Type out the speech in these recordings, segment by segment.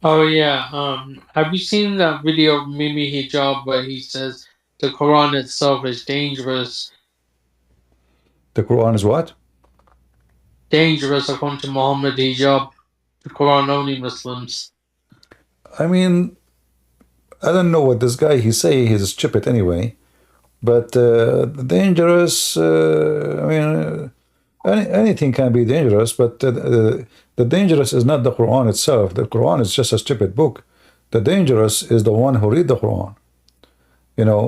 Oh yeah. Have you seen that video of Mimi Hijab where he says the Quran itself is dangerous, The Quran is what? dangerous according to Muhammad Hijab, the Quran only Muslims. I mean, I don't know what this guy he say. He's stupid anyway. But dangerous. I mean, anything can be dangerous, but the dangerous is not the Quran itself. The Quran is just a stupid book. The dangerous is the one who read the Quran. You know,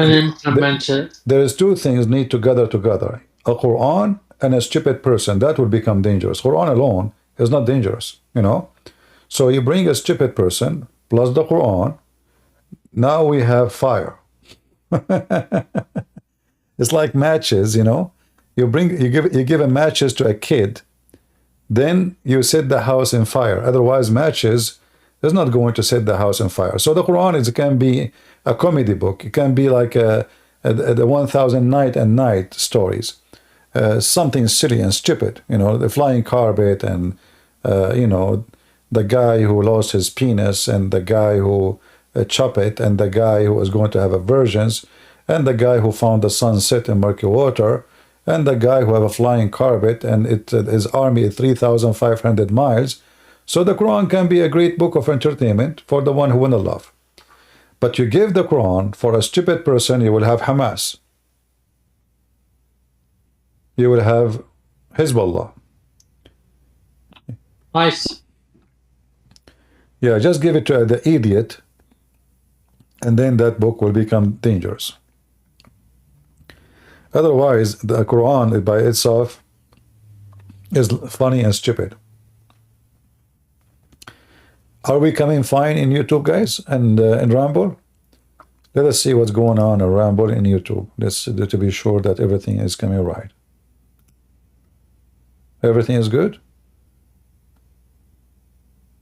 And implement it. there is two things need to gather together: a Quran and a stupid person. That will become dangerous. Quran alone is not dangerous. So you bring a stupid person plus the Quran. Now we have fire. It's like matches. You give a matches to a kid, then you set the house in fire. Otherwise, matches is not going to set the house on fire. So the Quran can be a comedy book. It can be like the 1,000 Night and Night stories, something silly and stupid. The flying carpet and the guy who lost his penis and the guy who chopped it and the guy who was going to have aversions and the guy who found the sunset in murky water and the guy who have a flying carpet and his army is 3,500 miles. So the Quran can be a great book of entertainment for the one who wanna love. But you give the Quran for a stupid person, you will have Hamas. You will have Hezbollah. Nice. Yeah, just give it to the idiot, and then that book will become dangerous. Otherwise, the Quran by itself is funny and stupid. Are we coming fine in YouTube, guys, and in Ramble? Let us see what's going on in Ramble in YouTube. Let's to be sure that everything is coming right. Everything is good.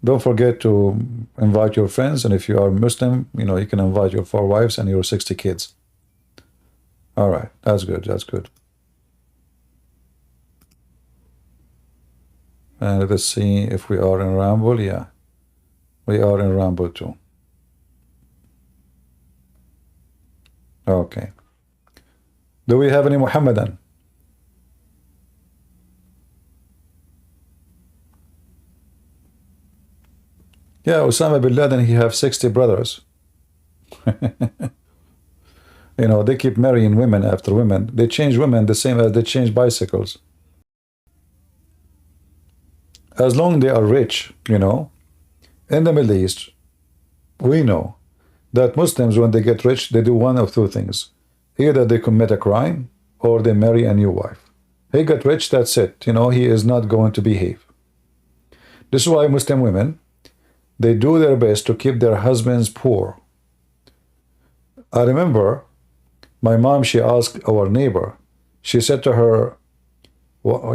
Don't forget to invite your friends, and if you are Muslim, you can invite your 4 wives and your 60 kids. All right, that's good. That's good. And let's see if we are in Ramble. Yeah, we are in Ramble too. Okay. Do we have any Muhammadan? Yeah, Osama bin Laden, he have 60 brothers. They keep marrying women after women. They change women the same as they change bicycles. As long they are rich, in the Middle East, we know that Muslims, when they get rich, they do one of two things. Either they commit a crime or they marry a new wife. He got rich, that's it. He is not going to behave. This is why Muslim women, they do their best to keep their husbands poor. I remember my mom, she asked our neighbor, she said to her, well,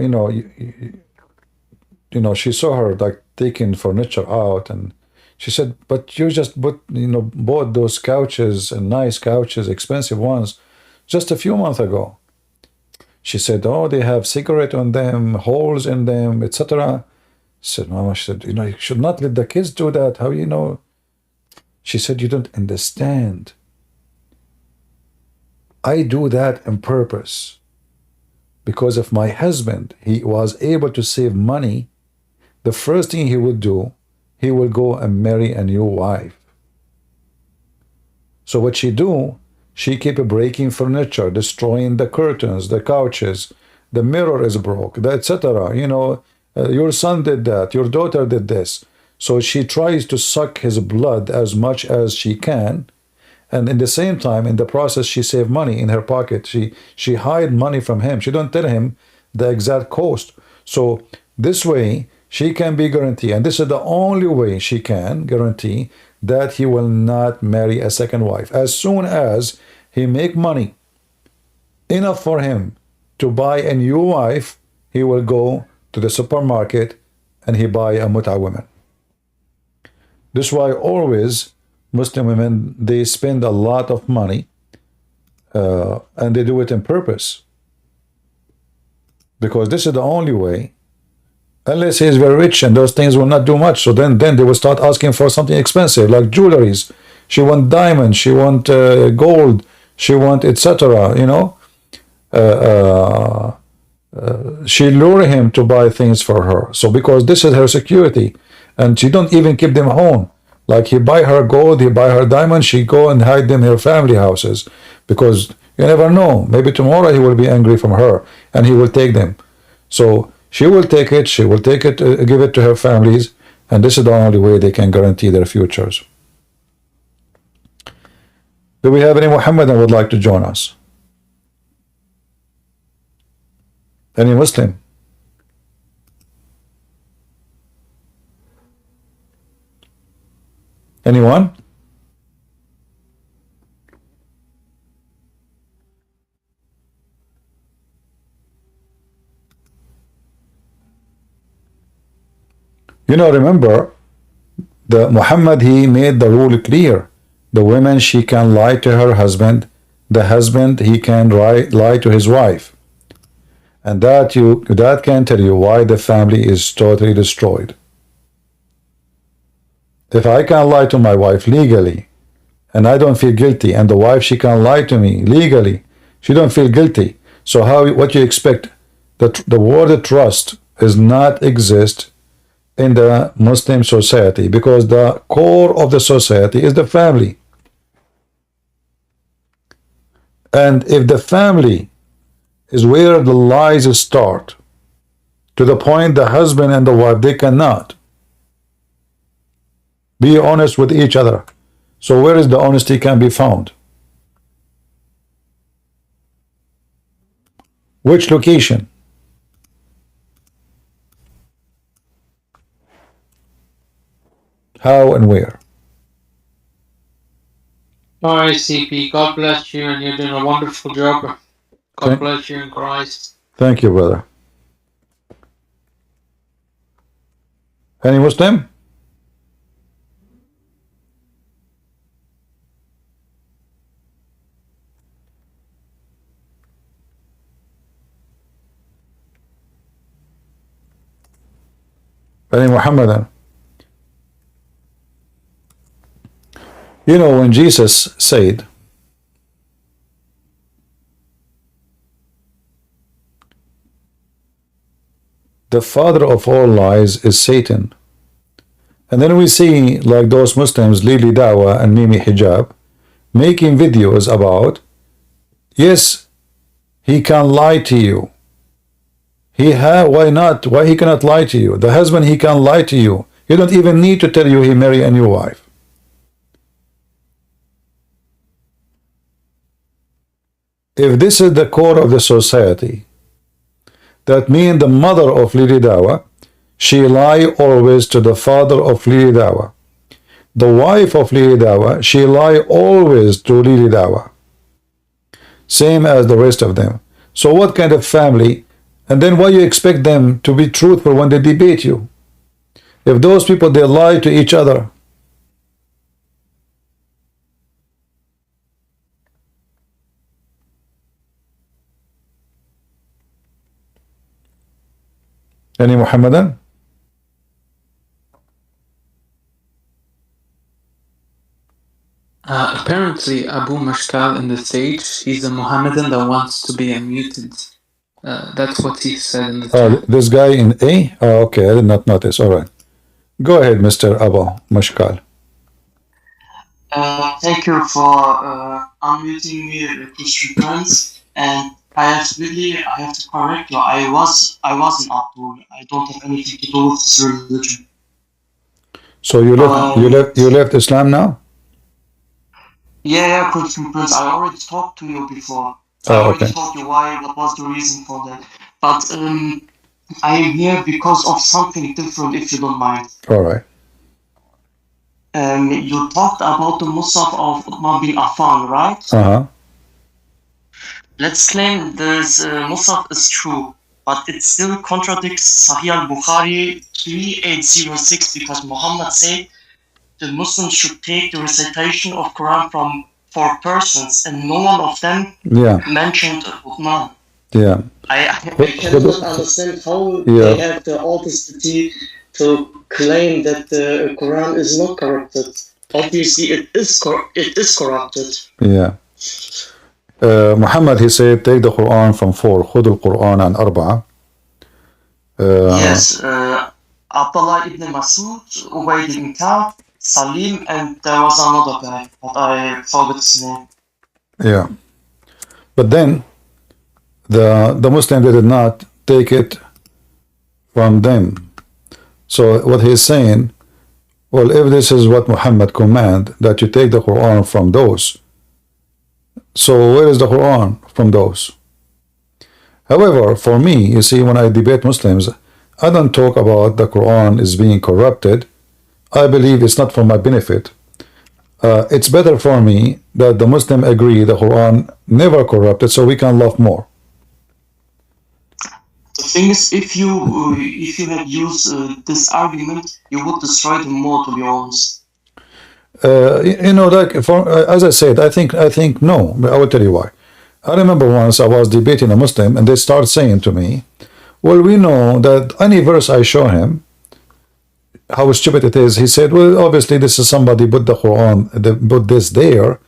she saw her like taking furniture out, and she said, but you just bought those couches and nice couches, expensive ones, just a few months ago. She said, oh, they have cigarette on them, holes in them, etc. Said, Mama, she said, you should not let the kids do that. How She said, you don't understand. I do that on purpose. Because if my husband, he was able to save money, the first thing he would do, he will go and marry a new wife. So what she do, she keep breaking furniture, destroying the curtains, the couches, the mirror is broke, etc. Your son did that, your daughter did this. So she tries to suck his blood as much as she can, and in the same time, in the process, she saved money in her pocket. She hide money from him. She don't tell him the exact cost. So this way, she can be guaranteed, and this is the only way she can guarantee that he will not marry a second wife. As soon as he make money enough for him to buy a new wife, he will go to the supermarket and he buy a mut'a woman. This is why always Muslim women, they spend a lot of money and they do it on purpose, because this is the only way Unless he is very rich, and those things will not do much. So then they will start asking for something expensive, like jewelries. She want diamonds, she want gold, she want etc. Uh, she lure him to buy things for her. So because this is her security, and she don't even keep them home. Like he buy her gold, he buy her diamonds, she go and hide them in her family houses, because you never know. Maybe tomorrow he will be angry from her, and he will take them. So she will take it. She will take it, give it to her families, and this is the only way they can guarantee their futures. Do we have any Muhammadan would like to join us? Any Muslim? Anyone? Remember, the Muhammad, he made the rule clear. The woman, she can lie to her husband. The husband, he can lie to his wife. And that can tell you why the family is totally destroyed. If I can lie to my wife legally, and I don't feel guilty, and the wife, she can lie to me legally, she don't feel guilty. So what you expect? The word trust does not exist in the Muslim society, because the core of the society is the family. And if the family is where the lies start, to the point the husband and the wife, they cannot be honest with each other. So where is the honesty can be found? Which location? How and where? All right, CP. God bless you, and you're doing a wonderful job. God bless you in Christ. Thank you, brother. Any Muslim? Any Muhammadan? When Jesus said, the father of all lies is Satan. And then we see like those Muslims, Lili Dawa and Mimi Hijab, making videos about, yes, he can lie to you. Why not? Why he cannot lie to you? The husband, he can lie to you. You don't even need to tell you he marry a new wife. If this is the core of the society, that means the mother of Lili Dawa, she lie always to the father of Lili Dawa. The wife of Lili Dawa, she lie always to Lili Dawa. Same as the rest of them. So what kind of family? And then why you expect them to be truthful when they debate you? If those people, they lie to each other. Any Muhammadan? Apparently, Abu Mashkal in the stage, he's a Mohammedan that wants to be unmuted. That's what he said in the chat. This guy in A? Oh, okay, I did not notice. All right. Go ahead, Mr. Abu Mashkal. Thank you for unmuting me, Christian Prince. And I have to correct you. I was an Abdul. I don't have anything to do with this religion. So you left Islam now? Yeah, Christian Prince. I already talked to you before. I already told you what was the reason for that. But I am here because of something different, if you don't mind. All right. You talked about the Musaf of Uthman bin Affan, right? Let's claim this Musaf is true, but it still contradicts Sahih al-Bukhari 3806, because Muhammad said the Muslims should take the recitation of Quran from 4 persons, and no one of them mentioned Uthman. Yeah. I cannot understand how they have the audacity to claim that the Quran is not corrupted. Obviously, it is corrupted. Yeah. Muhammad, he said, take the Quran from four. خذ القرآن عن أربعة. Yes, Abdullah ibn Masud, Ubayd ibn Ka'b, Salim, and there was another guy, but I forgot his name. Yeah. But then the Muslim did not take it from them. So what he's saying, well, if this is what Muhammad command, that you take the Quran from those, so where is the Quran from those? However, for me, you see, when I debate Muslims, I don't talk about the Quran is being corrupted. I believe it's not for my benefit. It's better for me that the Muslim agree the Quran never corrupted, so we can love more. The thing is, if you had used this argument, you would destroy them more, to be honest. You know, like as I said, I think no. I will tell you why. I remember once I was debating a Muslim, and they start saying to me, "Well, we know that any verse I show him, how stupid it is." He said, "Well, obviously this is somebody put the Quran, put this there.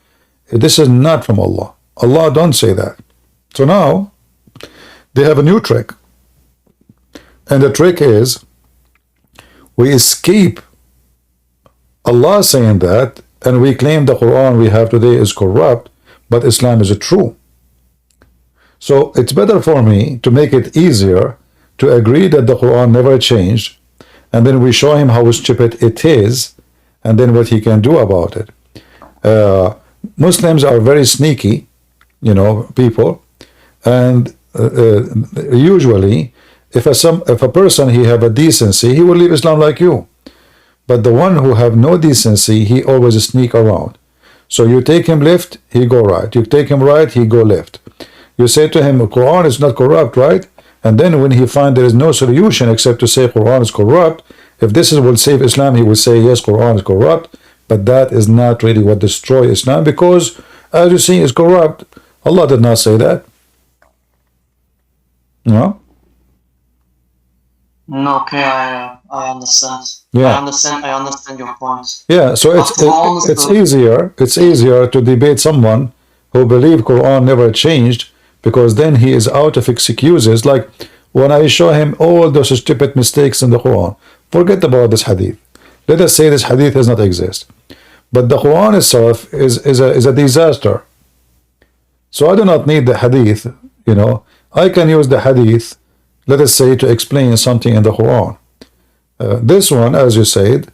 This is not from Allah. Allah don't say that." So now they have a new trick, and the trick is we escape Allah saying that, and we claim the Quran we have today is corrupt, but Islam is true. So it's better for me to make it easier to agree that the Quran never changed, and then we show him how stupid it is, and then what he can do about it. Muslims are very sneaky, you know, people, and usually if a person he have a decency, he will leave Islam like you. But the one who have no decency, he always sneak around. So you take him left, he go right. You take him right, he go left. You say to him, Quran is not corrupt, right? And then when he find there is no solution except to say Quran is corrupt, if this will save Islam, he will say, yes, Quran is corrupt. But that is not really what destroy Islam, because as you see, it's corrupt. Allah did not say that. No? Okay, I understand. Yeah. I understand your point. Yeah, so it's easier to debate someone who believe Quran never changed, because then he is out of excuses. Like when I show him all those stupid mistakes in the Quran, forget about this hadith. Let us say this hadith does not exist. But the Quran itself is a disaster. So I do not need the hadith, you know. I can use the hadith, let us say, to explain something in the Quran. This one, as you said,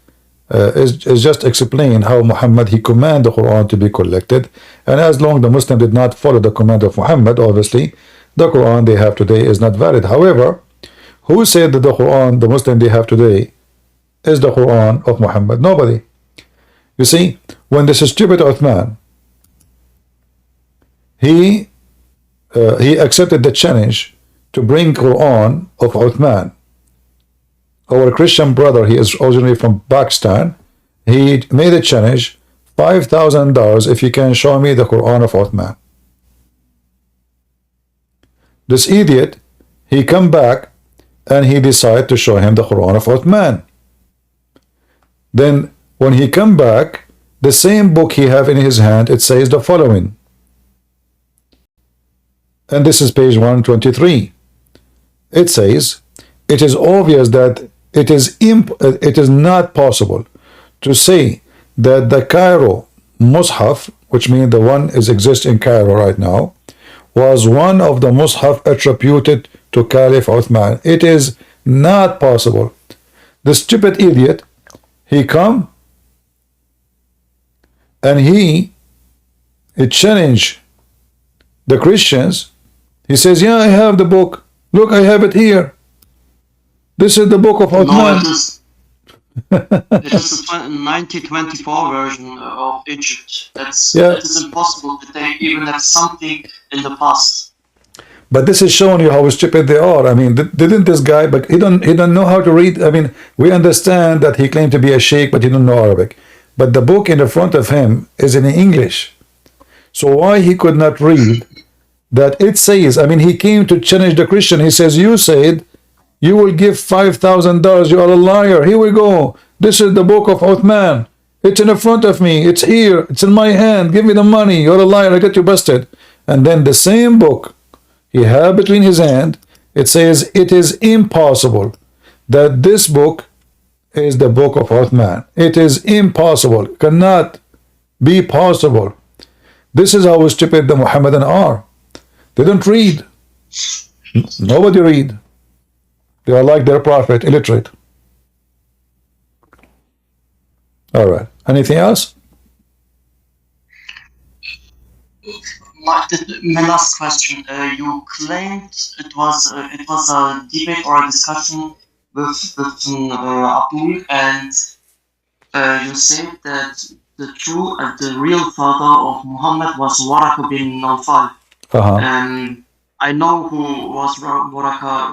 is just explain how Muhammad, he commanded the Quran to be collected, and as long the Muslim did not follow the command of Muhammad, obviously, the Quran they have today is not valid. However, who said that the Quran, the Muslim they have today, is the Quran of Muhammad? Nobody. You see, when this stupid Uthman, he accepted the challenge to bring Quran of Uthman. Our Christian brother, he is originally from Pakistan. He made a challenge, $5,000 if you can show me the Quran of Uthman. This idiot, he come back and he decided to show him the Quran of Uthman. Then when he come back, the same book he have in his hand, it says the following. And this is page 123. It says, it is obvious that it is not possible to say that the Cairo Mus'haf, which means the one is exists in Cairo right now, was one of the Mus'haf attributed to Caliph Uthman. It is not possible. The stupid idiot, he come and he challenge the Christians. He says, yeah, I have the book. Look, I have it here. This is the book of Uthman. No, it is the 1924 version of Egypt. That is impossible to take, even if something in the past. But this is showing you how stupid they are. I mean, didn't this guy? But he don't know how to read. I mean, we understand that he claimed to be a sheikh, but he don't know Arabic. But the book in the front of him is in English. So why he could not read that it says, I mean, he came to challenge the Christian. He says, you said you will give $5,000. You are a liar. Here we go. This is the book of Uthman. It's in the front of me. It's here. It's in my hand. Give me the money. You're a liar. I got you busted. And then the same book he had between his hand, it says it is impossible that this book is the book of Uthman. It is impossible. Cannot be possible. This is how stupid the Muhammadan are. They don't read. Nobody read. They are like their prophet, illiterate. All right. Anything else? My last question. You claimed it was a debate or a discussion with Abdul, and you said that the real father of Muhammad was Waraka bin Nawfal. I know who was Waraka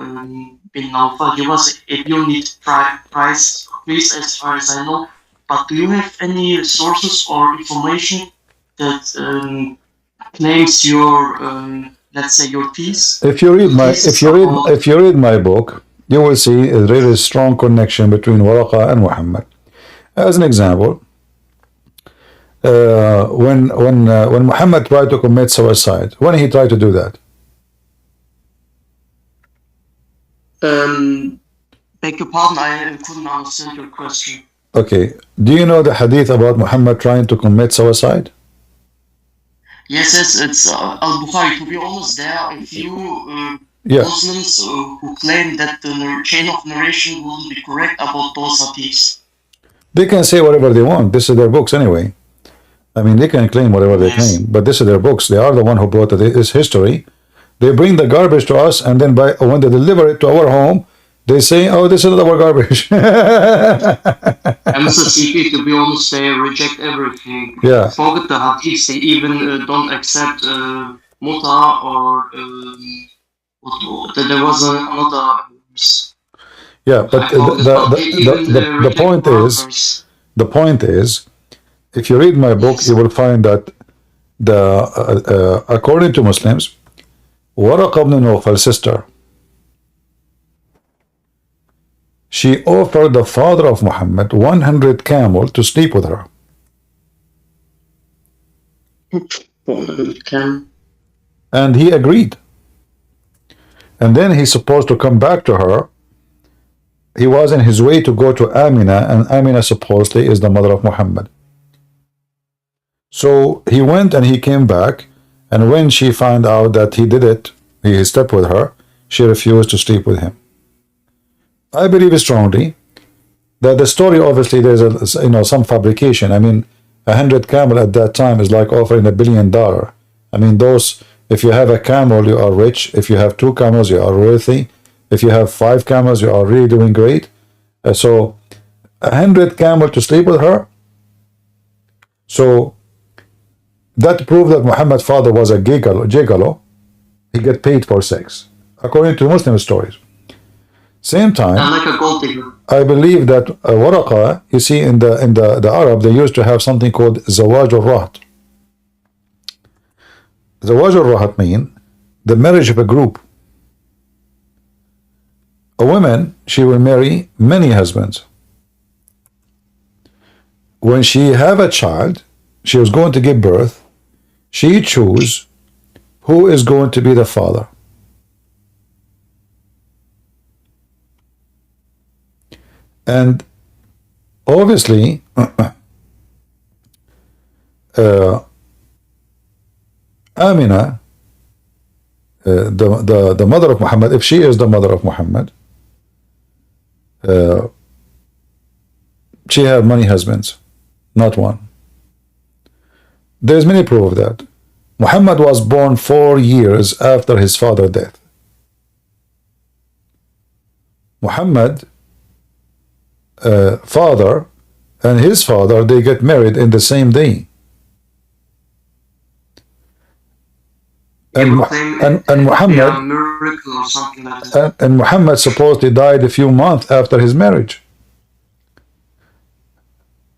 bin Nawfal. He was a unit priest, as far as I know. But do you have any sources or information that claims your, let's say, your piece? If you read my book, you will see a really strong connection between Waraka and Muhammad. As an example, when Muhammad tried to commit suicide, when he tried to do that? Beg your pardon, I couldn't understand your question. Okay. Do you know the hadith about Muhammad trying to commit suicide? Yes, it's Al-Bukhari. To be honest, there are a few Muslims who claim that the chain of narration wouldn't be correct about those hadiths. They can say whatever they want. This is their books anyway. I mean, they can claim whatever they claim, but this is their books. They are the one who brought this history. They bring the garbage to us, and then when they deliver it to our home, they say, oh, this is not our garbage. Mr. CP, to be honest, they reject everything. Yeah. Forget the hadiths. They even don't accept muta or there was another. Yeah, but the point is, if you read my book, you will find that according to Muslims, Waraq ibn Nawfal's sister, she offered the father of Muhammad 100 camel to sleep with her. 100 camel. And he agreed. And then he's supposed to come back to her. He was in his way to go to Amina, and Amina supposedly is the mother of Muhammad. So he went and he came back, and when she found out that he did it, he slept with her, she refused to sleep with him. I believe strongly that the story, obviously there's some fabrication. I mean, 100 camel at that time is like offering $1 billion. I mean, if you have a camel, you are rich. If you have 2 camels, you are wealthy. If you have 5 camels, you are really doing great. So 100 camel to sleep with her. So that proved that Muhammad's father was a gigolo. He get paid for sex, according to Muslim stories. Same time, like a gold digger. I believe that Waraqa, you see, in the Arab, they used to have something called Zawaj al-Rahat. Zawaj al-Rahat mean the marriage of a group. A woman, she will marry many husbands. When she have a child, she was going to give birth, she choose who is going to be the father. And obviously, Amina, the mother of Muhammad, if she is the mother of Muhammad, she had many husbands, not one. There's many proof of that. Muhammad was born 4 years after his father's death. Muhammad father and his father, they get married in the same day. And Muhammad, miracle or something like that. and Muhammad supposedly died a few months after his marriage.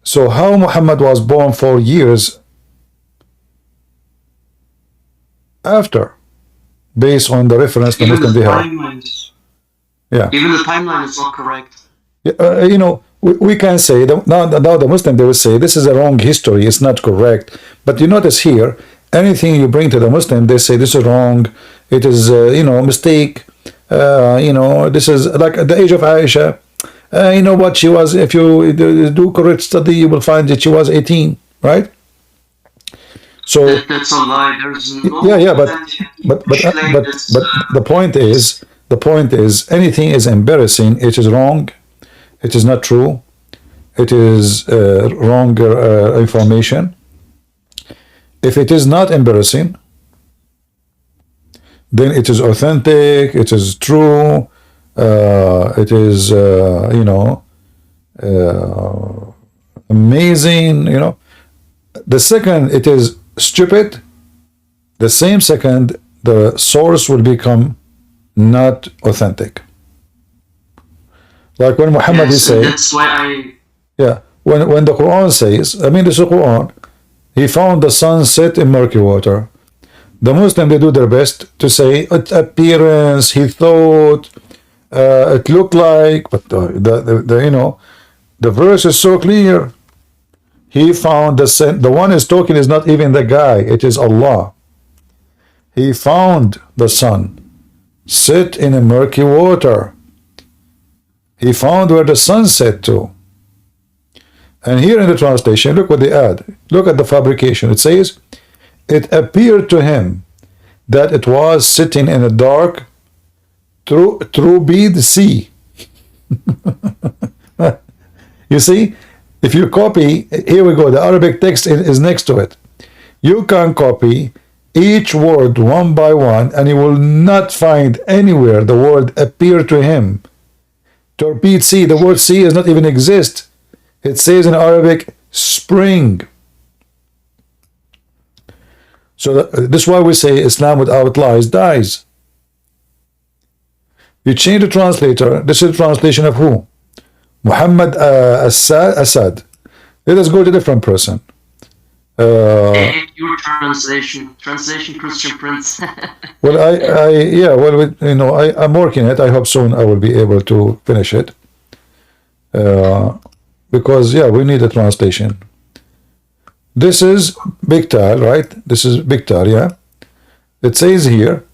So how Muhammad was born 4 years after? based on the reference the Even Muslim the they have. timeline, Yeah. even the timeline is not correct. You know, we can say now the Muslim they will say this is a wrong history, it's not correct. But you notice here, anything you bring to the Muslim, they say this is wrong, it is you know, mistake. You know, this is like at the age of Aisha. You know what she was? If you do correct study, you will find that she was 18, right? So That's a lie. There's no yeah, authentic but claim this. the point is anything is embarrassing. It is wrong. It is not true. It is wrong information. If it is not embarrassing, then it is authentic. It is true. It is you know, amazing. You know, the second it is stupid, the same second the source will become not authentic. Like when Muhammad is saying, that's why I. yeah, when the Quran says, I mean, this is the Quran, he found the sun set in murky water. The Muslim they do their best to say appearance, he thought, it looked like, but the you know, the verse is so clear. He found the one is talking is not even the guy, it is Allah. He found the sun set in a murky water. He found where the sun set to. And here in the translation, look what they add. Look at the fabrication. It says, it appeared to him that it was sitting in a dark, turbid sea. You see, if you copy, here we go, the Arabic text is next to it. You can copy each word one by one, and you will not find anywhere the word appear to him. Turbid sea, the word sea does not even exist. It says in Arabic, spring. So this is why we say Islam without lies dies. You change the translator. This is the translation of who? Muhammad Assad. Let us go to a different person. Your translation, Christian Prince. Well, yeah, well, you know, I'm working it. I hope soon I will be able to finish it. Because, yeah, we need a translation. This is Biktar, right? This is Biktar, yeah? It says here,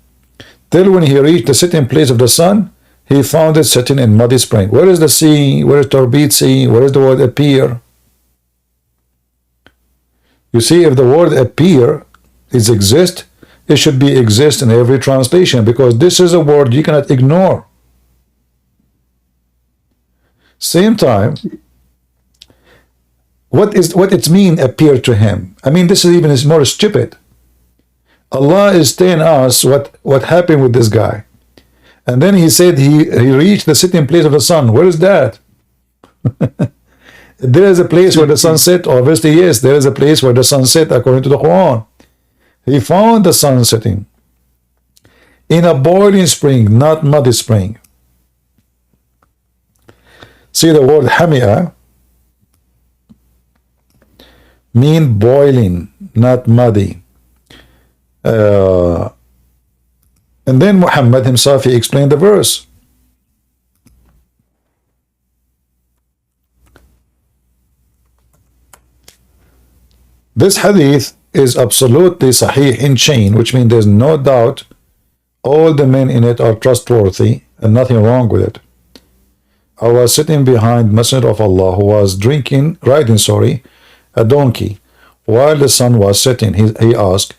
till when he reached the sitting place of the sun, he found it sitting in muddy spring. Where is the sea? Where is turbid sea? Where is the word appear? You see, if the word appear is exist, it should be exist in every translation, because this is a word you cannot ignore. Same time, what it mean appear to him? I mean, this is even is more stupid. Allah is telling us what happened with this guy. And then he said he reached the sitting place of the sun. Where is that? There is a place where the sun set. Obviously, yes, there is a place where the sun set according to the Quran. He found the sun setting in a boiling spring, not muddy spring. See the word hamia mean boiling, not muddy. And then Muhammad himself, he explained the verse. This hadith is absolutely sahih in chain, which means there's no doubt all the men in it are trustworthy and nothing wrong with it. I was sitting behind Messenger of Allah who was riding a donkey. While the sun was setting, he asked,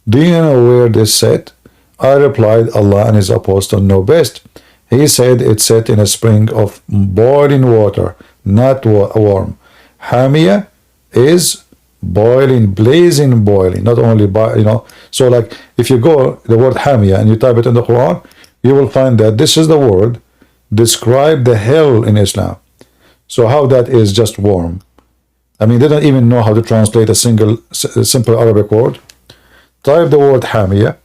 do you know where this set? I replied, Allah and his apostle know best. He said it set in a spring of boiling water, not warm. Hamia is boiling, blazing boiling, not only by, you know. So like if you go the word hamia and you type it in the Quran, you will find that this is the word describe the hell in Islam. So how that is just warm. I mean, they don't even know how to translate a simple Arabic word. Type the word hamia.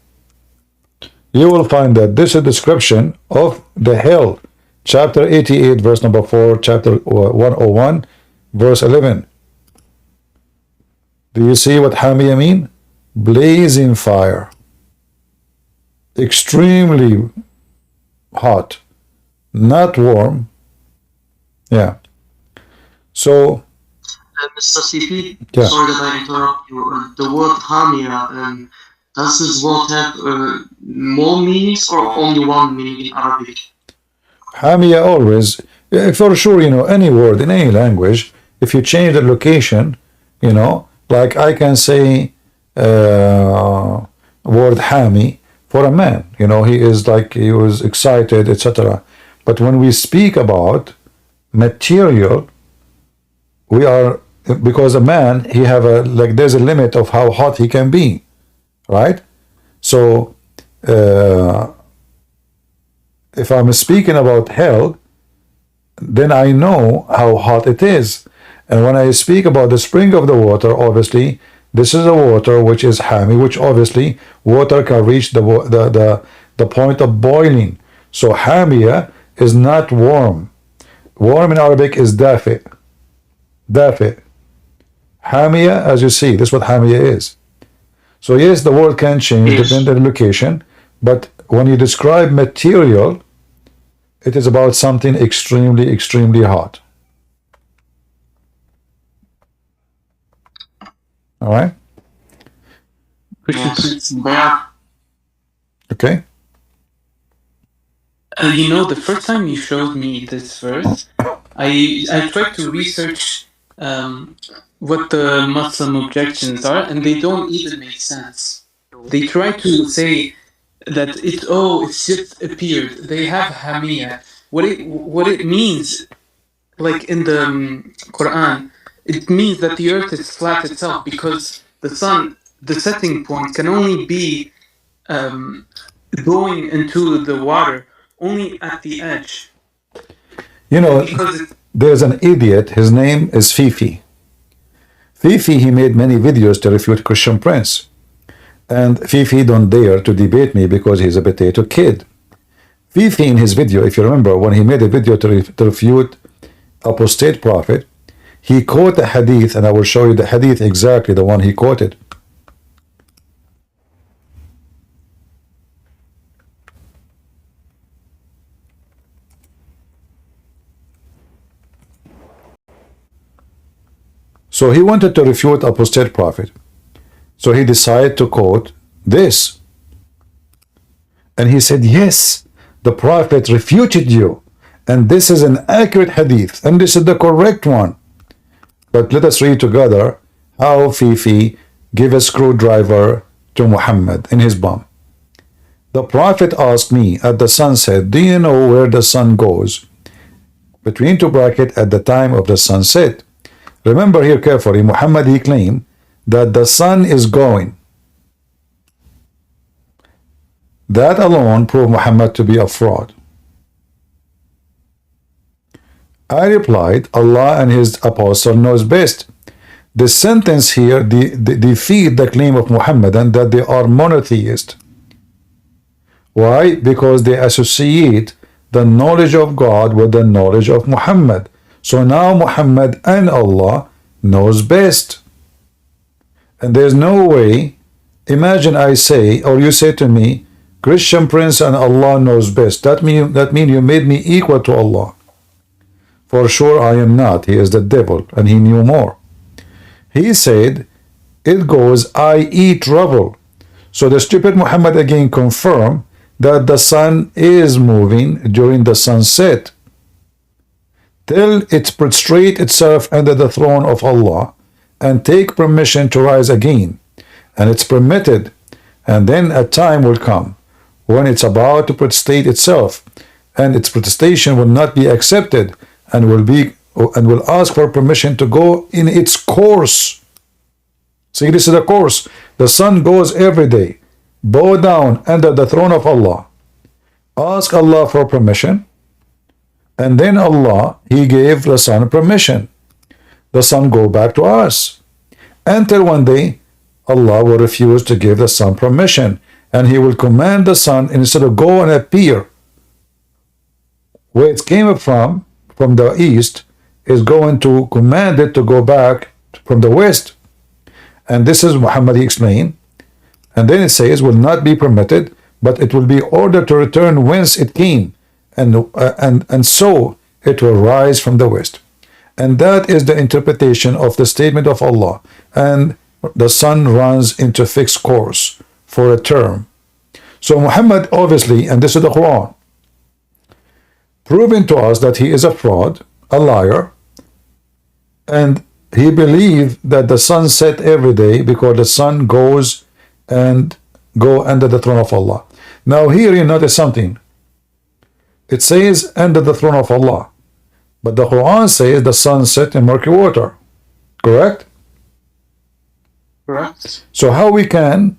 You will find that this is a description of the hell. Chapter 88, verse number 4, chapter 101, verse 11. Do you see what hamia mean? Blazing fire. extremely hot, not warm. Yeah. So, Mr. CP, yeah. sorry that I interrupt you. The word Hamia, does this word have more meanings or only one meaning in Arabic? Hamia always, for sure, any word in any language, if you change the location, like I can say word Hami for a man, he is like, he was excited, etc. But when we speak about material, we are, because a man, he have there's a limit of how hot he can be, right? So, if I'm speaking about hell, then I know how hot it is. And when I speak about the spring of the water, obviously, this is a water which is Hami, which obviously water can reach the point of boiling. So Hamia is not warm. Warm in Arabic is dafi. Dafi. Hamia, as you see, this is what Hamia is. So yes, the word can change depending on the location, but when you describe material, it is about something extremely, extremely hot. All right? Yes, yeah. Okay? The first time you showed me this verse, I tried to research what the Muslim objections are, and they don't even make sense. They try to say that it's just appeared. They have Hamia. What it means, like in the Quran, it means that the earth is flat itself because the sun, the setting point, can only be um, going into the water only at the edge. Because There's an idiot, his name is Fifi. Fifi, he made many videos to refute Christian Prince. And Fifi don't dare to debate me because he's a potato kid. Fifi in his video, if you remember, when he made a video to refute apostate prophet, he quoted a hadith, and I will show you the hadith exactly, the one he quoted. So he wanted to refute apostate prophet. So he decided to quote this. And he said, yes, the prophet refuted you. And this is an accurate hadith. And this is the correct one. But let us read together how Fifi gave a screwdriver to Muhammad in his bum. The prophet asked me at the sunset, do you know where the sun goes? Between two brackets, at the time of the sunset. Remember here carefully, Muhammad, he claimed that the sun is going. That alone proved Muhammad to be a fraud. I replied, Allah and his apostle knows best. The sentence here defeat the claim of Muhammad and that they are monotheist. Why? Because they associate the knowledge of God with the knowledge of Muhammad. So now Muhammad and Allah knows best. And there's no way, imagine I say, or you say to me, Christian Prince and Allah knows best. That mean you made me equal to Allah. For sure I am not. He is the devil, and he knew more. He said, it goes, i.e. trouble. So the stupid Muhammad again confirmed that the sun is moving during the sunset till it prostrate itself under the throne of Allah and take permission to rise again. And it's permitted. And then a time will come when it's about to prostrate itself, and its protestation will not be accepted, and will ask for permission to go in its course. See, this is the course. The sun goes every day. Bow down under the throne of Allah. Ask Allah for permission. And then Allah, he gave the sun permission. The sun go back to us. Until one day, Allah will refuse to give the sun permission. And he will command the sun, instead of go and appear where it came from the east, is going to command it to go back from the west. And this is Muhammad, he explained. And then it says, will not be permitted, but it will be ordered to return whence it came, and so it will rise from the west. And that is the interpretation of the statement of Allah. And the sun runs into fixed course for a term. So Muhammad, obviously, and this is the Quran, proving to us that he is a fraud, a liar, and he believed that the sun set every day because the sun goes and go under the throne of Allah. Now here you notice something. It says under the throne of Allah, but the Quran says the sun set in murky water. Correct? Correct. So how we can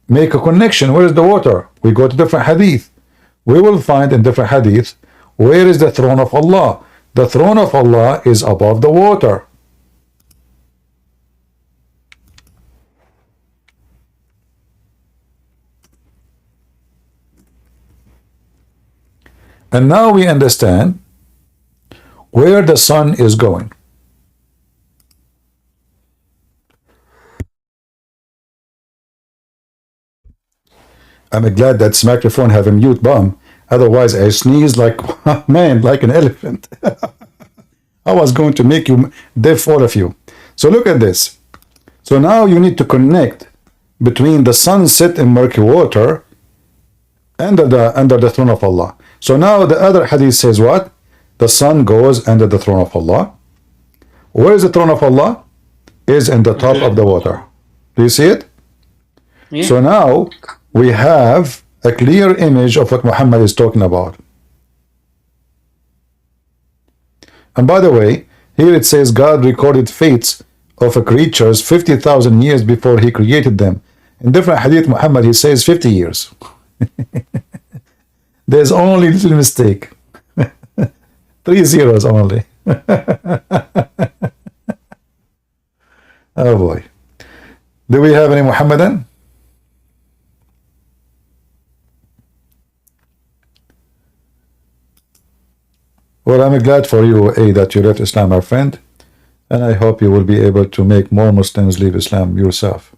make a connection? Where is the water? We go to different hadith. We will find in different hadith, where is the throne of Allah? The throne of Allah is above the water. And now we understand where the sun is going. I'm glad that this microphone have a mute button. Otherwise, I sneeze like, man, like an elephant. I was going to make you deaf, all of you. So look at this. So now you need to connect between the sunset in murky water under the throne of Allah. So now the other hadith says what? The sun goes under the throne of Allah. Where is the throne of Allah? Is in the top of the water. Do you see it? Yeah. So now we have a clear image of what Muhammad is talking about. And by the way, here it says God recorded fates of creatures 50,000 years before he created them. In different hadith Muhammad, he says 50 years. There's only little mistake. 3 zeros only. Oh boy. Do we have any Muhammadan? Well, I'm glad for you, A, that you left Islam, my friend. And I hope you will be able to make more Muslims leave Islam yourself.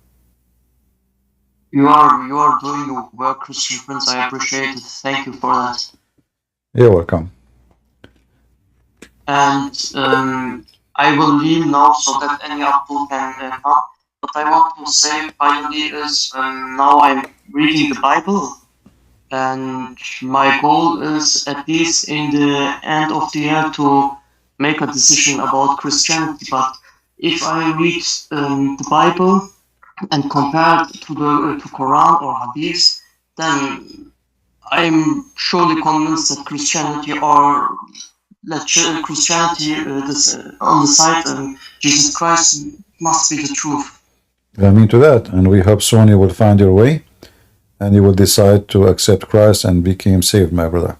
You are doing your work, Christian Prince. I appreciate it. Thank you for that. You're welcome. And I will leave now so that any Abdul can come. What I want to say finally is now I'm reading the Bible, and my goal is at least in the end of the year to make a decision about Christianity. But if I read the Bible and compare it to the Quran or Hadith, then I'm surely convinced that Christianity or Christianity on the side of Jesus Christ must be the truth. I mean to that, and we hope soon you will find your way, and you will decide to accept Christ and become saved, my brother.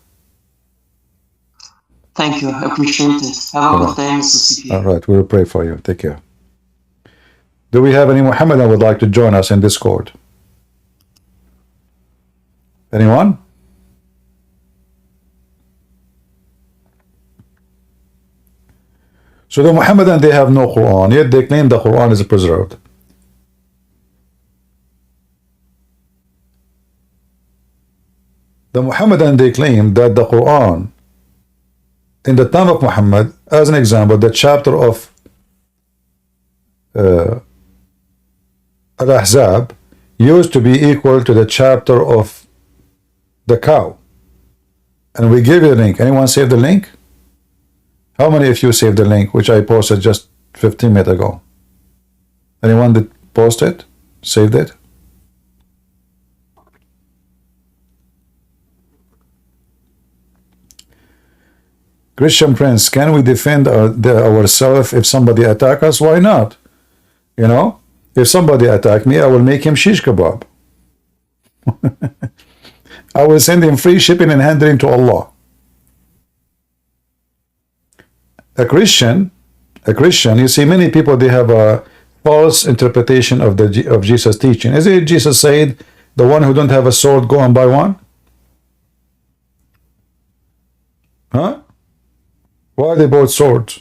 Thank you, I appreciate it. Have a good day, Mississippi. All right, we will pray for you. Take care. Do we have any Muhammadan who would like to join us in Discord? Anyone? So the Muhammadan, they have no Quran, yet they claim the Quran is preserved. The Muhammadan, they claim that the Quran, in the time of Muhammad, as an example, the chapter of Al-Ahzab used to be equal to the chapter of the cow. And we give you the link. Anyone save the link? How many of you saved the link, which I posted just 15 minutes ago? Anyone that posted? Saved it? Christian Prince, can we defend ourselves if somebody attack us? Why not? You know, if somebody attack me, I will make him shish kebab. I will send him free shipping and handling to Allah. A Christian, you see, many people, they have a false interpretation of Jesus' teaching. Is it Jesus said, the one who don't have a sword, go and buy one? Huh? Why they bought swords?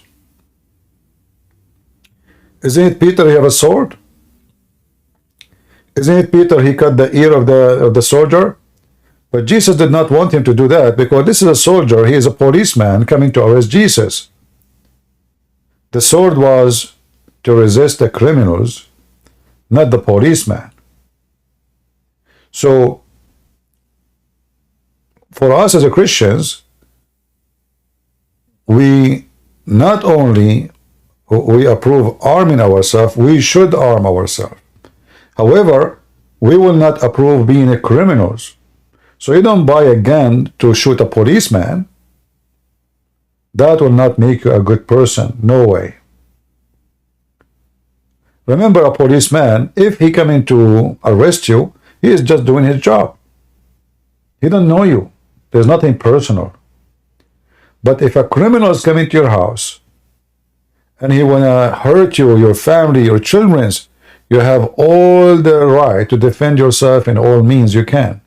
Isn't it Peter, he have a sword? Isn't it Peter, he cut the ear of the soldier? But Jesus did not want him to do that because this is a soldier. He is a policeman coming to arrest Jesus. The sword was to resist the criminals, not the policeman. So, for us as a Christians, we not only we approve arming ourselves, we should arm ourselves. However, we will not approve being criminals. So you don't buy a gun to shoot a policeman. That will not make you a good person. No way. Remember, a policeman, if he coming to arrest you, he is just doing his job. He don't know you. There's nothing personal. But if a criminal is coming to your house and he wanna hurt you, your family, your children, you have all the right to defend yourself in all means you can.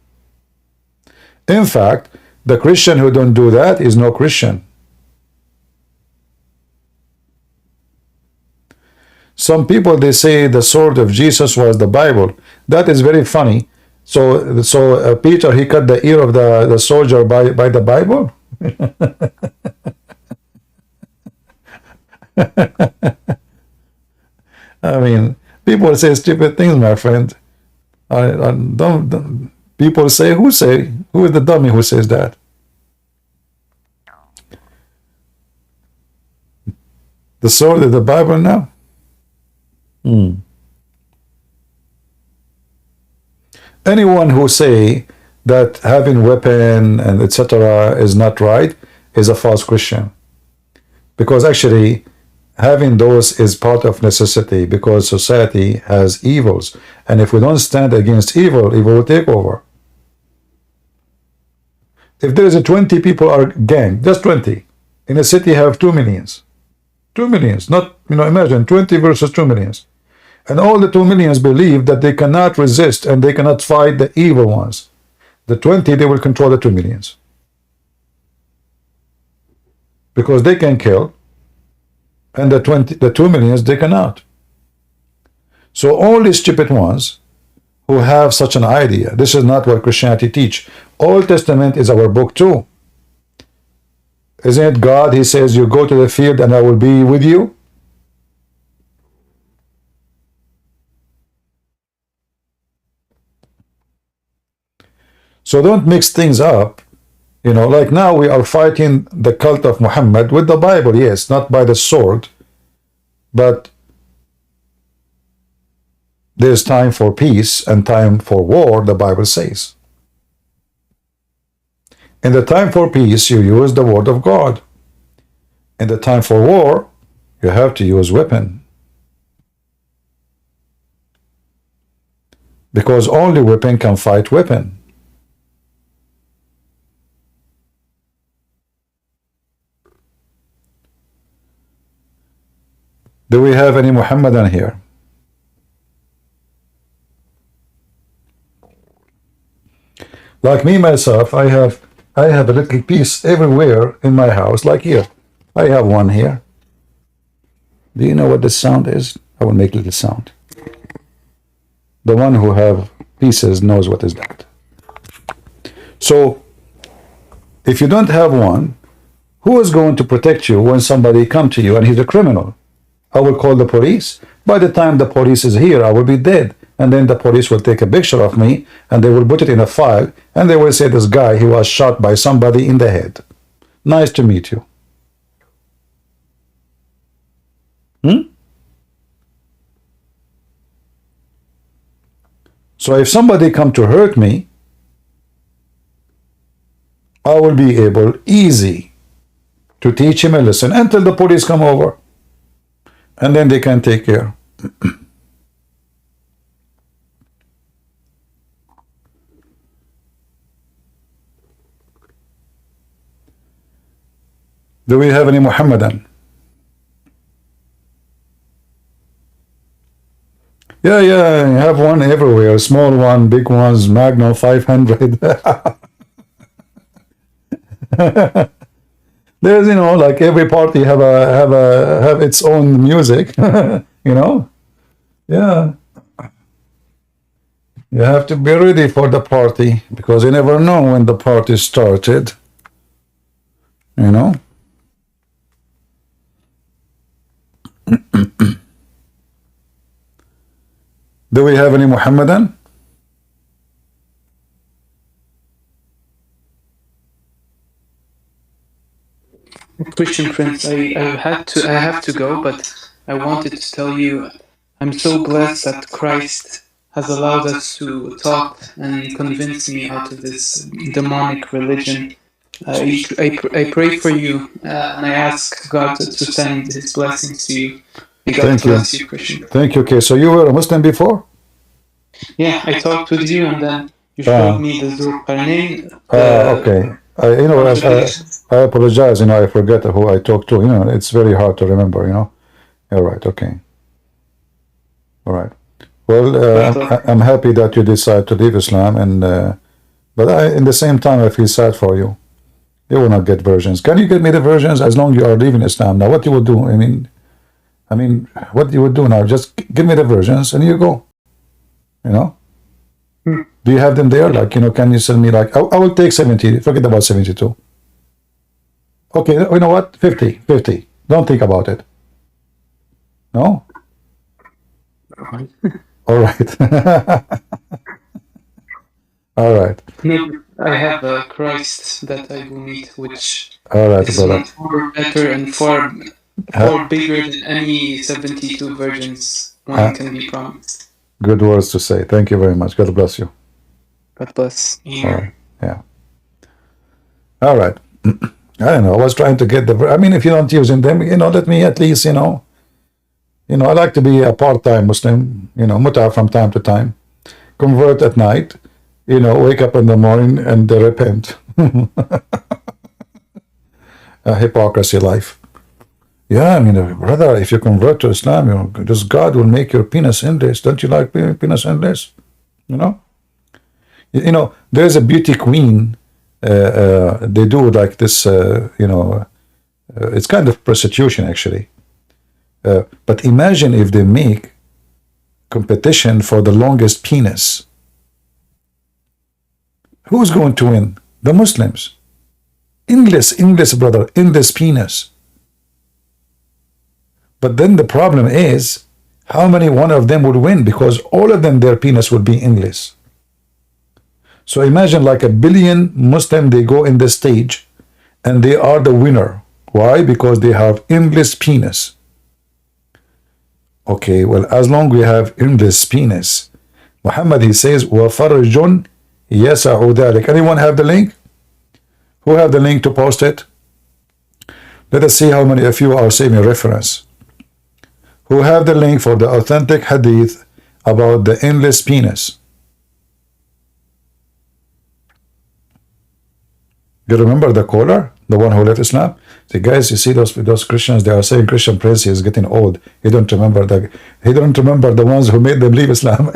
In fact, the Christian who don't do that is no Christian. Some people, they say the sword of Jesus was the Bible. That is very funny. So Peter, he cut the ear of the soldier by the Bible? I mean, people say stupid things, my friend. Don't people say, who is the dummy who says that? The sword of the Bible now? Anyone who say that having weapon and etc. is not right is a false Christian. Because actually, having those is part of necessity because society has evils. And if we don't stand against evil, evil will take over. If there is a 20 people are gang, just 20, in a city have 2 millions. 2 millions, not, imagine 20 versus 2 millions. And all the 2 millions believe that they cannot resist and they cannot fight the evil ones. The 20, they will control the 2 millions. Because they can kill, and the 2 millions, they cannot. So only stupid ones who have such an idea. This is not what Christianity teach. Old Testament is our book too. Isn't it God? He says, you go to the field and I will be with you. So don't mix things up. Like now we are fighting the cult of Muhammad with the Bible, yes, not by the sword, but there's time for peace and time for war, the Bible says. In the time for peace, you use the word of God. In the time for war, you have to use weapon. Because only weapon can fight weapon. Do we have any Muhammadan here? Like me, myself, I have a little piece everywhere in my house, like here. I have one here. Do you know what this sound is? I will make a little sound. The one who have pieces knows what is that. So, if you don't have one, who is going to protect you when somebody come to you and he's a criminal? I will call the police. By the time the police is here, I will be dead. And then the police will take a picture of me and they will put it in a file and they will say this guy, he was shot by somebody in the head. Nice to meet you. So if somebody come to hurt me, I will be able easy to teach him a lesson until the police come over. And then they can take care. Do we have any Muhammadan? Yeah, you have one everywhere. Small one, big ones, Magnum 500. There's, like every party have its own music, Yeah. You have to be ready for the party because you never know when the party started. You know? Do we have any Muhammadan? Christian Prince, I have to go, but I wanted to tell you I'm so blessed that Christ has allowed us to talk and convince me out of this demonic religion. I pray for you and I ask God to send His blessings to you. May God Thank you. bless you, Christian. Thank you. Okay, so you were a Muslim before? Yeah, I talked with you and then you showed me the Zur Qarnayn, Okay. You know, contradictions. I apologize. You know, I forget who I talked to. You know, it's very hard to remember. You know. All right. Okay. All right. Well, I'm happy that you decide to leave Islam, and but in the same time, I feel sad for you. You will not get versions. Can you get me the versions as long you are leaving Islam? Now, what you would do? I mean, what you would do now? Just give me the versions, and you go. You know. Do you have them there? Like, you know, can you send me like? I will take 70. Forget about 72. Okay, you know what? 50. 50. Don't think about it. No. All right. All right. No, I have a Christ that I will meet, which All right, is brother. far better and far bigger than any 72 versions one can be promised. Good words to say. Thank you very much. God bless you. God bless. All right. Yeah. All right. I don't know. I was trying to get the. I mean, if you're not using them, you know, let me at least, you know. You know, I like to be a part-time Muslim. You know, muta from time to time, convert at night. You know, wake up in the morning and repent. A hypocrisy life. Yeah, I mean, brother, if you convert to Islam, you know, just God will make your penis endless. Don't you like penis endless? You know. You know, there's a beauty queen. They do like this. You know, it's kind of prostitution actually. But imagine if they make competition for the longest penis. Who's going to win? The Muslims. Endless, brother, endless penis. But then the problem is, how many one of them would win? Because all of them, their penis would be endless. So imagine like 1 billion Muslim, they go in the stage and they are the winner. Why? Because they have endless penis. Okay, well, as long we have endless penis, Muhammad, he says, وَفَرْجٌ يَسَعُ ذَلِكَ. Anyone have the link? Who have the link to post it? Let us see how many of you are saving reference. Who have the link for the authentic hadith about the endless penis? You remember the caller, the one who left Islam? The guys, you see those Christians, they are saying Christian Prince is getting old. He don't remember the ones who made them leave Islam.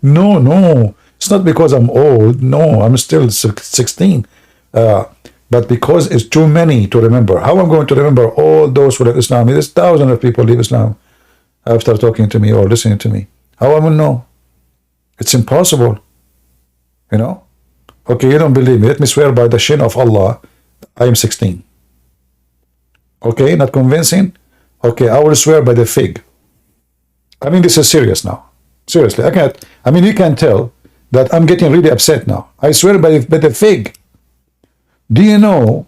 No, it's not because I'm old. No, I'm still 16. But because it's too many to remember. How am I going to remember all those who left Islam? There's thousands of people leave Islam after talking to me or listening to me. How am I going to know? It's impossible. You know? Okay, you don't believe me. Let me swear by the shin of Allah, I am 16. Okay, not convincing? Okay, I will swear by the fig. I mean, this is serious now. Seriously, you can tell that I'm getting really upset now. I swear by the fig. Do you know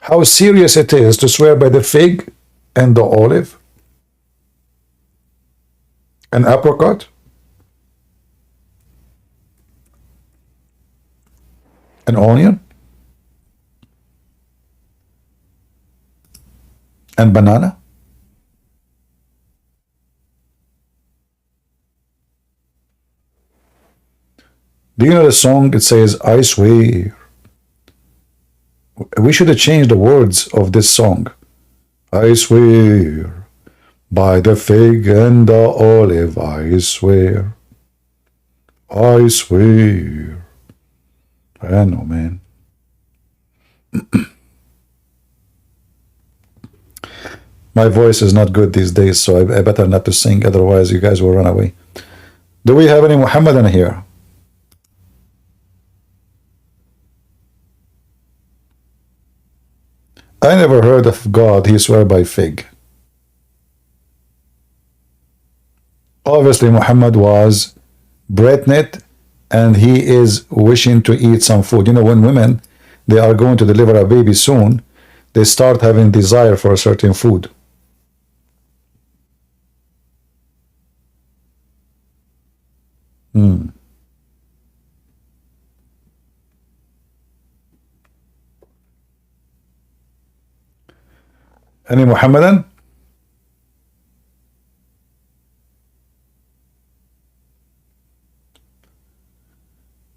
how serious it is to swear by the fig and the olive? An apricot? An onion? And banana? Do you know the song? It says, I swear. We should have changed the words of this song. I swear by the fig and the olive, I swear. I swear. I know, man. My voice is not good these days, so I better not to sing, otherwise you guys will run away. Do we have any Muhammadan here? I never heard of God, he swear by fig. Obviously, Muhammad was pregnant and he is wishing to eat some food. You know, when women, they are going to deliver a baby soon, they start having desire for a certain food. Any Muhammadan?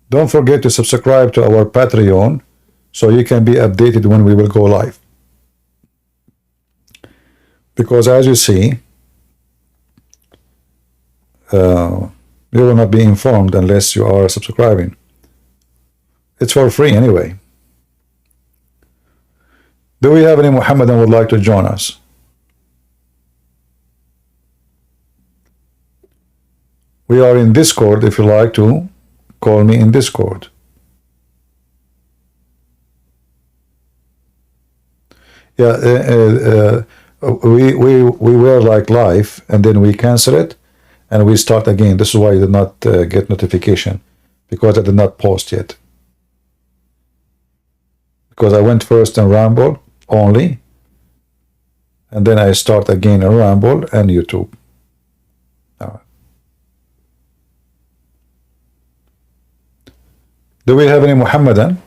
Don't forget to subscribe to our Patreon so you can be updated when we will go live. Because as you see, you will not be informed unless you are subscribing. It's for free anyway. Do we have any Muhammadan would like to join us? We are in Discord if you like to call me in Discord. Yeah, we were like live and then we cancel it and we start again. This is why you did not get notification, because I did not post yet. Because I went first in Rumble only, and then I start again in Rumble and YouTube. All right. Do we have any Muhammadan?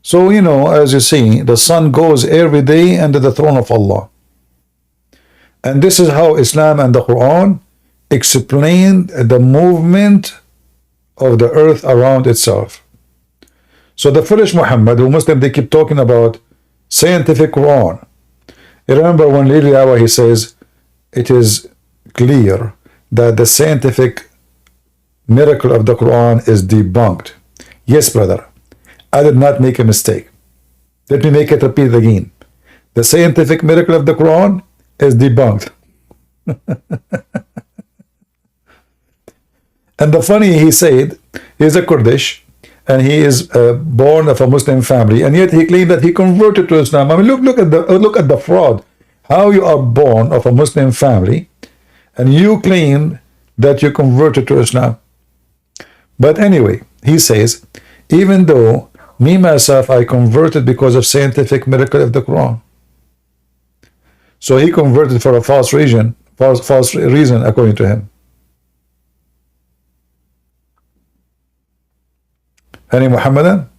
So, you know, as you see, the sun goes every day under the throne of Allah. And this is how Islam and the Quran explain the movement of the earth around itself. So the foolish Muhammad, who Muslim, they keep talking about scientific Quran. You remember when Lili Awa, he says, it is clear that the scientific miracle of the Quran is debunked. Yes, brother, I did not make a mistake. Let me make it repeat again. The scientific miracle of the Quran is debunked. And the funny, he said, he's a Kurdish, and he is born of a Muslim family, and yet he claimed that he converted to Islam. I mean, look at the fraud. How you are born of a Muslim family, and you claim that you converted to Islam. But anyway, he says, even though me myself I converted because of scientific miracle of the Quran. So he converted for a false reason, according to him. Any Muhammadan?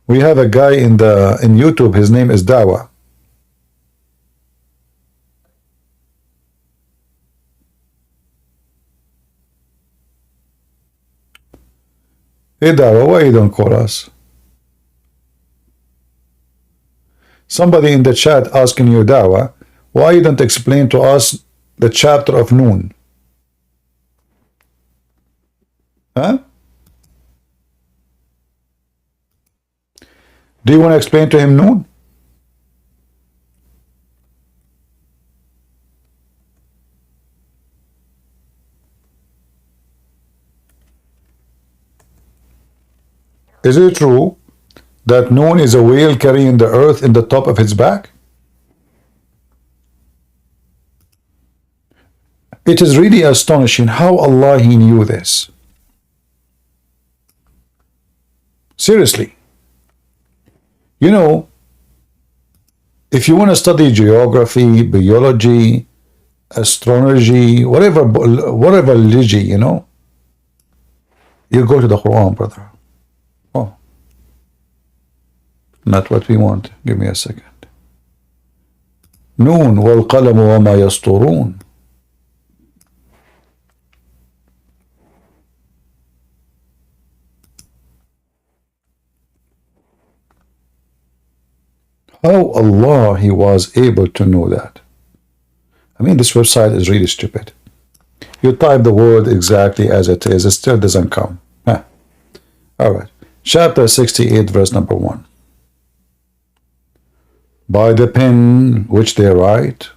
We have a guy in YouTube, his name is Dawa. Hey Dawa, why you don't call us? Somebody in the chat asking you, Dawa, why you don't explain to us the chapter of Noon? Huh? Do you want to explain to him Noon? Is it true that Noon is a whale carrying the earth in the top of its back? It is really astonishing how Allah He knew this. Seriously. You know, if you want to study geography, biology, astrology, whatever religion, you know, you go to the Quran, brother. Oh, not what we want. Give me a second. Noon wal qalam wa ma yasturun. How Allah He was able to know that? I mean, this website is really stupid. You type the word exactly as it is, it still doesn't come. Huh. All right. Chapter 68, verse number 1. By the pen which they write,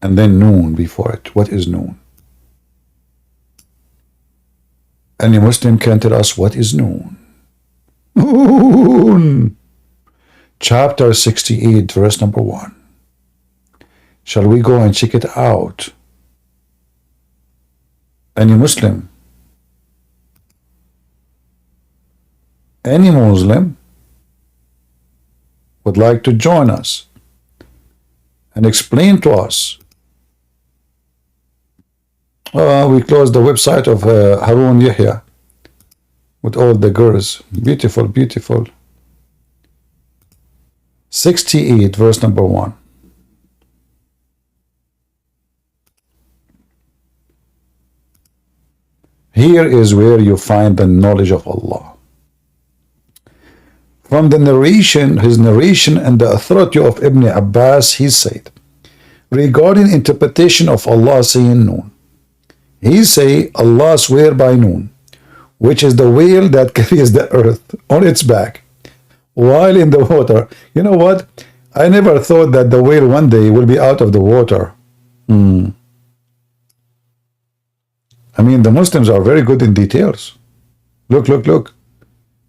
and then noon before it. What is noon? Any Muslim can tell us what is noon. Noon. Chapter 68, verse number 1. Shall we go and check it out? Any Muslim? Any Muslim would like to join us and explain to us? We closed the website of Harun Yahya with all the girls. Beautiful, beautiful. 68, verse number 1. Here is where you find the knowledge of Allah. From the narration, his narration and the authority of Ibn Abbas, he said, regarding interpretation of Allah saying noon, he say, Allah swear by noon, which is the whale that carries the earth on its back while in the water. You know what? I never thought that the whale one day will be out of the water. I mean, the Muslims are very good in details. Look, look, look.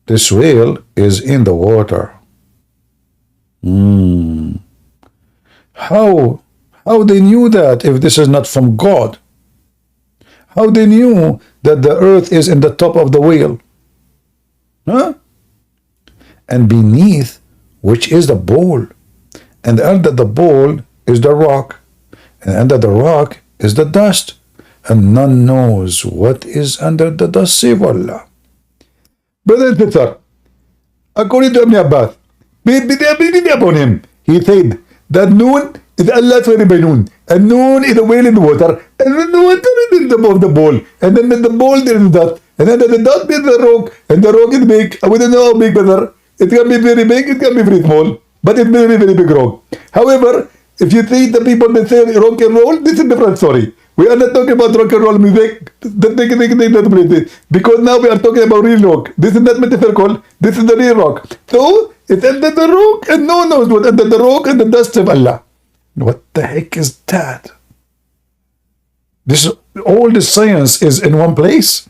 This whale is in the water. How they knew that if this is not from God? How they knew that the earth is in the top of the whale? Huh? And beneath, which is the bowl, and under the bowl is the rock, and under the rock is the dust, and none knows what is under the dust save Allah. Brother and sister, according to Ibn Abbas, upon him, he said that noon is Allah swearing by noon, and noon is a whale in the water, and then the water is in the top of the bowl, and then in the bowl there is dust, and then the dust is the rock, and the rock is big. We don't know how big, brother. It can be very big, it can be very small, but it's very, very big rock. However, if you see the people that say rock and roll, this is a different story. We are not talking about rock and roll music. Because now we are talking about real rock. This is not metaphorical. This is the real rock. So it's under the rock, and no one knows what under the rock and the dust of Allah. What the heck is that? This all the science is in one place.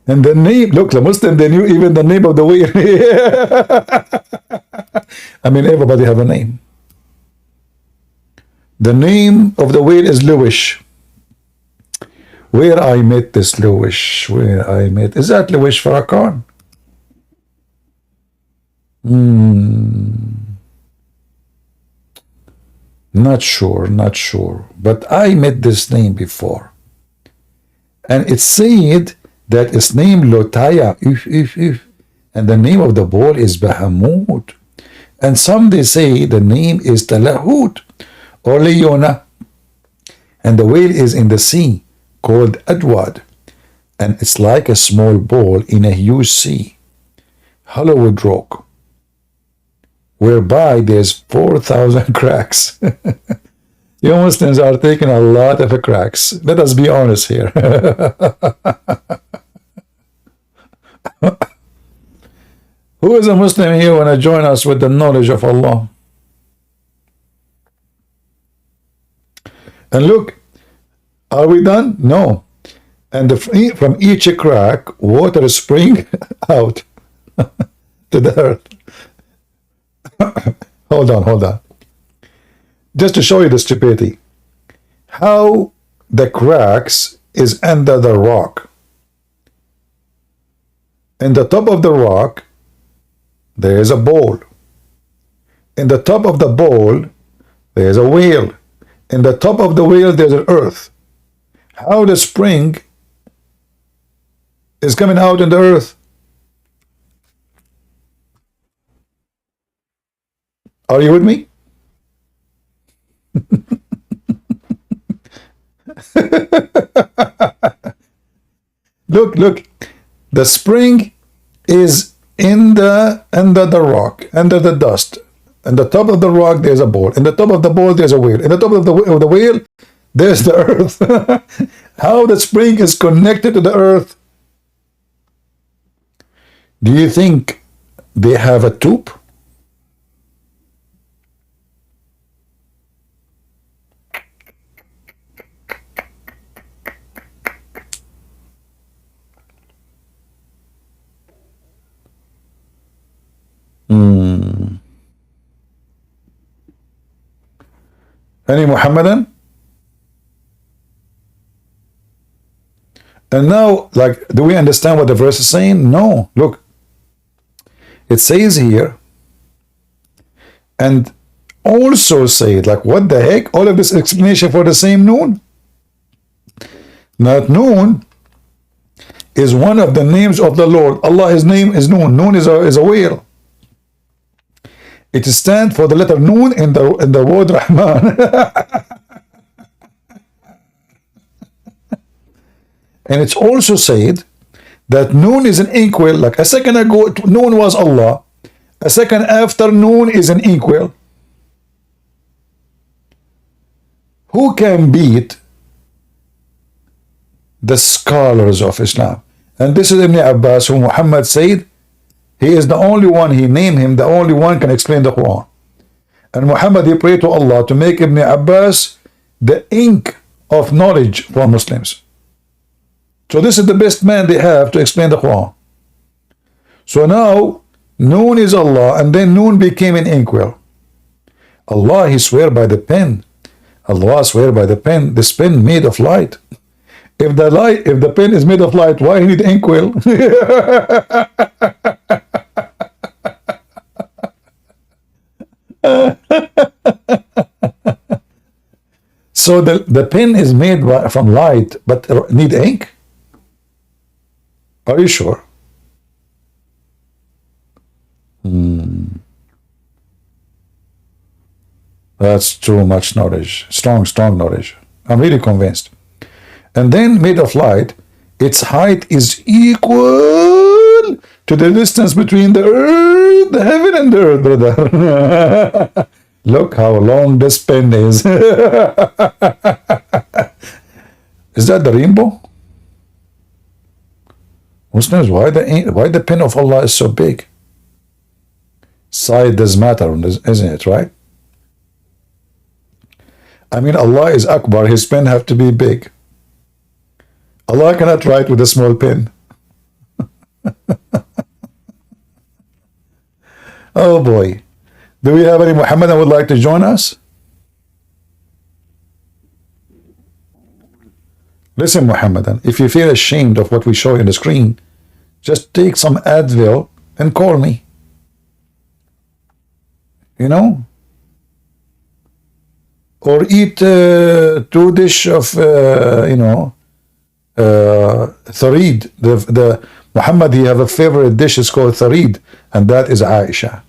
And the name, look, the Muslim, they knew even the name of the whale. I mean, everybody have a name. The name of the whale is Lewis. Where I met this Lewis, where I met, is that Lewis Farrakhan? Not sure, but I met this name before. And it said that it's named Lotaya, and the name of the bowl is Bahamut. And some they say the name is Talahut or Leona. And the whale is in the sea, called Adwad, and it's like a small ball in a huge sea, Hollywood Rock, whereby there's 4,000 cracks. You Muslims are taking a lot of cracks. Let us be honest here. Who is a Muslim here want to join us with the knowledge of Allah? And look, are we done? No. And from each crack, water is spring out to the earth. Hold on. Just to show you the stupidity. How the cracks is under the rock. In the top of the rock, there is a bowl. In the top of the bowl, there is a whale. In the top of the whale, there's an earth. How the spring is coming out in the earth? Are you with me? Look. The spring is under the rock, under the dust. In the top of the rock, there's a bowl. In the top of the bowl, there's a whale. In the top of the whale, there's the earth. How the spring is connected to the earth? Do you think they have a tube? Any Muhammadan? And now, like, do we understand what the verse is saying? No. Look, it says here, and also said, like, what the heck? All of this explanation for the same noon? That noon is one of the names of the Lord. Allah, His name is Noon. Noon is a whale. It stands for the letter Noon in the word Rahman. And it's also said that Noon is an inkwell. Like a second ago, Noon was Allah. A second after, Noon is an inkwell. Who can beat the scholars of Islam? And this is Ibn Abbas, who Muhammad said he is the only one, he named him the only one can explain the Quran. And Muhammad, he prayed to Allah to make Ibn Abbas the ink of knowledge for Muslims. So this is the best man they have to explain the Quran. So now Noon is Allah, and then Noon became an inkwell. Allah, He swear by the pen. Allah swear by the pen. This pen made of light. If the pen is made of light, why need inkwell? So the pen is made from light, but need ink? Are you sure? That's too much knowledge. Strong knowledge. I'm really convinced. And then made of light, its height is equal to the distance between the earth, the heaven and the earth, brother. Look how long this pen is. Is that the rainbow? Muslims, why the pen of Allah is so big? Size does matter, isn't it, right? I mean, Allah is Akbar, His pen have to be big. Allah cannot write with a small pen. Oh boy. Do we have any Muhammadan would like to join us? Listen, Muhammadan, if you feel ashamed of what we show you on the screen, just take some Advil and call me. You know? Or eat 2 dish of, tharid. The Muhammad, he have a favorite dish, is called tharid, and that is Aisha.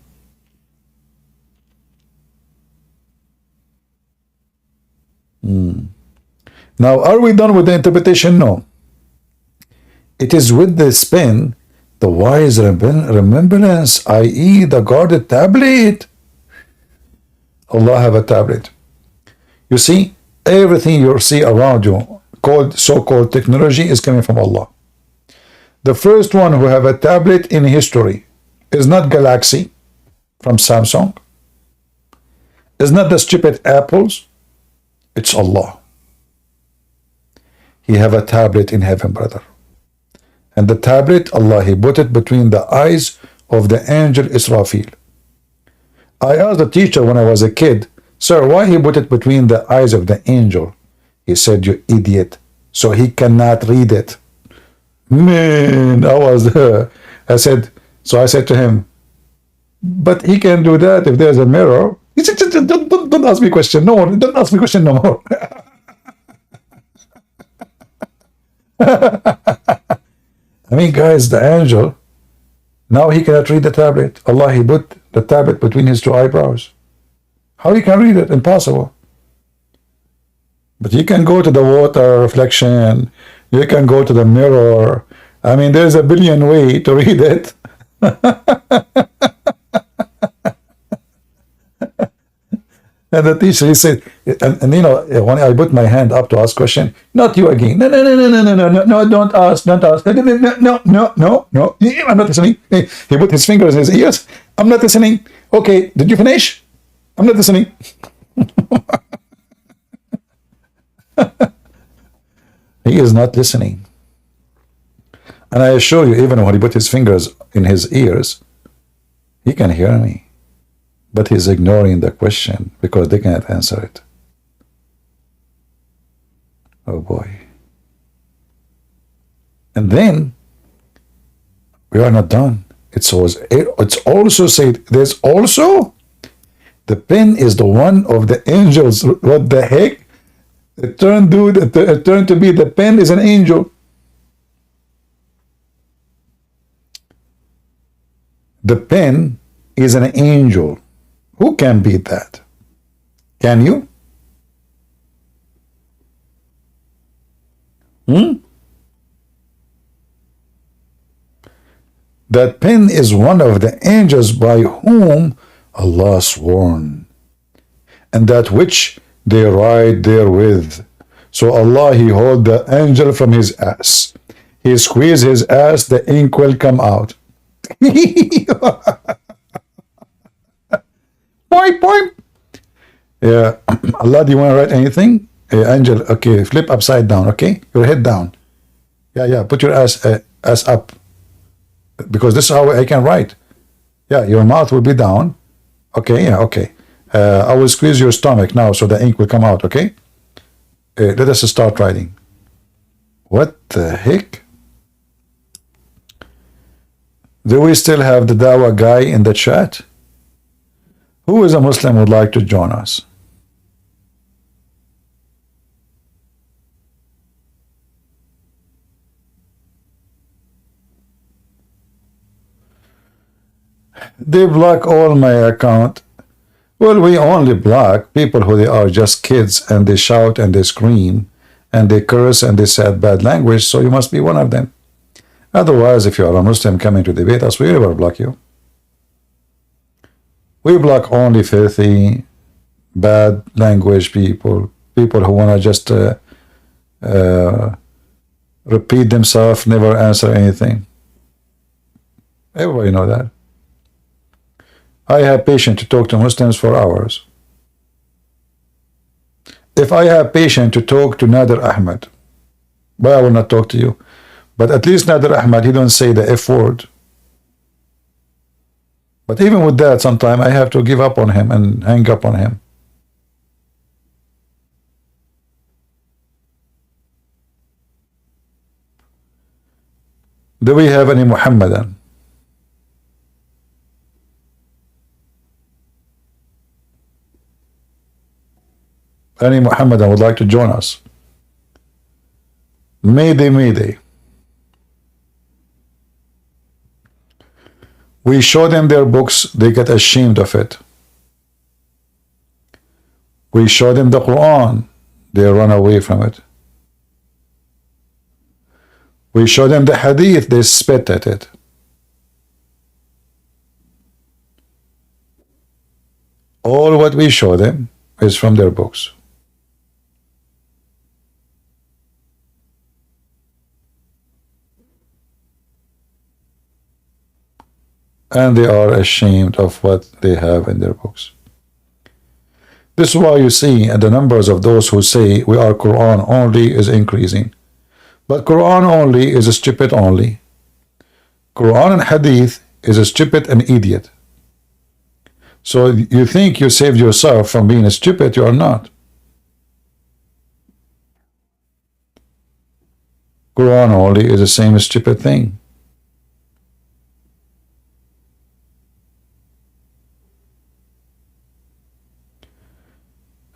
Now, are we done with the interpretation? No. It is with this pen, the wise remembrance, i.e. the guarded tablet. Allah have a tablet. You see, everything you see around you, so-called technology, is coming from Allah. The first one who have a tablet in history is not Galaxy from Samsung. It's not the stupid Apples. It's Allah. He have a tablet in heaven, brother. And the tablet, Allah, He put it between the eyes of the angel Israfil. I asked the teacher when I was a kid, sir, why He put it between the eyes of the angel? He said, you idiot. So he cannot read it. Man, I said to him, but he can do that if there's a mirror. He said, don't ask me a question. No, don't ask me a question no more. I mean, guys, the angel, now he cannot read the tablet. Allah, He put the tablet between his 2 eyebrows. How he can read it? Impossible. But you can go to the water reflection. You can go to the mirror. I mean, there's a billion ways to read it. And the teacher, he said, and you know, when I put my hand up to ask question, not you again. No, no, no, no, no, no, no, no, no, don't ask, don't ask. No, no, no, no, no, no. I'm not listening. He put his fingers in his ears. I'm not listening. Okay, did you finish? I'm not listening. He is not listening. And I assure you, even when he put his fingers in his ears, he can hear me. But he's ignoring the question because they cannot answer it. Oh boy. And then we are not done. It's also said, there's also the pen is the one of the angels. What the heck? It turned to be the pen is an angel. The pen is an angel. Who can beat that? Can you? That pen is one of the angels by whom Allah sworn, and that which they write therewith. So Allah, he hold the angel from his ass. He squeeze his ass, the ink will come out. Point, point. Yeah. Allah, do you want to write anything? Angel, okay, flip upside down, okay? Your head down. Yeah, put your ass up. Because this is how I can write. Yeah, your mouth will be down. Okay, yeah, okay. I will squeeze your stomach now so the ink will come out, okay? Let us start writing. What the heck? Do we still have the Dawa guy in the chat? Who is a Muslim would like to join us? They block all my account. Well, we only block people who they are just kids and they shout and they scream and they curse and they say bad language, so you must be one of them. Otherwise, if you are a Muslim coming to debate us, we never block you. We block only filthy, bad language people, people who want to just repeat themselves, never answer anything. Everybody know that. I have patience to talk to Muslims for hours. If I have patience to talk to Nader Ahmed, but I will not talk to you. But at least Nader Ahmed, he don't say the F word. But even with that, sometimes I have to give up on him and hang up on him. Do we have any Muhammadan? Any Muhammadan would like to join us? Mayday, mayday. We show them their books, they get ashamed of it. We show them the Quran, they run away from it. We show them the Hadith, they spit at it. All what we show them is from their books. And they are ashamed of what they have in their books. This is why you see the numbers of those who say we are Quran only is increasing. But Quran only is a stupid only. Quran and Hadith is a stupid and idiot. So you think you saved yourself from being a stupid, you are not. Quran only is the same as stupid thing.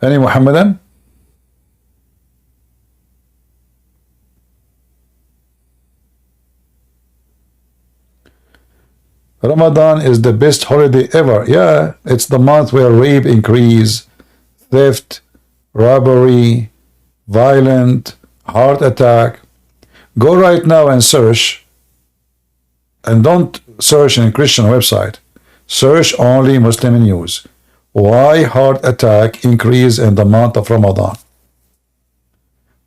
Any Muhammadan? Ramadan is the best holiday ever. Yeah, it's the month where rape increase, theft, robbery, violent, heart attack. Go right now and search, and don't search in a Christian website. Search only Muslim news. Why heart attack increase in the month of Ramadan?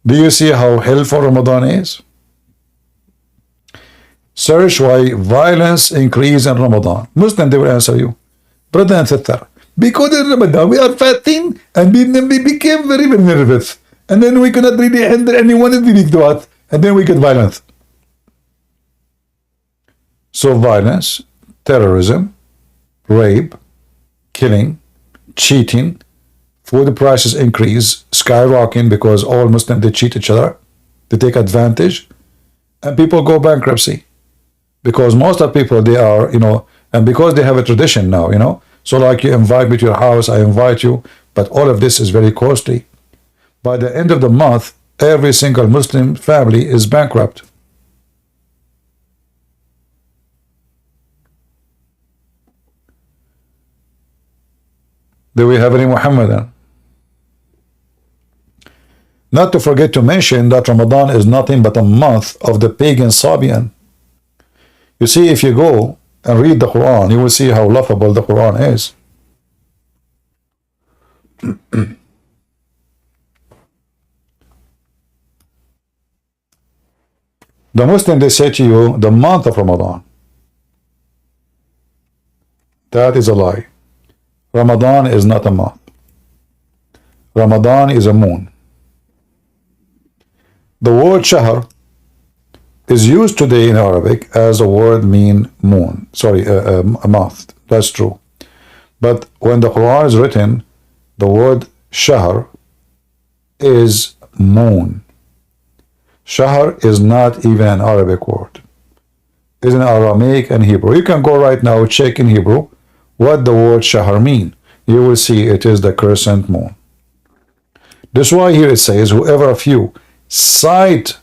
Do you see how helpful Ramadan is? Search why violence increase in Ramadan. Muslim, they will answer you. Brother and sister, because in Ramadan we are fasting and we became very, very nervous. And then we cannot really handle anyone in the to us. And then we get violence. So violence, terrorism, rape, killing, cheating, food prices increase, skyrocketing because all Muslims, they cheat each other. They take advantage. And people go bankruptcy. Because most of people, they are, and because they have a tradition now, so like you invite me to your house, I invite you, but all of this is very costly. By the end of the month, every single Muslim family is bankrupt. Do we have any Muhammadan? Not to forget to mention that Ramadan is nothing but a month of the pagan Sabian. You see, if you go and read the Quran, you will see how laughable the Quran is. The Muslim, they say to you, the month of Ramadan. That is a lie. Ramadan is not a month. Ramadan is a moon. The word shahr is used today in Arabic as a word mean moon. Sorry, a month. That's true. But when the Quran is written, the word shahr is moon. Shahr is not even an Arabic word. It's in Aramaic and Hebrew. You can go right now, check in Hebrew what the word shahr mean. You will see it is the crescent moon. That's why here it says, whoever of you sight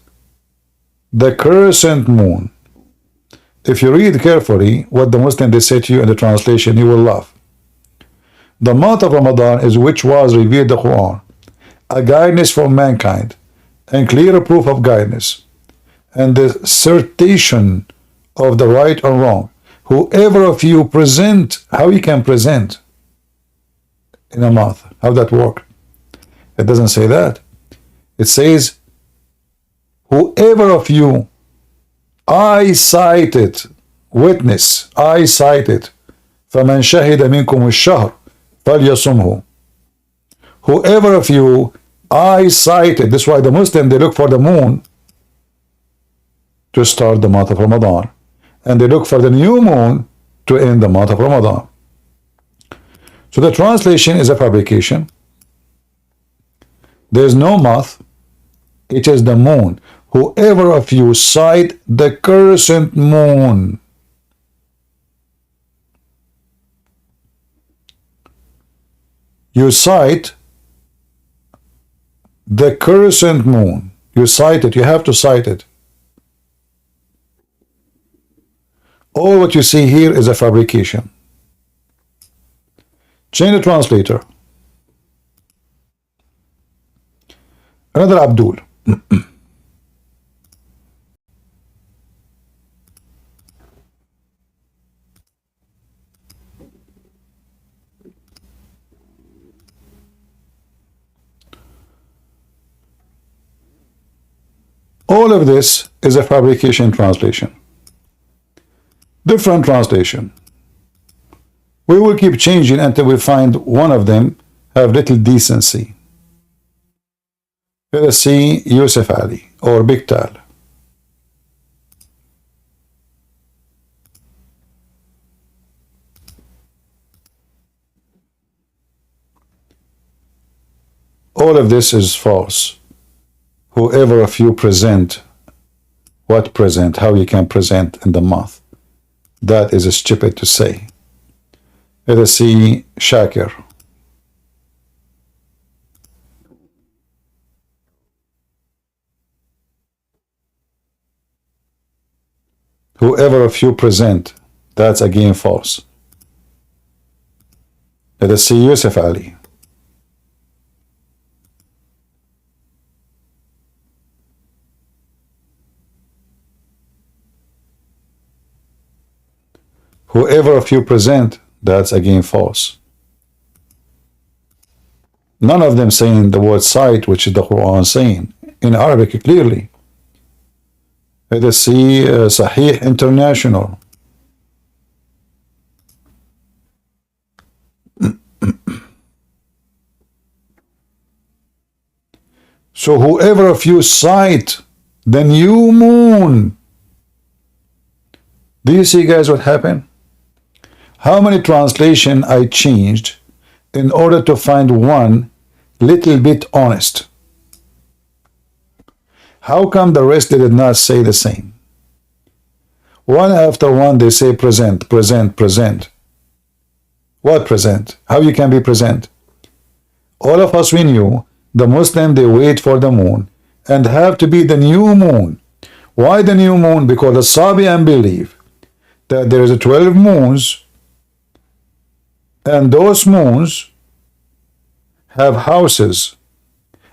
the crescent moon. If you read carefully what the Muslim they say to you in the translation, you will laugh. The month of Ramadan is which was revealed the Quran, a guidance for mankind, and clear proof of guidance, and the certification of the right or wrong. Whoever of you present, how you can present in a month, how that work? It doesn't say that. It says, whoever of you eyesighted, witness, eyesighted, فَمَنْ شَهِدَ مِنْكُمُ الشَّهْرِ فَلْيَصُمْهُ. Whoever of you eyesighted, that's why the Muslim, they look for the moon to start the month of Ramadan. And they look for the new moon to end the month of Ramadan. So the translation is a fabrication. There is no month. It is the moon. Whoever of you sight the crescent moon. You sight the crescent moon. You sight it. You have to sight it. All what you see here is a fabrication. Change the translator. Another Abdul. All of this is a fabrication translation. Different translation. We will keep changing until we find one of them have little decency. Let us see Yusuf Ali or Big Tal. All of this is false. Whoever of you present, what present, how you can present in the month, that is stupid to say. Let us see Shakir. Whoever of you present, that's again false. Let us see Yusuf Ali. Whoever of you present, that's again false. None of them saying the word sight, which is the Quran saying in Arabic clearly. Let us see Sahih International. So whoever of you sight the new moon. Do you see, guys, what happened? How many translation I changed in order to find one little bit honest? How come the rest did not say the same? One after one they say present, present, present. What present? How you can be present? All of us we knew the Muslim they wait for the moon and have to be the new moon. Why the new moon? Because the Sabian believe that there is 12 moons and those moons have houses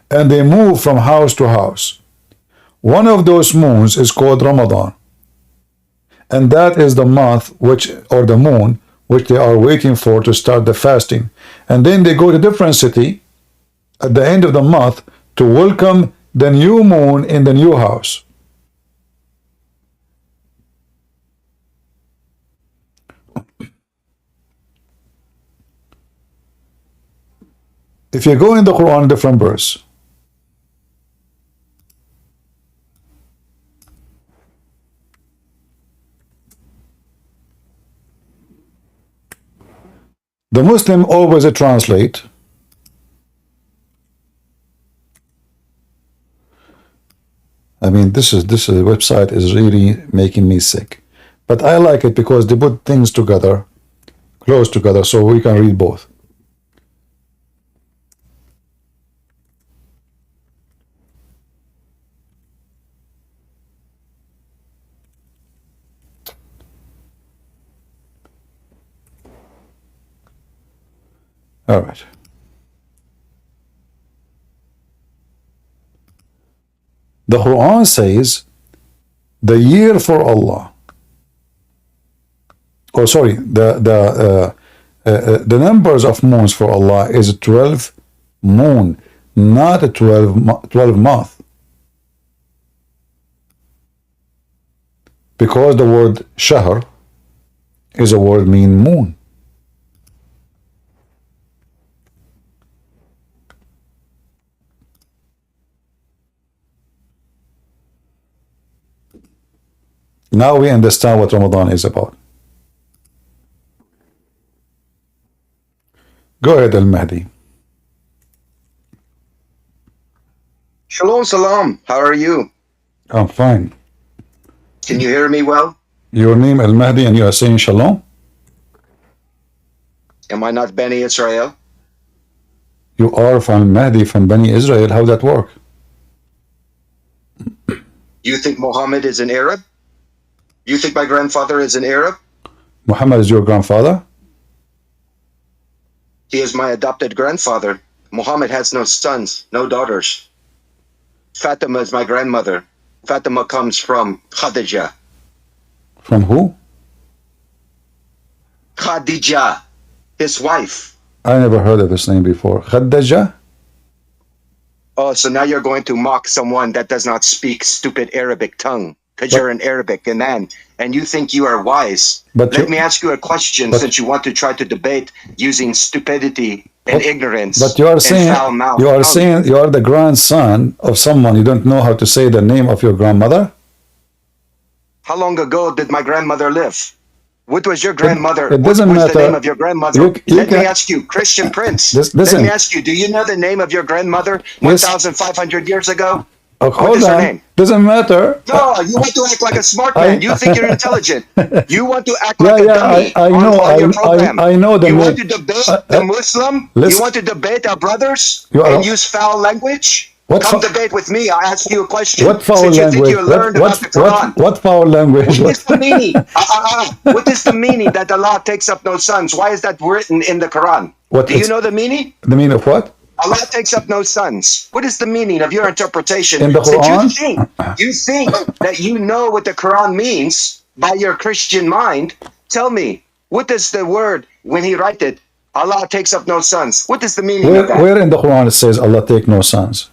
and they move from house to house. One of those moons is called Ramadan, and that is the month or the moon which they are waiting for to start the fasting. And then they go to different city at the end of the month to welcome the new moon in the new house. If you go in the Quran, different verse, the Muslim always translate I mean, this website is really making me sick. But I like it because they put things together, close together, so we can read both. All right. The Quran says the year for Allah. Oh, sorry. The numbers of moons for Allah is 12 moon, not a 12 month. Because the word shahr is a word mean moon. Now we understand what Ramadan is about. Go ahead, Al-Mahdi. Shalom, salam. How are you? I'm fine. Can you hear me well? Your name Al-Mahdi and you are saying Shalom? Am I not Bani Israel? You are from Mahdi, from Bani Israel. How that work? You think Muhammad is an Arab? You think my grandfather is an Arab? Muhammad is your grandfather? He is my adopted grandfather. Muhammad has no sons, no daughters. Fatima is my grandmother. Fatima comes from Khadija. From who? Khadija, his wife. I never heard of this name before. Khadija? Oh, so now you're going to mock someone that does not speak stupid Arabic tongue. Because you're an Arabic man, and you think you are wise. Let me ask you a question, since you want to try to debate using stupidity and ignorance. But you are saying and foul mouth. you are the grandson of someone. You don't know how to say the name of your grandmother? How long ago did my grandmother live? What was your grandmother? It doesn't what was matter. the name of your grandmother? Let me ask you, Christian Prince. Listen. Let me ask you, do you know the name of your grandmother 1,500 years ago? Hold on. Doesn't matter. No, you want to act like a smart man. You think you're intelligent. You want to act like a dummy on your program. I know the You name. want to debate the Muslim? You want to debate our brothers and use foul language? Come debate with me. I ask you a question. What foul language? You think you learned about the Quran. What foul language? What is the meaning? What is the meaning that Allah takes up no sons? Why is that written in the Quran? Do you know the meaning? The meaning of what? Allah takes up no sons. What is the meaning of your interpretation? In the Quran? You think that you know what the Quran means by your Christian mind. Tell me, what does the word, when he write it, Allah takes up no sons. What is the meaning of that? Where in the Quran it says Allah take no sons?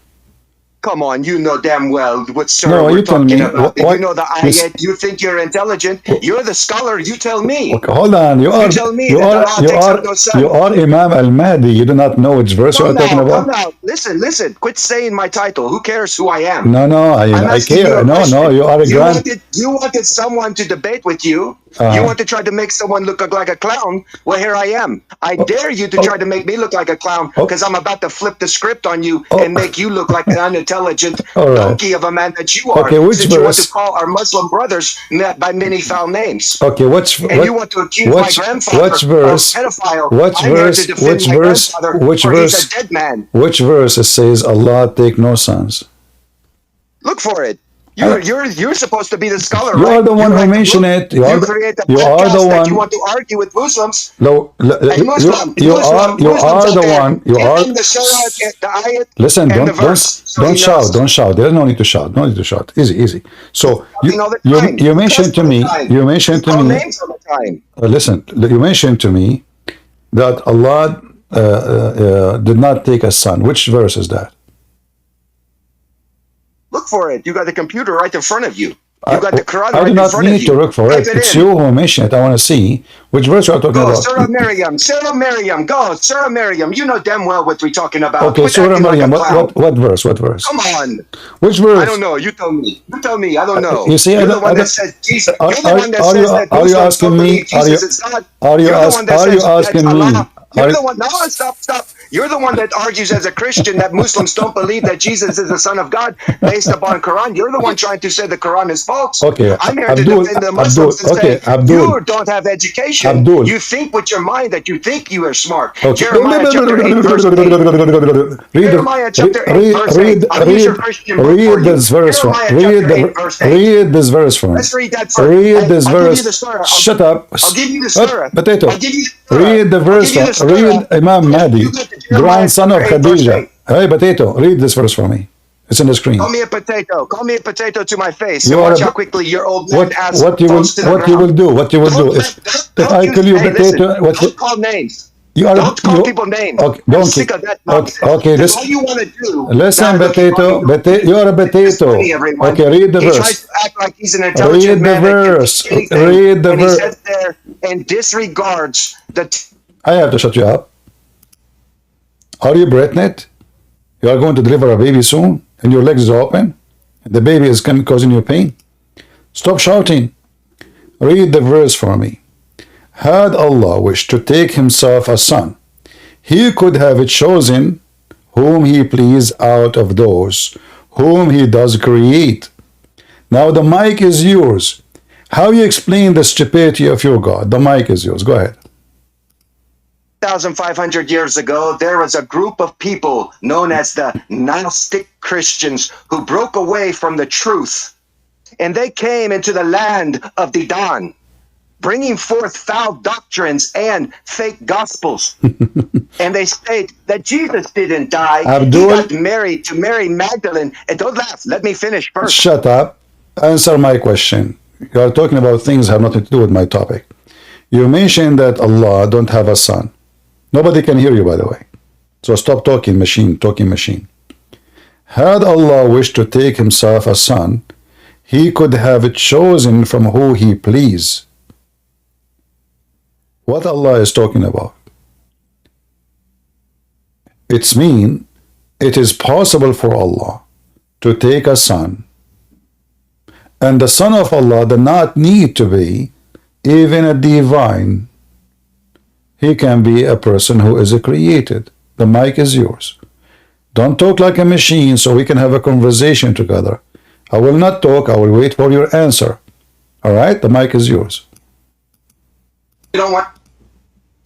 Come on, you know damn well what surah No, we're you tell talking me. about. What, You know the ayat. You think you're intelligent. You're the scholar. You tell me. okay, hold on. You tell me that Allah takes up no son. you are Imam Al-Mahdi. You do not know which verse you are talking about? Come now. Listen. Quit saying my title. Who cares who I am? No, I care. No, you are a You wanted someone to debate with you. You want to try to make someone look like a clown. Well, here I am. I dare you to try to make me look like a clown because I'm about to flip the script on you and make you look like an unintelligent donkey of a man that you are. Okay, which since verse? You want to call our Muslim brothers by many foul names. Okay, you want to accuse my grandfather which verse? of pedophile. Which verse? He's a dead man. Which verse it says Allah take no sons? Look for it. You're supposed to be the scholar, you right? Are the one who mentioned it. You are the one. You want to argue with Muslims. No, you are the one. You are. Listen, don't shout. Don't shout. There's no need to shout. No need to shout. Easy. So you mentioned to me. You mentioned to me. Listen, you mentioned to me that Allah did not take a son. Which verse is that? Look for it. You got the computer right in front of you. You got the Quran I right do in not front of you. need to look for it. It's you who mentioned it. I want to see which verse you are talking about. Surah Maryam. Go, Surah Maryam. You know damn well what we're talking about. Okay, Surah Maryam. What verse? What verse? Come on. Which verse? I don't know. You tell me. I don't know. You see, you're the one that says Jesus. You're the one that says that are you asking me? Jesus is God. Are you asking me? You're the one. No, stop. You're the one that argues as a Christian that Muslims don't believe that Jesus is the Son of God based upon Quran. You're the one trying to say the Quran is false. Okay, I'm here to defend the Muslims and say you don't have education. You think with your mind that you think you are smart. Okay. Jeremiah chapter 8 verse 8. Jeremiah chapter 8 verse 8. Read this verse for Read this verse for me. Let's read that first. Read this verse. Shut up. I'll give you the surah. Potato. Read the verse. Read Imam Mahdi, grandson of Khadija. Hey, Potato, read this verse for me. It's on the screen. Call me a potato. Call me a potato to my face. You watch how quickly your old man ass what you will do if I call you potato. Don't call names. Don't call people names. Okay, I'm sick of that nonsense. Okay, all you want to do. Listen, potato. You are a potato. Okay, read the verse. He tries to act like he's an intelligent man. Read the verse. He sits there and disregards the. I have to shut you up. Are you pregnant? You are going to deliver a baby soon, and your legs are open. The baby is causing you pain. Stop shouting. Read the verse for me. Had Allah wished to take himself a son, he could have chosen whom he pleased out of those whom he does create. Now the mic is yours. How you explain the stupidity of your God? The mic is yours. Go ahead. 1,500 years ago, there was a group of people known as the Gnostic Christians who broke away from the truth. And they came into the land of the dawn, bringing forth foul doctrines and fake gospels. And they state that Jesus didn't die. He got married to Mary Magdalene. And don't laugh. Let me finish first. Shut up. Answer my question. You are talking about things that have nothing to do with my topic. You mentioned that Allah don't have a son. Nobody can hear you, by the way. So stop talking machine. Had Allah wished to take himself a son, he could have chosen from who he pleased. What Allah is talking about? It's mean it is possible for Allah to take a son, and the son of Allah does not need to be even a divine. He can be a person who is created. The mic is yours. Don't talk like a machine so we can have a conversation together. I will not talk. I will wait for your answer. All right? The mic is yours. You don't want to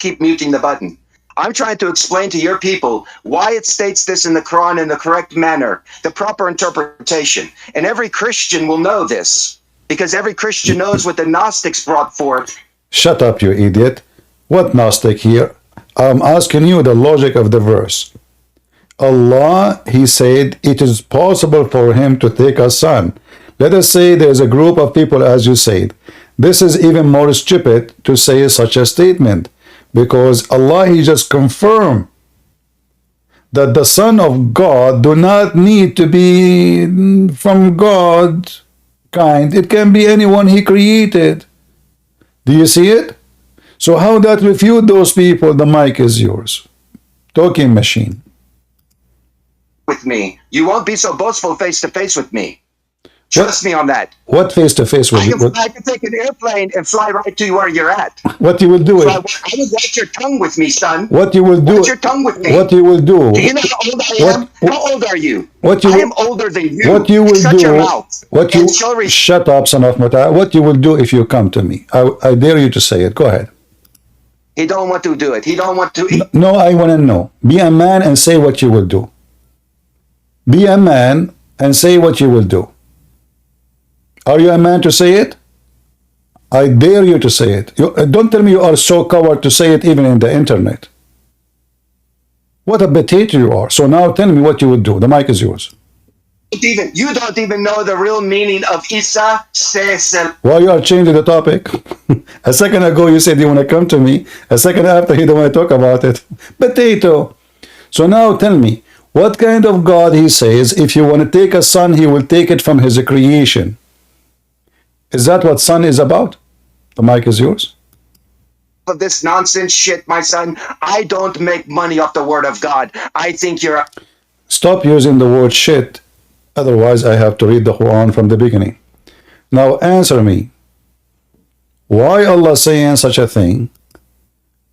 keep muting the button. I'm trying to explain to your people why it states this in the Quran in the correct manner, the proper interpretation. And every Christian will know this because every Christian knows what the Gnostics brought forth. Shut up, you idiot. What Gnostic here? I'm asking you the logic of the verse. Allah, he said, it is possible for him to take a son. Let us say there's a group of people, as you said. This is even more stupid to say such a statement. Because Allah, He just confirmed that the Son of God do not need to be from God kind. It can be anyone He created. Do you see it? So how that refute those people? The mic is yours. Talking machine. With me. You won't be so boastful face to face with me. Trust me on that. What face to face with you? I can take an airplane and fly right to where you're at. What you will do? I would watch your tongue with me, son. What you will do? Watch your tongue with me. What you will do? Do you know how old I am? How old are you? I am older than you. What you will Shut do? your mouth. Shut up, son of Mata. What you will do if you come to me? I dare you to say it. Go ahead. He don't want to do it. He don't want to. No, I want to know. Be a man and say what you will do. Be a man and say what you will do. Are you a man to say it? I dare you to say it. Don't tell me you are so coward to say it even in the internet. What a potato you are. So now tell me what you will do. The mic is yours. You don't even know the real meaning of Isa says. Why you are changing the topic? A second ago you said you want to come to me. A second after you don't want to talk about it. Potato. So now tell me, what kind of God He says if you want to take a son, He will take it from His creation? Is that what son is about? The mic is yours. Of this nonsense shit, my son. I don't make money off the word of God. I think you're. Stop using the word shit. Otherwise, I have to read the Quran from the beginning. Now answer me. Why Allah saying such a thing?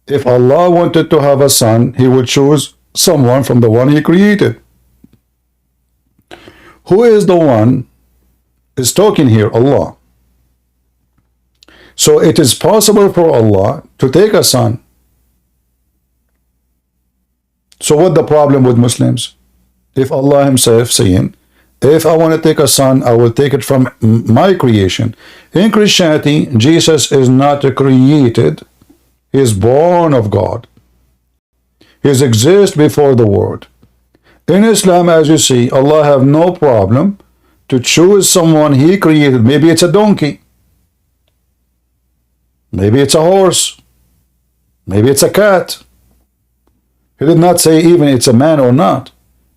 If Allah wanted to have a son, He would choose someone from the one He created. Who is the one is talking here? Allah. So it is possible for Allah to take a son. So what the problem with Muslims? If Allah Himself saying, if I want to take a son, I will take it from my creation. In Christianity, Jesus is not created. He is born of God. He exists before the world. In Islam, as you see, Allah have no problem to choose someone He created. Maybe it's a donkey. Maybe it's a horse. Maybe it's a cat. He did not say even it's a man or not.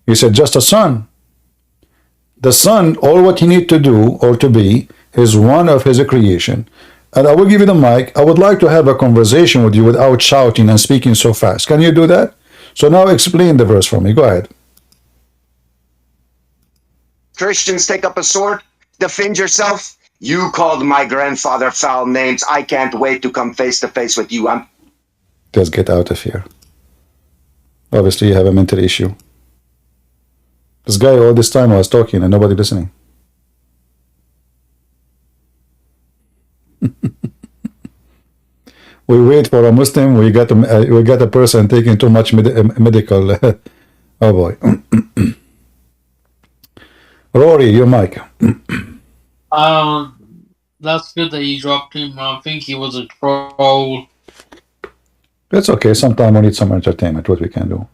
He said just a son. The son, all what he need to do or to be is one of His creation. And I will give you the mic. I would like to have a conversation with you without shouting and speaking so fast. Can you do that? So now explain the verse for me. Go ahead. Christians, take up a sword, defend yourself. You called my grandfather foul names. I can't wait to come face to face with you. Just get out of here. Obviously, you have a mental issue. This guy all this time was talking and nobody listening. We wait for a Muslim. We got a person taking too much medical. Oh boy. Rory, your mic. That's good that you dropped him. I think he was a troll. That's okay. Sometimes we need some entertainment. What we can do.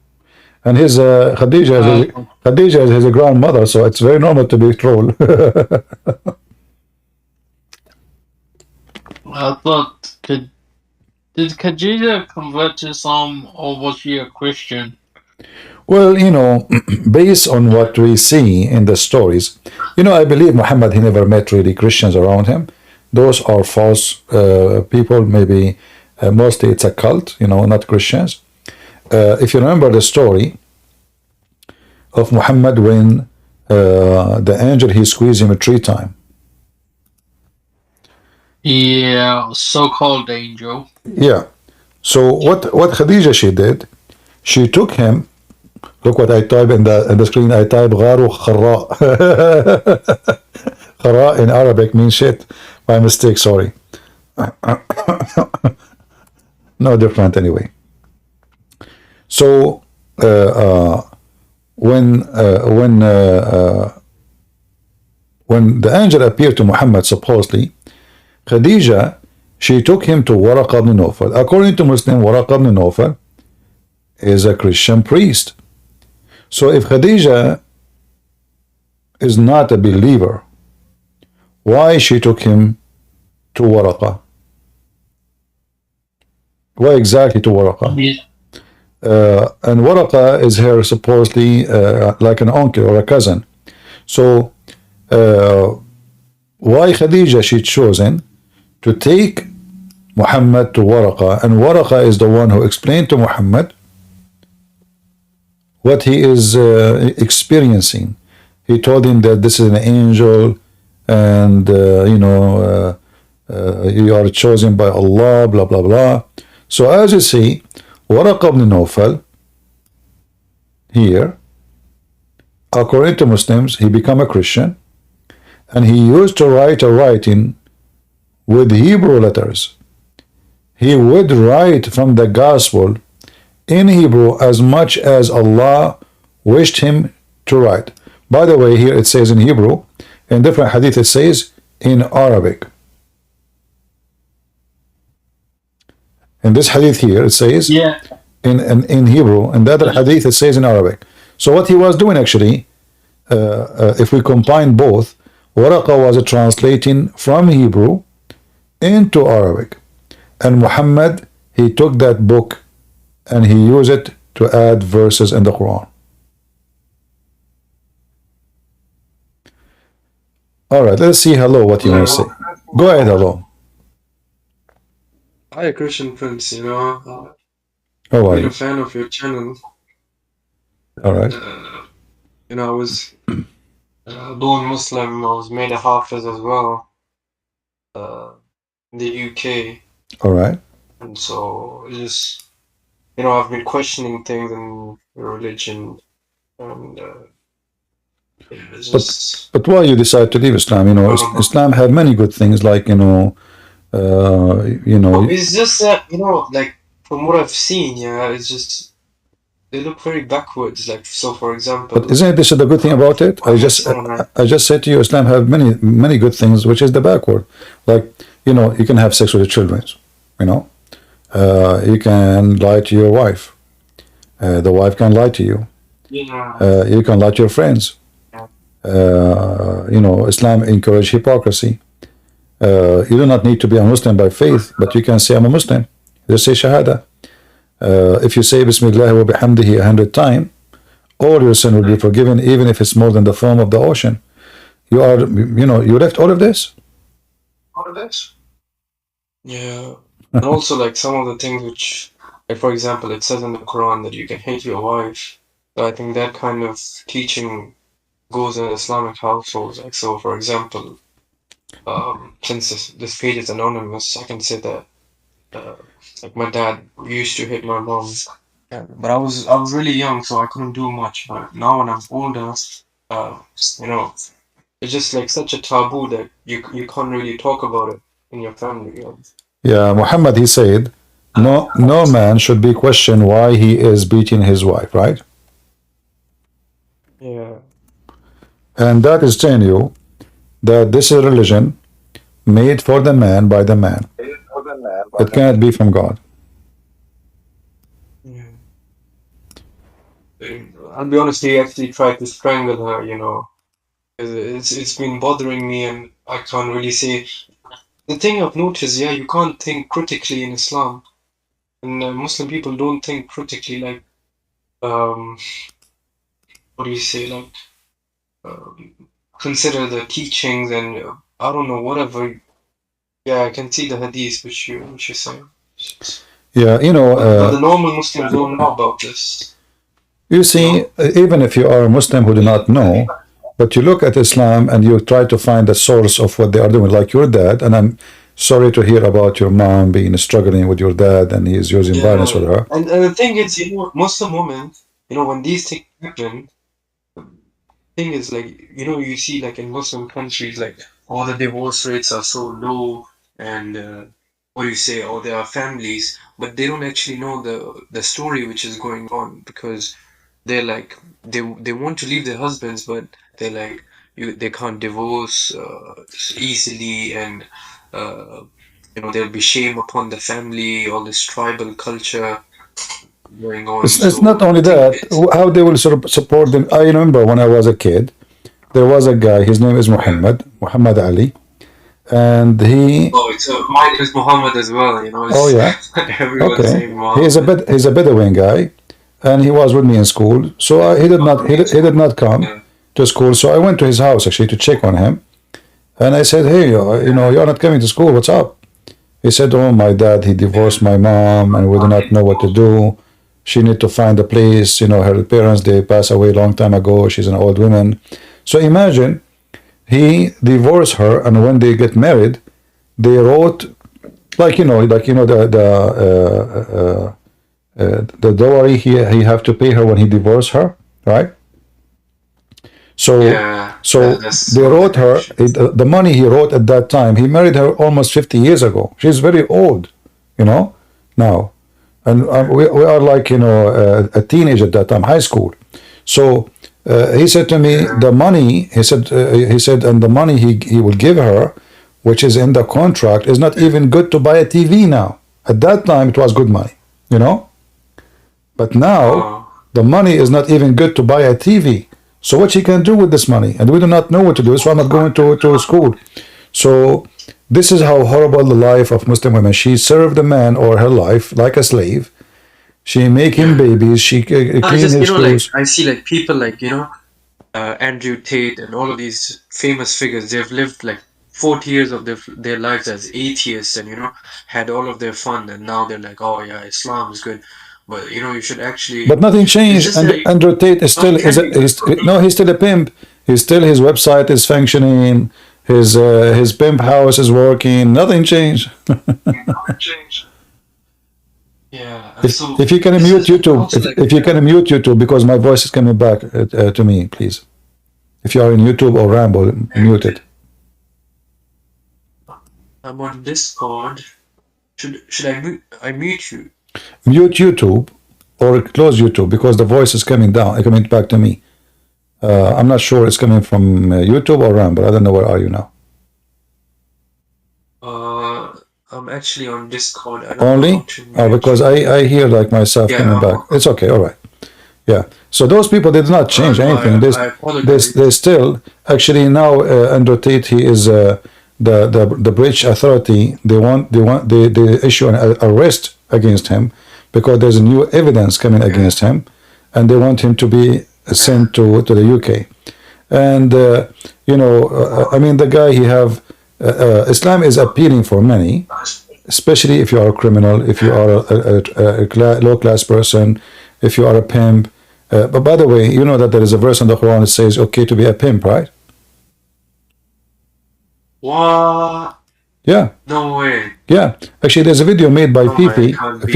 And his Khadija is his grandmother, so it's very normal to be a troll. I thought, did Khadija convert to Islam or was she a Christian? Well, you know, based on what we see in the stories, you know, I believe Muhammad, he never met really Christians around him. Those are false people, maybe mostly it's a cult, you know, not Christians. If you remember the story of Muhammad when the angel, he squeezed him 3 times. Yeah, so-called angel. Yeah. So what Khadija, she did, she took him. Look what I type in the screen. I type Gharu Khara. Khara in Arabic means shit. My mistake, sorry. No different anyway. So when the angel appeared to Muhammad, supposedly, Khadija, she took him to Waraqa ibn Nawfal. According to Muslim, Waraqa ibn Nawfal is a Christian priest. So if Khadija is not a believer, why she took him to Waraqa? Why exactly to Waraqa? Yeah. And Waraqa is here supposedly like an uncle or a cousin. So why Khadija she chosen to take Muhammad to Waraqa, and Waraqa is the one who explained to Muhammad what he is experiencing. He told him that this is an angel, and you are chosen by Allah, blah blah blah. So as you see, Waraqa ibn Nawfal here, according to Muslims, he became a Christian, and he used to write a writing with Hebrew letters. He would write from the gospel in Hebrew as much as Allah wished him to write. By the way, here it says in Hebrew, in different hadith it says in Arabic. In this hadith here it says in Hebrew, in the other hadith it says in Arabic. So what he was doing actually, if we combine both, Waraqa was translating from Hebrew into Arabic, and Muhammad, he took that book and he used it to add verses in the Quran. All right, let's see. Hello, what you want to say? Go ahead. Hello. Hi, Christian Prince. How I've are been a you? fan of your channel. All right. I was born Muslim. I was made a Hafiz as well in the UK. All right. And so just, I've been questioning things in religion, and it's just. But why you decide to leave Islam? Islam have many good things, like It's just that like from what I've seen, it's just they look very backwards. Like so, for example. But isn't this the good thing about it? I just said to you, Islam have many good things, which is the backward. Like you can have sex with your children. You can lie to your wife. The wife can lie to you. Yeah. You can lie to your friends. Islam encourage hypocrisy. You do not need to be a Muslim by faith, but you can say I'm a Muslim. Just say Shahada. If you say Bismillah wa bihamdihi 100 times, all your sin will be forgiven, even if it's more than the foam of the ocean. You left all of this. Yeah. And also, like some of the things which, like for example, it says in the Quran that you can hate your wife. So I think that kind of teaching goes in Islamic households. Like so, for example, since this page is anonymous, I can say that like my dad used to hit my mom. Yeah, but I was really young, so I couldn't do much. But now when I'm older, it's just like such a taboo that you can't really talk about it in your family. Yeah, Muhammad, he said, no man should be questioned why he is beating his wife, right? Yeah. And that is telling you that this is a religion made for the man by the man. It cannot be from God. Yeah. I'll be honest, he actually tried to strangle her, it's been bothering me, and I can't really say. The thing I've noticed, you can't think critically in Islam, and Muslim people don't think critically. Like, what do you say? Like, consider the teachings, and I don't know, whatever. Yeah, I can see the hadith which you're saying. Yeah, but the normal Muslims don't know about this. You see, even if you are a Muslim who do not know, but you look at Islam and you try to find the source of what they are doing, like your dad, and I'm sorry to hear about your mom being struggling with your dad and he is using violence with her. And the thing is, Muslim women, when these things happen, the thing is like, you see like in Muslim countries, like all the divorce rates are so low, and what do you say, or there are families, but they don't actually know the story which is going on, because they're like they want to leave their husbands, but they're like they can't divorce easily, and there'll be shame upon the family, all this tribal culture going on. It's not only that, how they will support them. I remember when I was a kid, there was a guy, his name is Muhammad Ali. and he. Oh, it's mine is Muhammad as well. You know, Oh it's yeah. everyone's Okay. saying Muhammad. He's a Bedouin guy, and he was with me in school. So he did not come Yeah. to school. So I went to his house actually to check on him, and I said, "Hey, you know, you're not coming to school. What's up?" He said, "Oh, my dad, he divorced my mom, and we do not know what to do. She need to find a place. You know, her parents, they passed away a long time ago. She's an old woman." So imagine he divorced her, and when they get married, they wrote the dowry he have to pay her when he divorced her, right? So Yeah, that's they one of the wrote her conditions. the money he wrote at that time. He married her almost 50 years ago. She's very old, you know, now, and we are like a teenage at that time, high school. So he said to me, Yeah. the money he said, and the money he will give her, which is in the contract, is not even good to buy a TV now. At that time, it was good money, you know. But now Oh, the money is not even good to buy a TV. So what she can do with this money? And we do not know what to do. So I'm not going to school. So this is how horrible the life of Muslim women. She served the man or her life like a slave. She make him yeah. babies. She I clean just, his like, clothes. I see, like, people like, Andrew Tate and all of these famous figures, they've lived like 40 years of their lives as atheists and, had all of their fun. And now they're like, oh, yeah, Islam is good. But, you should But actually, nothing it's changed. just And that Andrew Tate is still not is can a, be. no, he's still a pimp. He's still his website is functioning. His pimp house is working. Nothing changed. Yeah. And If, so if you can this mute is YouTube, also like, if you can mute YouTube because my voice is coming back to me, please. If you are in YouTube or Ramble, mute it. I'm on Discord. Should I mute you? Mute YouTube or close YouTube because the voice is coming down, coming back to me. I'm not sure it's coming from YouTube or Ramble. I don't know where are you now. I'm actually on Discord. I don't know how Only to mute because you. I hear like myself Yeah, coming back. It's okay. All right. Yeah. So those people did not change no, anything. I apologize. They still actually now Andrew Tate he is the British authority. They issue an arrest against him because there's new evidence coming Yeah, against him, and they want him to be yeah, sent to the UK. And I mean the guy he have Islam is appealing for many, especially if you are a criminal, if you yeah. are a low class person, if you are a pimp. But by the way, you know that there is a verse in the Quran that says okay to be a pimp, right? What? Yeah, No way. yeah. Actually, there's a video made by No way. It can't be.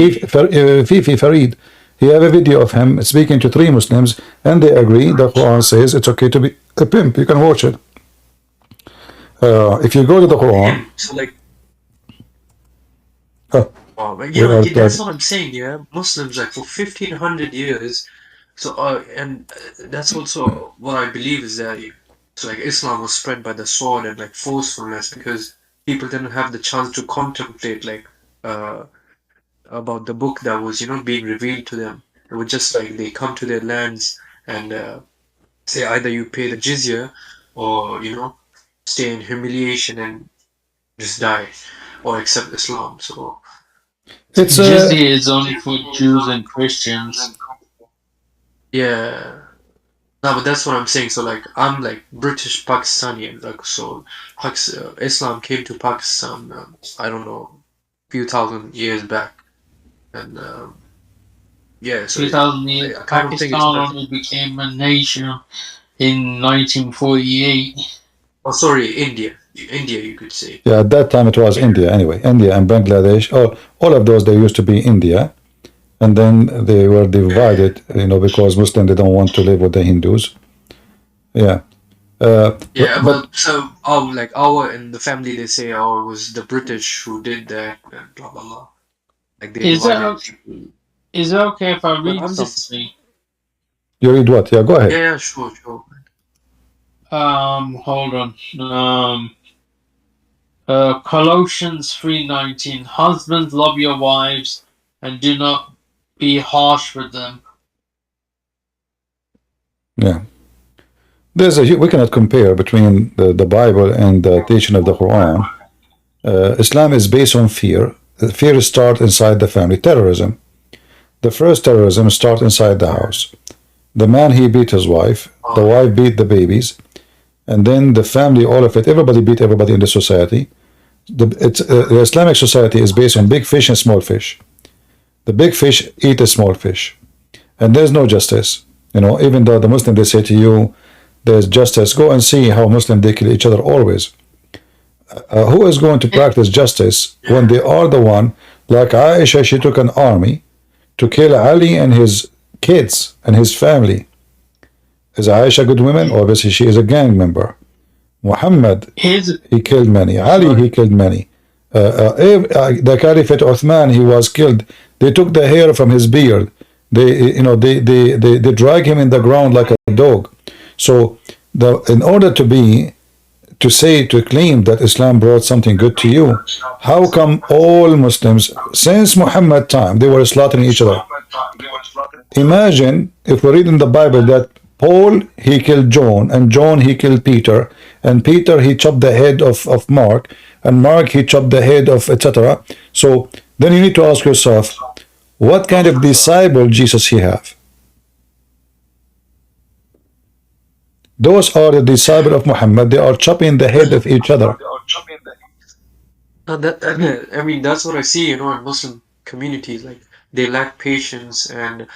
Fifi Farid. He have a video of him speaking to three Muslims, and they agree. The Quran says it's okay to be a pimp. You can watch it. If you go to the Quran, Him. So like, uh, wow, we are that's what I'm saying. Yeah, Muslims like for 1500 years. So and that's also what I believe is that so like Islam was spread by the sword and like forcefulness because people didn't have the chance to contemplate like about the book that was being revealed to them. It was just like they come to their lands and say either you pay the jizya or stay in humiliation and just die or accept Islam. So it's Jizya is only for Jews and Christians. yeah. No, but that's what I'm saying. So like I'm like British Pakistani and like so Islam came to Pakistan I don't know few thousand years back and yeah so 2000 years, I kind of think it's Pakistan not. only became a nation in 1948. Oh, sorry, India, you could say. yeah. At that time, it was India anyway. India and Bangladesh. All of those they used to be India, and then they were Yeah, divided. Because Muslims they don't want to live with the Hindus. Yeah. yeah, But but so like our in the family they say oh it was the British who did that and blah blah blah. Like they Is that divided okay? people. Is it okay if I But read I'm just something? you read what? Yeah, go yeah ahead. yeah sure. Hold on. Colossians 3:19. Husbands, love your wives, and do not be harsh with them. Yeah. We cannot compare between the Bible and the teaching of the Quran. Islam is based on fear. Fear starts inside the family. Terrorism. The first terrorism starts inside the house. The man, he beat his wife. The wife beat the babies. And then the family, all of it, everybody beat everybody in the society. The Islamic society is based on big fish and small fish. The big fish eat the small fish. And there's no justice. Even though the Muslim, they say to you, there's justice. Go and see how Muslims, they kill each other always. Who is going to practice justice when they are the one, like Aisha, she took an army to kill Ali and his kids and his family. Is Aisha a good woman? Obviously, she is a gang member. Muhammad, he killed many. Ali, he killed many. The Caliphate Uthman, he was killed. They took the hair from his beard. They drag him in the ground like a dog. So, in order to claim that Islam brought something good to you, how come all Muslims, since Muhammad time, they were slaughtering each other? Imagine if we read in the Bible that Paul, he killed John, and John, he killed Peter, and Peter, he chopped the head of Mark, and Mark, he chopped the head of etc. So then you need to ask yourself, what kind of disciple Jesus he have? Those are the disciples of Muhammad. They are chopping the head of each other. I mean, that's what I see, in Muslim communities. Like, they lack patience, and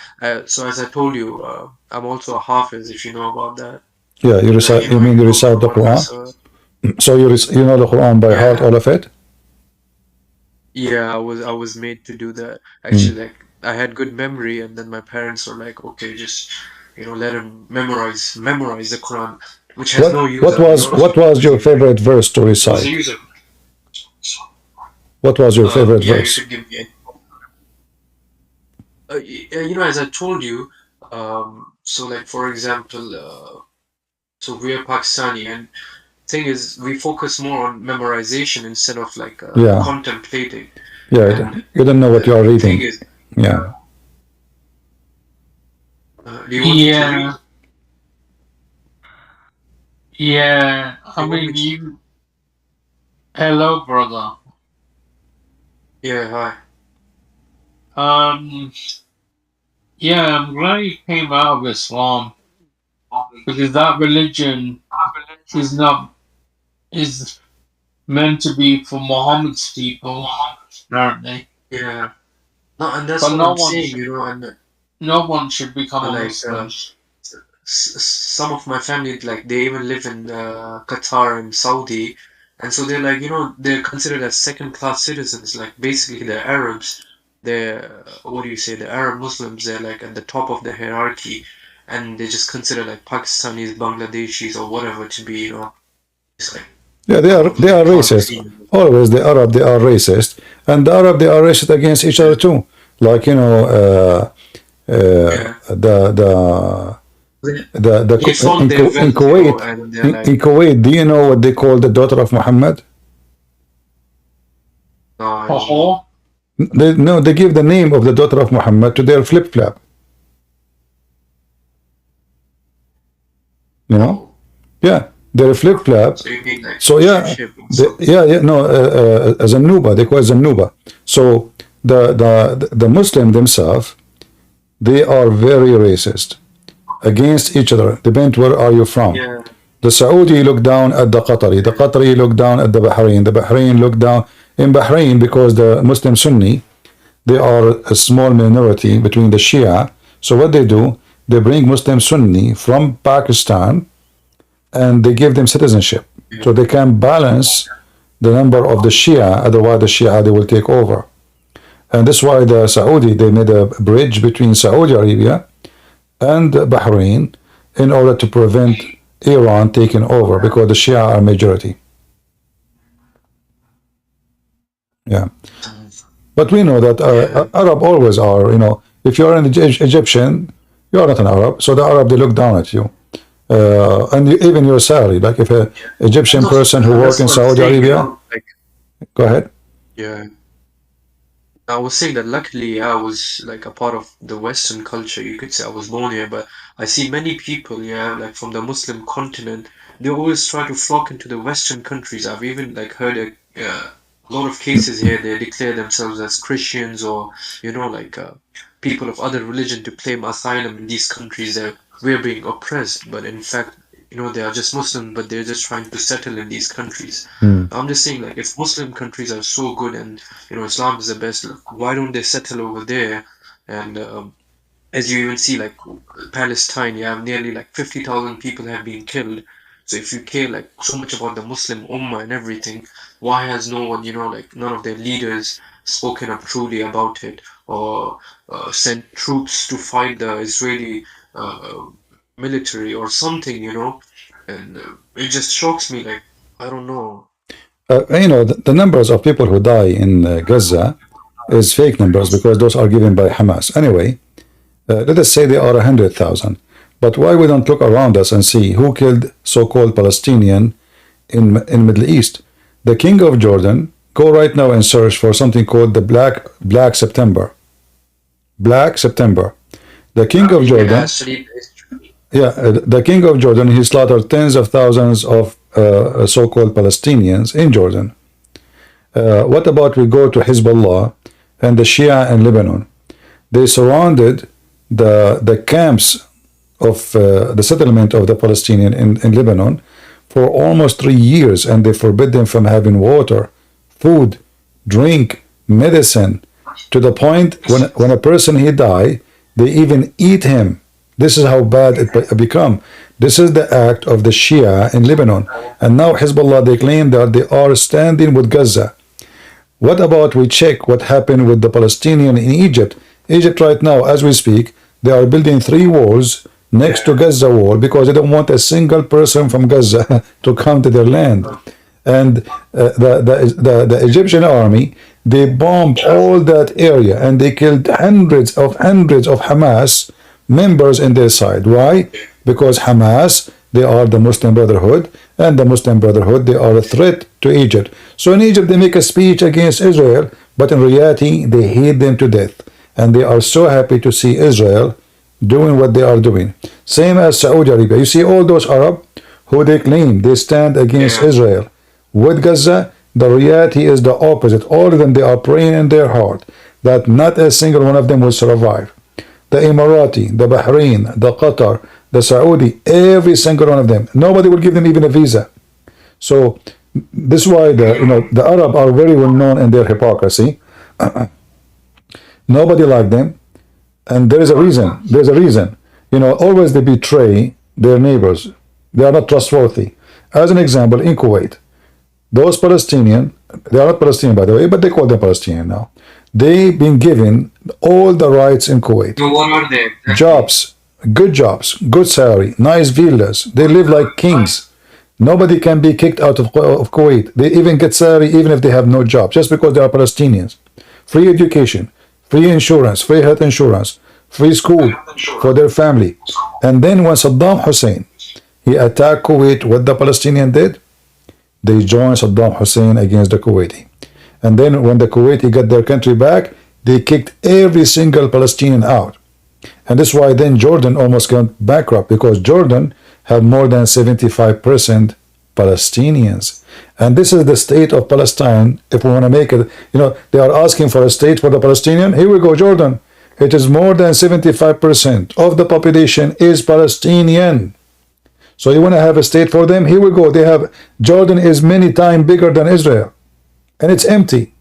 so as I told you, I'm also a hafiz, if you know about that. Yeah, you recite. You mean you recite the Quran? So you know the Quran by heart, all of it? Yeah, I was made to do that. Actually, like, I had good memory, and then my parents were like, okay, just let him memorize the Quran, which has no use. What was your favorite verse to recite? What was your favorite verse? You could give me as I told you, so like, for example, so we are Pakistani, and thing is, we focus more on memorization instead of like contemplating. Yeah, you don't know what you are reading. Yeah. Do you want me to read? Yeah, I mean, you. Hello, brother. Yeah, hi. Yeah, I'm glad you came out of Islam, because that religion is meant to be for Muhammad's people, apparently. Yeah. No, and that's what I'm saying, and no one should become a Muslim. Some of my family, like, they even live in Qatar and Saudi, and so they're like, they're considered as second-class citizens. Like, basically, they're Arabs. They're, what do you say, the Arab Muslims, they're like at the top of the hierarchy, and they just consider like Pakistanis, Bangladeshis, or whatever to be, it's like, yeah, they are racist. Always the Arab, they are racist, and the Arab, they are racist against each other too. Like, the in Kuwait, in Kuwait, do you know what they call the daughter of Muhammad? No, they give the name of the daughter of Muhammad to their flip flap. Yeah, their flip flap. So yeah, Zanuba, they call it Zanuba. So the Muslim themselves, they are very racist against each other. Depends where are you from. Yeah. The Saudi look down at the Qatari look down at the Bahrain look down in Bahrain, because the Muslim Sunni, they are a small minority between the Shia. So what they do, they bring Muslim Sunni from Pakistan and they give them citizenship, so they can balance the number of the Shia. Otherwise the Shia, they will take over. And that's why the Saudi, they made a bridge between Saudi Arabia and Bahrain in order to prevent Iran taking over, because the Shia are majority. Yeah. But we know that Arab always are, if you're an Egyptian, you're not an Arab. So the Arab, they look down at you. And even your salary, like if an Egyptian person who works in Saudi Arabia, go ahead. Yeah. I was saying that luckily I was like a part of the Western culture. You could say I was born here, but I see many people, like from the Muslim continent, they always try to flock into the Western countries. I've even like heard a lot of cases here, they declare themselves as Christians or, you know, like people of other religion to claim asylum in these countries that we're being oppressed. But in fact, you know, they are just Muslim, but they're just trying to settle in these countries. I'm just saying, like, if Muslim countries are so good and, you know, Islam is the best, why don't they settle over there? And as you even see, like Palestine, you have nearly like 50,000 people have been killed. So if you care like so much about the Muslim Ummah and everything, why has no one, you know, like none of their leaders spoken up truly about it or sent troops to fight the Israeli uh, military or something, you know? And it just shocks me, like, I don't know. You know, the numbers of people who die in Gaza is fake numbers because those are given by Hamas. Anyway, let us say they are 100,000. But why we don't look around us and see who killed so-called Palestinian in Middle East? The King of Jordan, go right now and search for something called the Black September. Black September. The King of Jordan, the King of Jordan, he slaughtered tens of thousands of so-called Palestinians in Jordan. What about we go to Hezbollah and the Shia in Lebanon? They surrounded the camps of the settlement of the Palestinian in Lebanon for almost 3 years, and they forbid them from having water, food, drink, medicine, to the point when a person he die, they even eat him. This is how bad it become. This is the act of the Shia in Lebanon. And now Hezbollah, they claim that they are standing with Gaza. What about we check what happened with the Palestinian in Egypt? Egypt right now, as we speak, they are building 3 walls next to Gaza wall because they don't want a single person from Gaza to come to their land. And the Egyptian army, they bombed all that area and they killed hundreds of Hamas members in their side. Why? Because Hamas, they are the Muslim Brotherhood, and the Muslim Brotherhood, they are a threat to Egypt. So in Egypt, they make a speech against Israel, but in reality, they hate them to death. And they are so happy to see Israel doing what they are doing. Same as Saudi Arabia. You see all those Arab who they claim they stand against Israel. With Gaza, the reality is the opposite. All of them, they are praying in their heart that not a single one of them will survive. The Emirati, the Bahrain, the Qatar, the Saudi, every single one of them. Nobody will give them even a visa. So this is why the Arab are very well known in their hypocrisy. Nobody like them, and there is a reason. There's a reason. Always they betray their neighbors. They are not trustworthy. As an example, in Kuwait, those Palestinian, they are not Palestinian by the way, but they call them Palestinian now. They've been given all the rights in Kuwait. What are they? Jobs, good salary, nice villas. They live like kings. Nobody can be kicked out of Kuwait. They even get salary even if they have no job, just because they are Palestinians. Free education, free insurance, free health insurance, free school for their family. And then when Saddam Hussein, he attacked Kuwait, what the Palestinian did? They joined Saddam Hussein against the Kuwaiti. And then when the Kuwaiti got their country back, they kicked every single Palestinian out. And that's why then Jordan almost went bankrupt, because Jordan had more than 75% Palestinians. And this is the state of Palestine. If we want to make it, they are asking for a state for the Palestinian. Here we go, Jordan. It is more than 75% of the population is Palestinian. So you want to have a state for them? Here we go. They have, Jordan is many times bigger than Israel. And it's empty.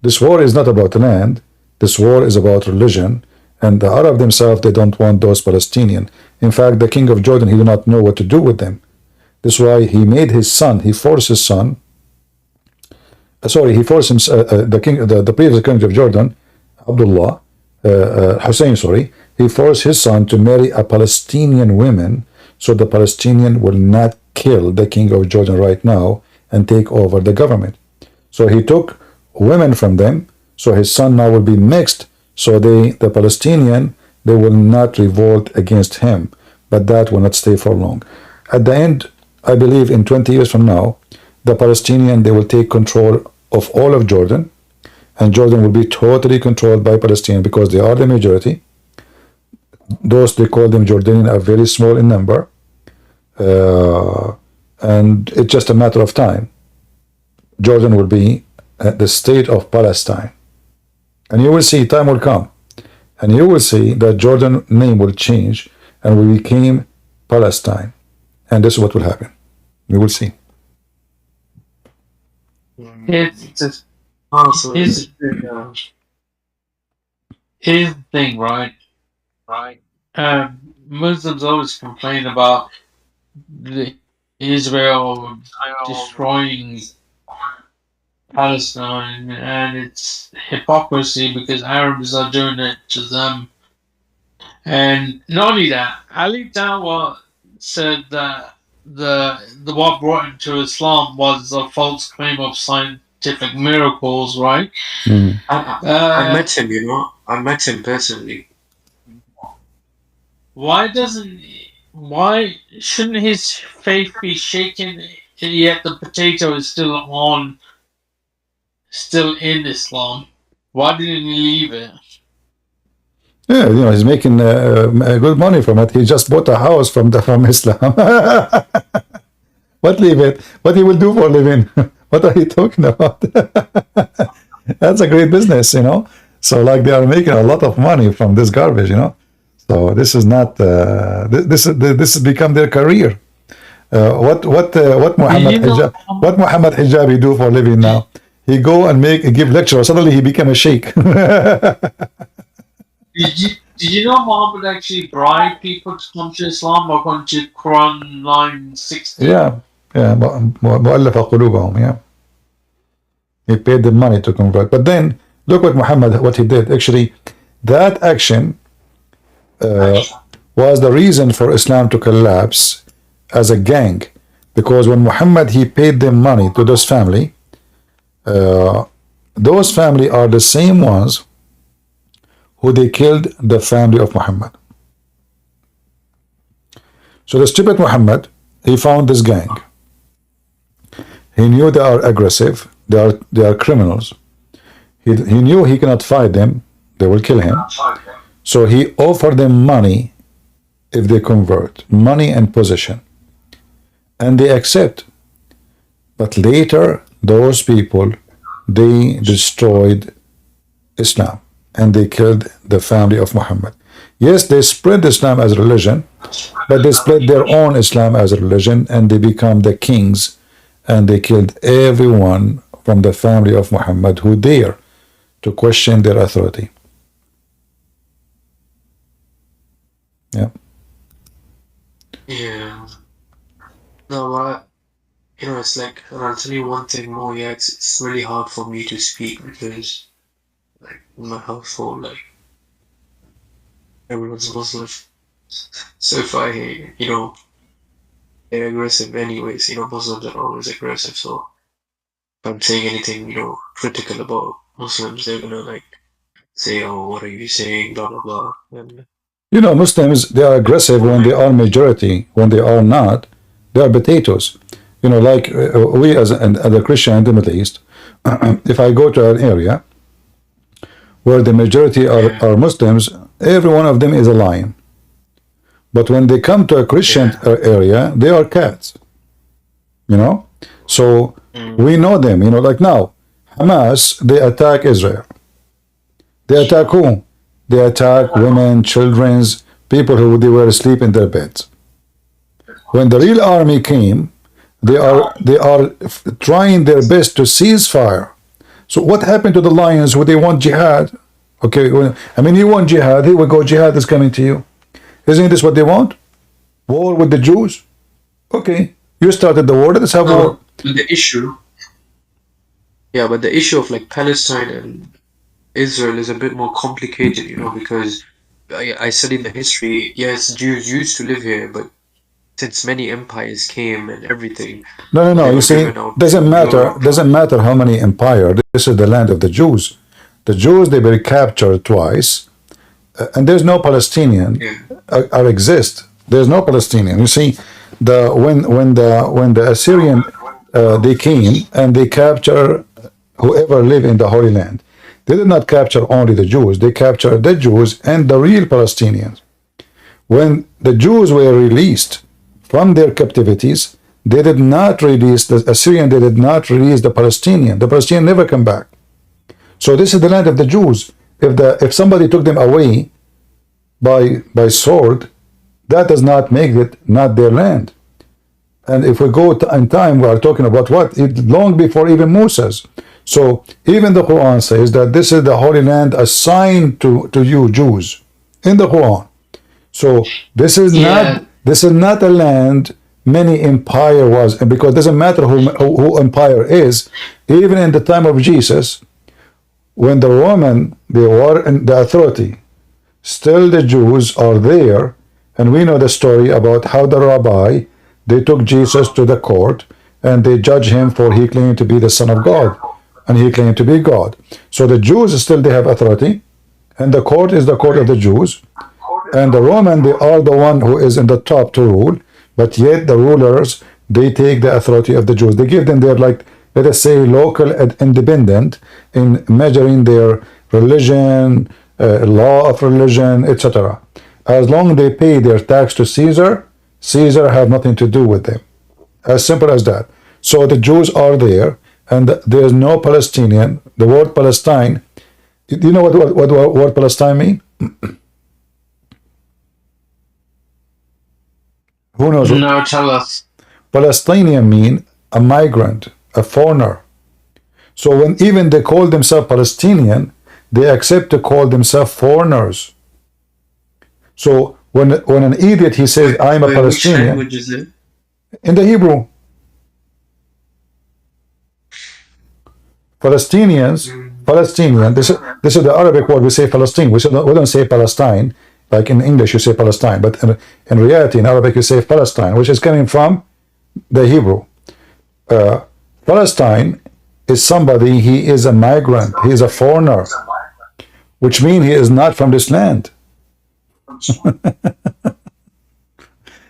This war is not about land. This war is about religion. And the Arab themselves, they don't want those Palestinians. In fact, the king of Jordan, he did not know what to do with them. That's why he made his son, he forced his son, he forced him, the previous king of Jordan, Abdullah, Hussein, he forced his son to marry a Palestinian woman, so the Palestinian will not kill the king of Jordan right now and take over the government. So he took women from them, so his son now will be mixed, so the Palestinian, they will not revolt against him, but that will not stay for long. At the end, I believe in 20 years from now, the Palestinian, they will take control of all of Jordan, and Jordan will be totally controlled by Palestinians because they are the majority. Those, they call them Jordanian, are very small in number, and it's just a matter of time. Jordan will be the state of Palestine. And you will see, time will come, and you will see that Jordan name will change and will become Palestine. And this is what will happen. You will see. It's Also, here's here's the thing, right? Muslims always complain about the Israel destroying Palestine, and it's hypocrisy because Arabs are doing it to them. And not only that, Ali Dawah said that the what brought him to Islam was a false claim of scientific miracles, right? I met him, you know. I met him personally. Why shouldn't his faith be shaken, yet the potato is still in Islam? Why didn't he leave it? Yeah, you know, he's making good money from it. He just bought a house from Islam. What leave it? What he will do for a living? What are you talking about? That's a great business, you know. So like they are making a lot of money from this garbage, you know. So this is not this has become their career. What Muhammad Hijabi do for a living now? He go and give lecture. Suddenly he became a sheikh. Did you know Muhammad actually bribed people to come to Islam according to Quran 960? Yeah. مؤلف قلوبهم. Yeah. He paid them money to convert. But then look what he did. Actually, that action was the reason for Islam to collapse as a gang, because when Muhammad he paid them money to those family are the same ones who they killed the family of Muhammad. So the stupid Muhammad, he found this gang. He knew they are aggressive, they are criminals. He knew he cannot fight them, they will kill him. So he offered them money if they convert, money and position. And they accept. But later, those people, they destroyed Islam and they killed the family of Muhammad. Yes, they spread Islam as a religion, but they spread their own Islam as a religion and they become the kings and they killed everyone from the family of Muhammad who dare to question their authority. Yeah. Yeah. No, but you know, it's like, and I'll tell you one thing more. Yeah, it's really hard for me to speak because, like, in my household, like, everyone's Muslim. So if they're aggressive anyways. You know, Muslims are always aggressive. So if I'm saying anything, critical about Muslims, they're gonna like say, "Oh, what are you saying?" Blah blah blah. And Muslims, they are aggressive when they are majority. When they are not, they are potatoes. Like we as a Christian in the Middle East, if I go to an area where the majority are Muslims, every one of them is a lion. But when they come to a Christian area, they are cats. So we know them. Like now, Hamas, they attack Israel. They attack who? They attack women, children, people who they were asleep in their beds. When the real army came, they are trying their best to cease fire. So what happened to the lions who they want jihad? Okay, you want jihad, here we go, jihad is coming to you. Isn't this what they want? War with the Jews? Okay, you started the war, let's have war. The issue of like Palestine and Israel is a bit more complicated, because I studied the history. Yes, Jews used to live here, but since many empires came and everything. No. You see, doesn't matter how many empires. This is the land of the Jews. The Jews, they were captured twice, and there's no Palestinian or exist. There's no Palestinian. You see, when the Assyrian they came and they capture whoever lived in the Holy Land. They did not capture only the Jews. They captured the Jews and the real Palestinians. When the Jews were released from their captivities, they did not release the Assyrian, they did not release the Palestinian. The Palestinian never come back. So this is the land of the Jews. If somebody took them away by sword, that does not make it not their land. And if we go in time, we are talking about what? Long before even Moses. So even the Quran says that this is the Holy Land assigned to you Jews in the Quran. So this is not a land many empire was, and because it doesn't matter who empire is, even in the time of Jesus, when the Roman, they were in the authority, still the Jews are there, and we know the story about how the rabbi, they took Jesus to the court and they judged him for he claimed to be the Son of God and he claimed to be God. So the Jews still they have authority, and the court is the court of the Jews, and the Roman, they are the one who is in the top to rule, but yet the rulers, they take the authority of the Jews. They give them their, like, let us say, local and independent in measuring their religion, law of religion, etc. As long as they pay their tax to Caesar, Caesar have nothing to do with them. As simple as that. So the Jews are there, and there is no Palestinian. The word Palestine, do you know what the word Palestine mean? Who knows? No, tell us. Palestinian mean a migrant, a foreigner. So when even they call themselves Palestinian, they accept to call themselves foreigners. So when an idiot he says I'm a Palestinian, which language is it? in the Hebrew, Palestinian. This is the Arabic word. We say Palestine. We don't say Palestine. Like in English, you say Palestine, but in reality, in Arabic, you say Palestine, which is coming from the Hebrew. Palestine is somebody, he is a migrant, he is a foreigner, which means he is not from this land.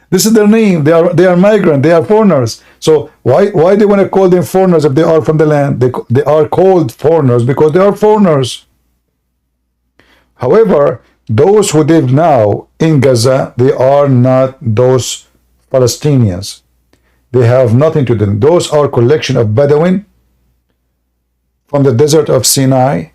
This is their name. They are migrant, they are foreigners. So why they want to call them foreigners if they are from the land? They are called foreigners because they are foreigners. However, those who live now in Gaza, they are not those Palestinians. They have nothing to do. Those are collection of Bedouin from the desert of Sinai,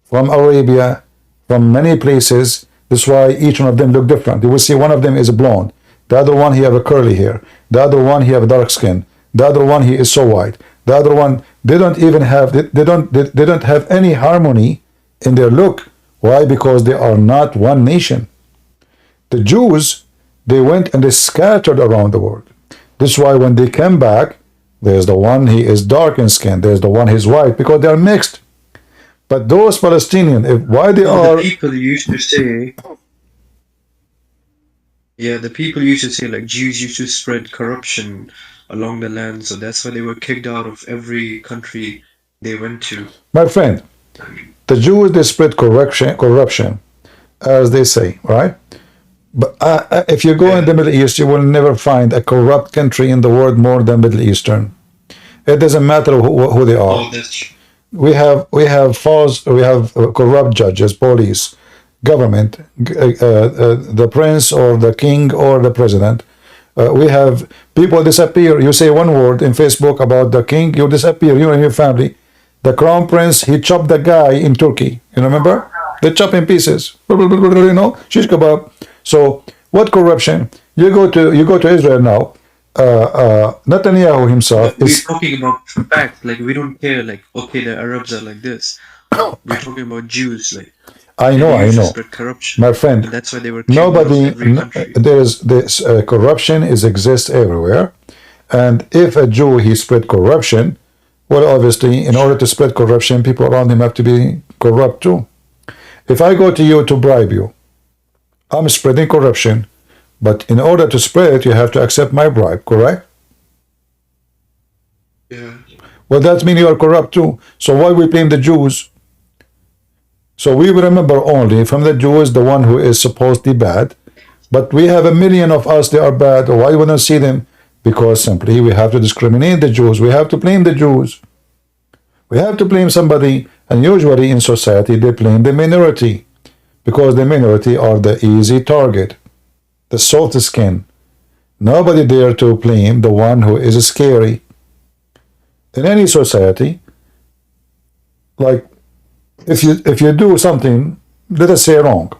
from Arabia, from many places. That's why each one of them look different. You will see one of them is blonde. The other one, he have a curly hair. The other one, he have a dark skin. The other one, he is so white. The other one, they don't even have, they don't have any harmony in their look. Why? Because they are not one nation. The Jews, they went and they scattered around the world. This is why when they came back, there's the one, he is dark in skin. There's the one, he's white, because they are mixed. But those Palestinians, why they are... The people used to say... Yeah, the people used to say, like, Jews used to spread corruption along the land, so that's why they were kicked out of every country they went to. My friend, the Jews, they spread corruption, as they say, right? But if you go in the Middle East, you will never find a corrupt country in the world more than Middle Eastern. It doesn't matter who they are. Oh, that's true. We have corrupt judges, police, government, the prince or the king or the president. We have people disappear. You say one word in Facebook about the king, you disappear, you and your family. The crown prince, he chopped the guy in Turkey. You remember? They chop in pieces. You know, shish kebab. So what corruption? You go to Israel now. Netanyahu himself is talking about facts. Like, we don't care. Like, okay, the Arabs are like this. We're talking about Jews. Like, I know. Corruption. My friend, and that's why they were nobody. There's this corruption exists everywhere, and if a Jew he spread corruption. Well, obviously, in order to spread corruption, people around him have to be corrupt too. If I go to you to bribe you, I'm spreading corruption, but in order to spread it, you have to accept my bribe, correct? Yeah. Well, that means you are corrupt too. So why we blame the Jews? So we remember only from the Jews the one who is supposedly bad, but we have a million of us, they are bad. Why we don't see them? Because simply we have to discriminate the Jews. We have to blame the Jews. We have to blame somebody, and usually in society they blame the minority, because the minority are the easy target, the soft skin. Nobody dare to blame the one who is scary. In any society, like if you do something, let us say wrong.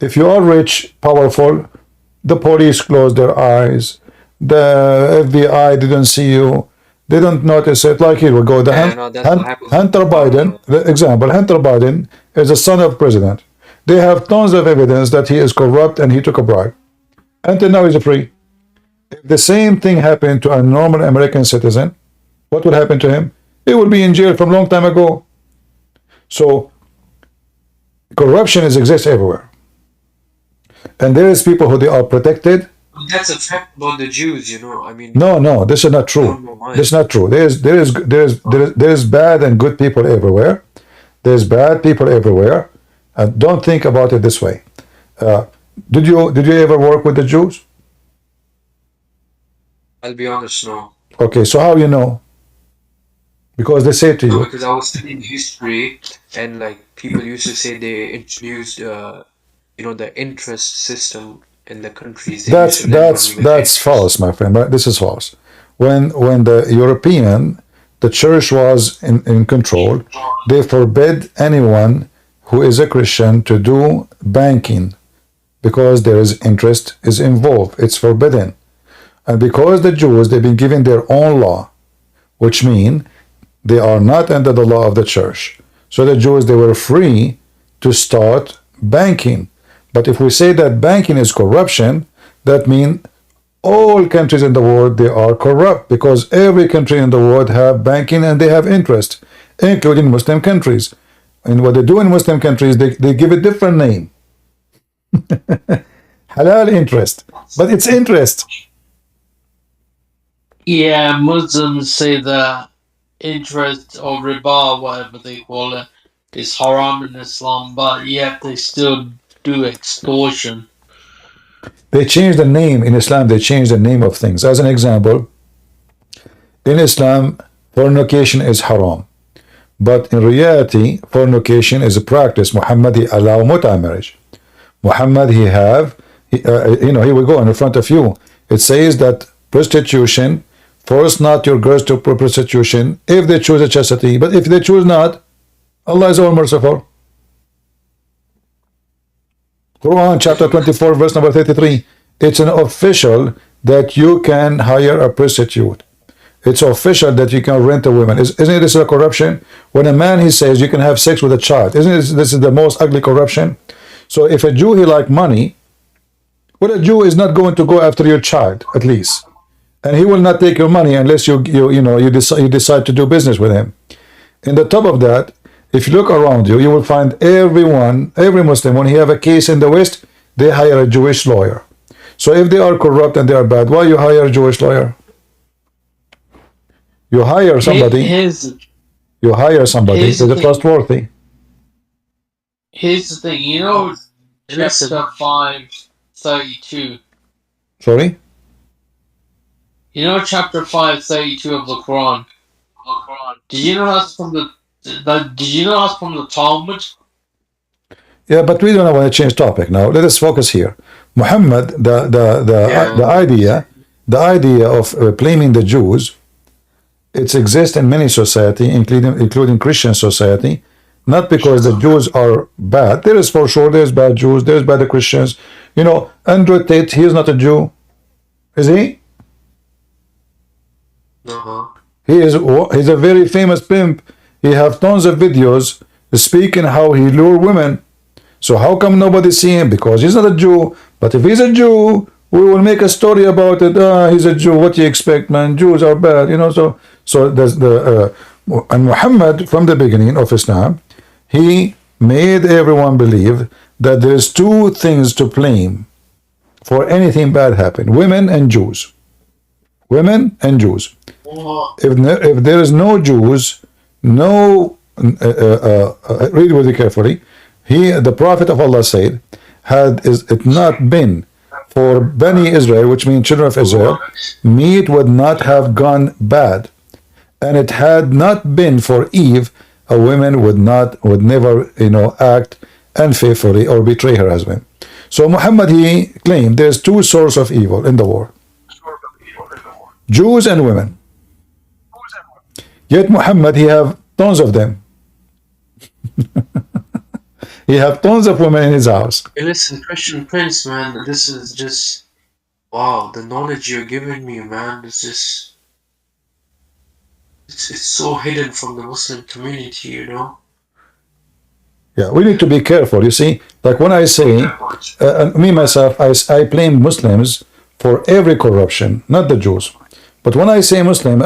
If you are rich, powerful, the police close their eyes, the FBI didn't see you, they don't notice it. Like here we go. Yeah, no, that's what happens. Hunter Biden, the example, Hunter Biden is the son of president. They have tons of evidence that he is corrupt and he took a bribe. Until now he's free. If the same thing happened to a normal American citizen, what will happen to him? He will be in jail from a long time ago. So corruption exists everywhere. And there is people who they are protected. That's a fact about the Jews, you know. I mean, No, this is not true. This is not true. There is bad and good people everywhere. There's bad people everywhere. And don't think about it this way. Did you ever work with the Jews? I'll be honest, no. Okay, so how you know? Because they say to No, you. because I was studying history, and like people used to say they introduced, you know, the interest system in the countries. They used to lend money with That's interest. false, my friend. This is false. When the European, the church was in control, they forbid anyone who is a Christian to do banking because there is interest is involved. It's forbidden. And because the Jews, they've been given their own law, which means they are not under the law of the church. So the Jews, they were free to start banking. But if we say that banking is corruption, that means all countries in the world, they are corrupt because every country in the world have banking and they have interest, including Muslim countries. And what they do in Muslim countries, they give a different name. Halal interest. But it's interest. Yeah, Muslims say that interest or riba, whatever they call it, is haram in Islam, but yet they still do extortion. They change the name in Islam, they change the name of things. As an example, in Islam, fornication is haram. But in reality, fornication is a practice. Muhammad, he allowed muta marriage. Muhammad, here we go in front of you. It says that prostitution, force not your girls to prostitution if they choose a chastity. But if they choose not, Allah is all merciful. Quran chapter 24 verse number 33. It's an official that you can hire a prostitute. It's official that you can rent a woman. Isn't this a corruption? When a man, he says you can have sex with a child. Isn't this is the most ugly corruption? So if a Jew, he like money, well, a Jew is not going to go after your child, at least. And he will not take your money unless you decide to do business with him. In the top of that, if you look around you, you will find every Muslim, when he have a case in the West, they hire a Jewish lawyer. So if they are corrupt and they are bad, why you hire a Jewish lawyer? You hire somebody. You hire somebody who's trustworthy. Here's the thing, you know, chapter 5:32. Sorry? You know, chapter 5:32 of the Quran. Did you know that's from the Talmud? Yeah, but we don't want to change topic now. Let us focus here. Muhammad, the idea of blaming the Jews, it exists in many society, including Christian society, not because the Jews are bad. There is for sure, there's bad Jews, there's bad Christians. You know, Andrew Tate, he is not a Jew. Is he? He's a very famous pimp. He have tons of videos speaking how he lure women. So how come nobody see him? Because he's not a Jew. But if he's a Jew, we will make a story about it. He's a Jew. What do you expect, man? Jews are bad, you know. So there's and Muhammad, from the beginning of Islam, he made everyone believe that there's two things to blame for anything bad happen: women and Jews. Women and Jews. If there is no Jews, read very carefully. The Prophet of Allah said, had it not been for Bani Israel, which means children of Israel, meat would not have gone bad. And it had not been for Eve, a woman would never, act unfaithfully or betray her husband. So Muhammad, he claimed there's two sources of evil in the world: Jews and women. Yet Muhammad, he have tons of them. He have tons of women in his house. Hey, listen, Christian Prince, man, this is just wow. The knowledge you're giving me, man, is just it's so hidden from the Muslim community, you know. Yeah, we need to be careful. You see, like when I say, me myself, I blame Muslims for every corruption, not the Jews. But when I say Muslim,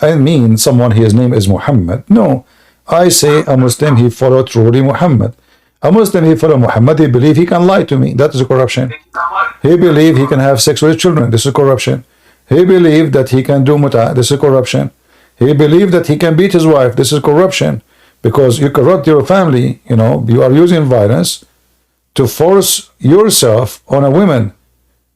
I mean someone his name is Muhammad. No, I say a Muslim, he followed truly Muhammad. A Muslim, he follow Muhammad, he believe he can lie to me. That is a corruption. He believe he can have sex with children. This is corruption. He believe that he can do muta. This is corruption. He believe that he can beat his wife. This is corruption. Because you corrupt your family, you know, you are using violence to force yourself on a woman.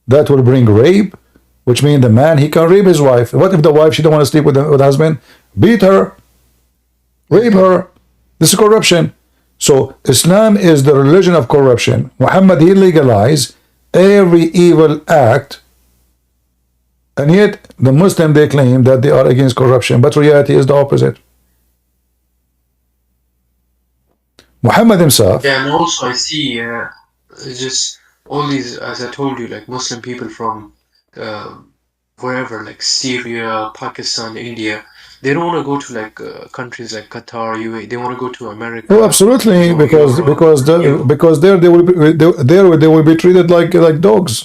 That will bring rape, which means the man, he can rape his wife. What if the wife, she don't want to sleep with the husband? Beat her, rape her. This is corruption. So Islam is the religion of corruption. Muhammad, he legalized every evil act, and yet the Muslim, they claim that they are against corruption, but reality is the opposite. Muhammad himself. Yeah, and also I see it's just all these, as I told you, like Muslim people from wherever, like Syria, Pakistan, India. They don't want to go to like countries like Qatar, UAE. They want to go to America. Oh, absolutely, because there they will be treated like dogs.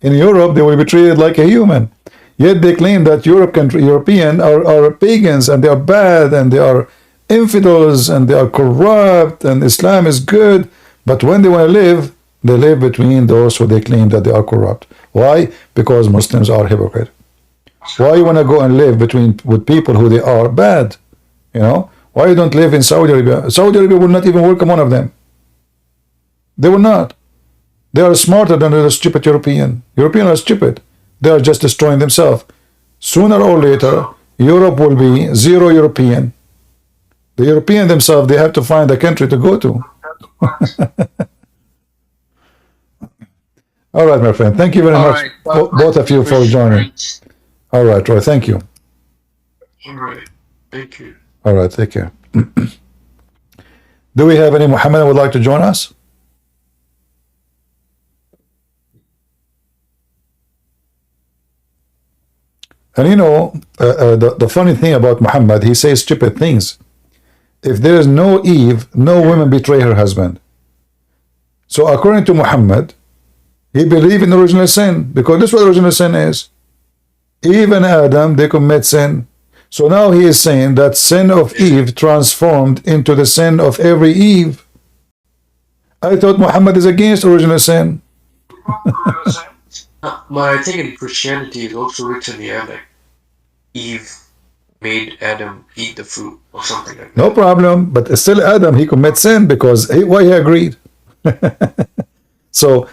In Europe, they will be treated like a human. Yet they claim that European are pagans and they are bad and they are infidels and they are corrupt and Islam is good. But when they want to live, they live between those who they claim that they are corrupt. Why? Because Muslims are hypocrite. Why you want to go and live with people who they are bad? You know? Why you don't live in Saudi Arabia? Saudi Arabia will not even welcome one of them. They will not. They are smarter than the stupid European. Europeans are stupid. They are just destroying themselves. Sooner or later, Europe will be zero European. The European themselves, they have to find a country to go to. All right, my friend. Thank you very much, both of you, for joining. All right, Roy. Thank you. All right. Thank you. All right. Take care. Do we have any Muhammad who would like to join us? And you know, the funny thing about Muhammad, he says stupid things. If there is no Eve, no woman betray her husband. So according to Muhammad, he believed in original sin, because this is what original sin is. Eve and Adam, they commit sin. So now he is saying that sin of Eve transformed into the sin of every Eve. I thought Muhammad is against original sin. But I think in Christianity it's also written here like Eve made Adam eat the fruit or something like that. No problem, but still Adam, he commits sin because why he agreed. So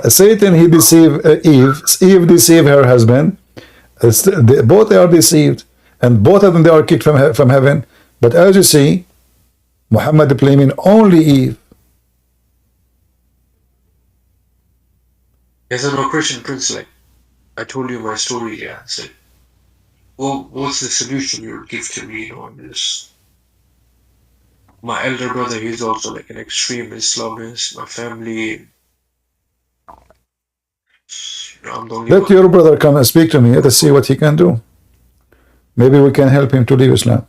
Satan, he deceived Eve. Eve deceived her husband. Both are deceived, and both of them, they are kicked from heaven. But as you see, Muhammad blaming only Eve. As a Christian Prince, like I told you my story, yeah. It's like, well, what's the solution you would give to me, you know, on this? My elder brother, he's also like an extreme Islamist. My family, I'm the only Let one. your brother come and speak to me. Let us see what he can do. Maybe we can help him to leave Islam.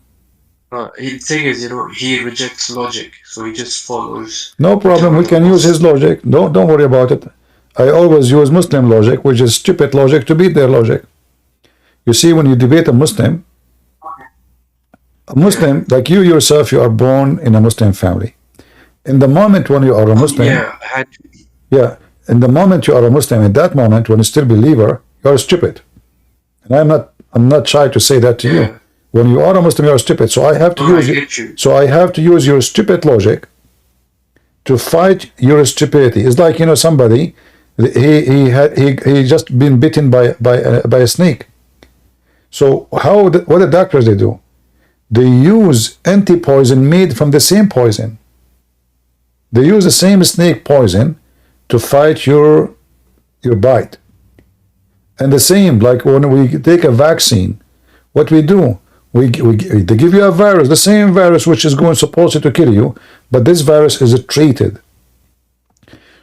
The thing is, you know, he rejects logic, so he just follows. No problem. We can use his logic. Don't worry about it. I always use Muslim logic, which is stupid logic, to beat their logic. You see, when you debate a Muslim, like you yourself, you are born in a Muslim family. In the moment when you are a Muslim, in the moment you are a Muslim, in that moment when you still believer, you are stupid. And I'm not shy to say that to you. When you are a Muslim, you are stupid. So I have to use your stupid logic to fight your stupidity. It's like, you know, somebody, he just been bitten by a snake. So what the doctors they do? They use anti-poison made from the same poison. They use the same snake poison to fight your bite. And the same, like when we take a vaccine, what we do, they give you a virus, the same virus which is going supposed to kill you, but this virus is treated.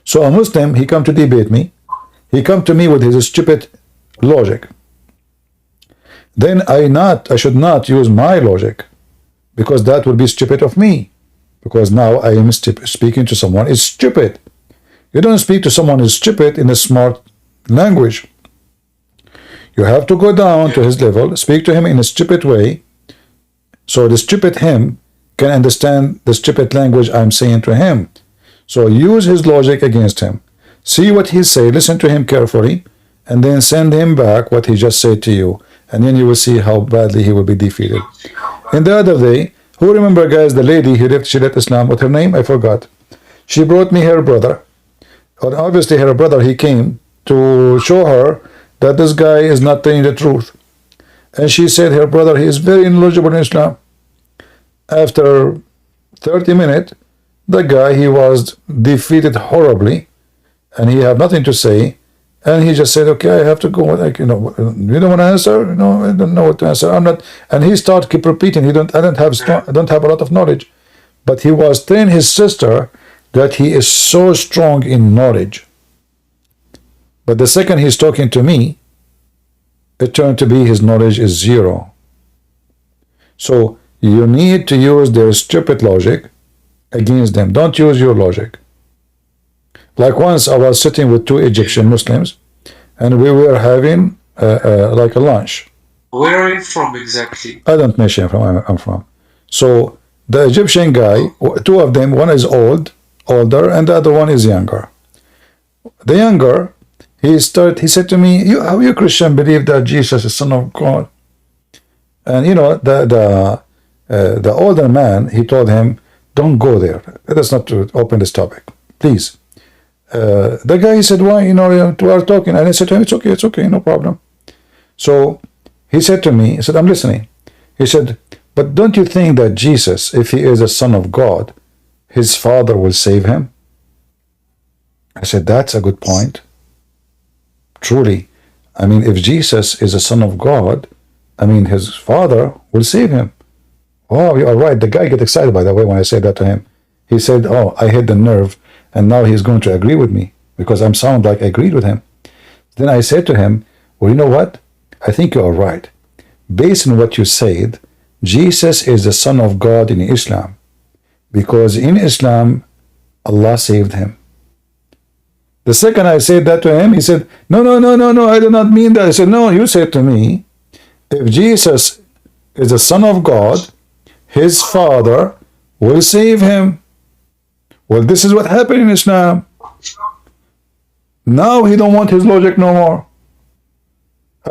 So a Muslim, he come to debate me, he come to me with his stupid logic. Then I should not use my logic, because that would be stupid of me. Because now I am speaking to someone is stupid. You don't speak to someone who's stupid in a smart language. You have to go down to his level, speak to him in a stupid way, so the stupid him can understand the stupid language I'm saying to him. So use his logic against him. See what he say, listen to him carefully, and then send him back what he just said to you. And then you will see how badly he will be defeated. And the other day, who remember, guys, the lady she left Islam, what her name? I forgot. She brought me her brother. And obviously her brother, he came to show her that this guy is not telling the truth. And she said her brother, he is very knowledgeable in Islam. After 30 minutes, the guy, he was defeated horribly, and he had nothing to say, and he just said, okay, I have to go. Like, you don't want to answer? No, I don't know what to answer. I'm not. And he started keep repeating. I don't have a lot of knowledge, but he was telling his sister that he is so strong in knowledge. But the second he's talking to me, it turned to be his knowledge is zero. So you need to use their stupid logic against them. Don't use your logic. Like once I was sitting with two Egyptian Muslims, and we were having like a lunch. Where are you from exactly? I don't mention where I'm from. So the Egyptian guy, two of them, one is older, and the other one is younger. The younger, he said to me, how you Christian believe that Jesus is Son of God? And the older man, he told him, don't go there. Let us not open this topic, please. The guy, he said, why? We are talking. And I said to him, it's okay, no problem. So he said to me, he said, I'm listening. He said, but don't you think that Jesus, if he is a son of God, his father will save him? I said, that's a good point. Truly. I mean, if Jesus is a son of God, I mean, his father will save him. Oh, you are right. The guy get excited, by the way, when I said that to him. He said, oh, I hit the nerve, and now he's going to agree with me, because I'm sound like I agreed with him. Then I said to him, well, you know what? I think you are right. Based on what you said, Jesus is the Son of God in Islam, because in Islam, Allah saved him. The second I said that to him, he said, no, I do not mean that. I said, no, you said to me, if Jesus is the Son of God, his father will save him. Well, this is what happened in Islam. Now he don't want his logic no more.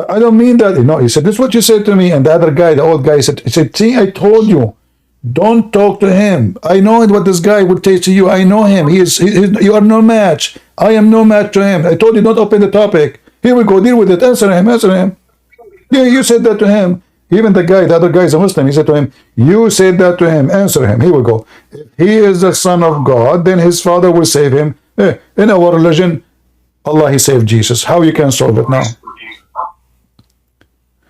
I don't mean that. No, he said, this is what you said to me. And the other guy, the old guy, he said, see, I told you, don't talk to him. I know what this guy would say to you. I know him. You are no match. I am no match to him. I told you, don't open the topic. Here we go, deal with it. Answer him. Yeah, you said that to him. Even the other guy is a Muslim. He said to him, you said that to him. Answer him. Here we go. If he is the son of God, then his father will save him. In our religion, Allah, he saved Jesus. How you can solve it now?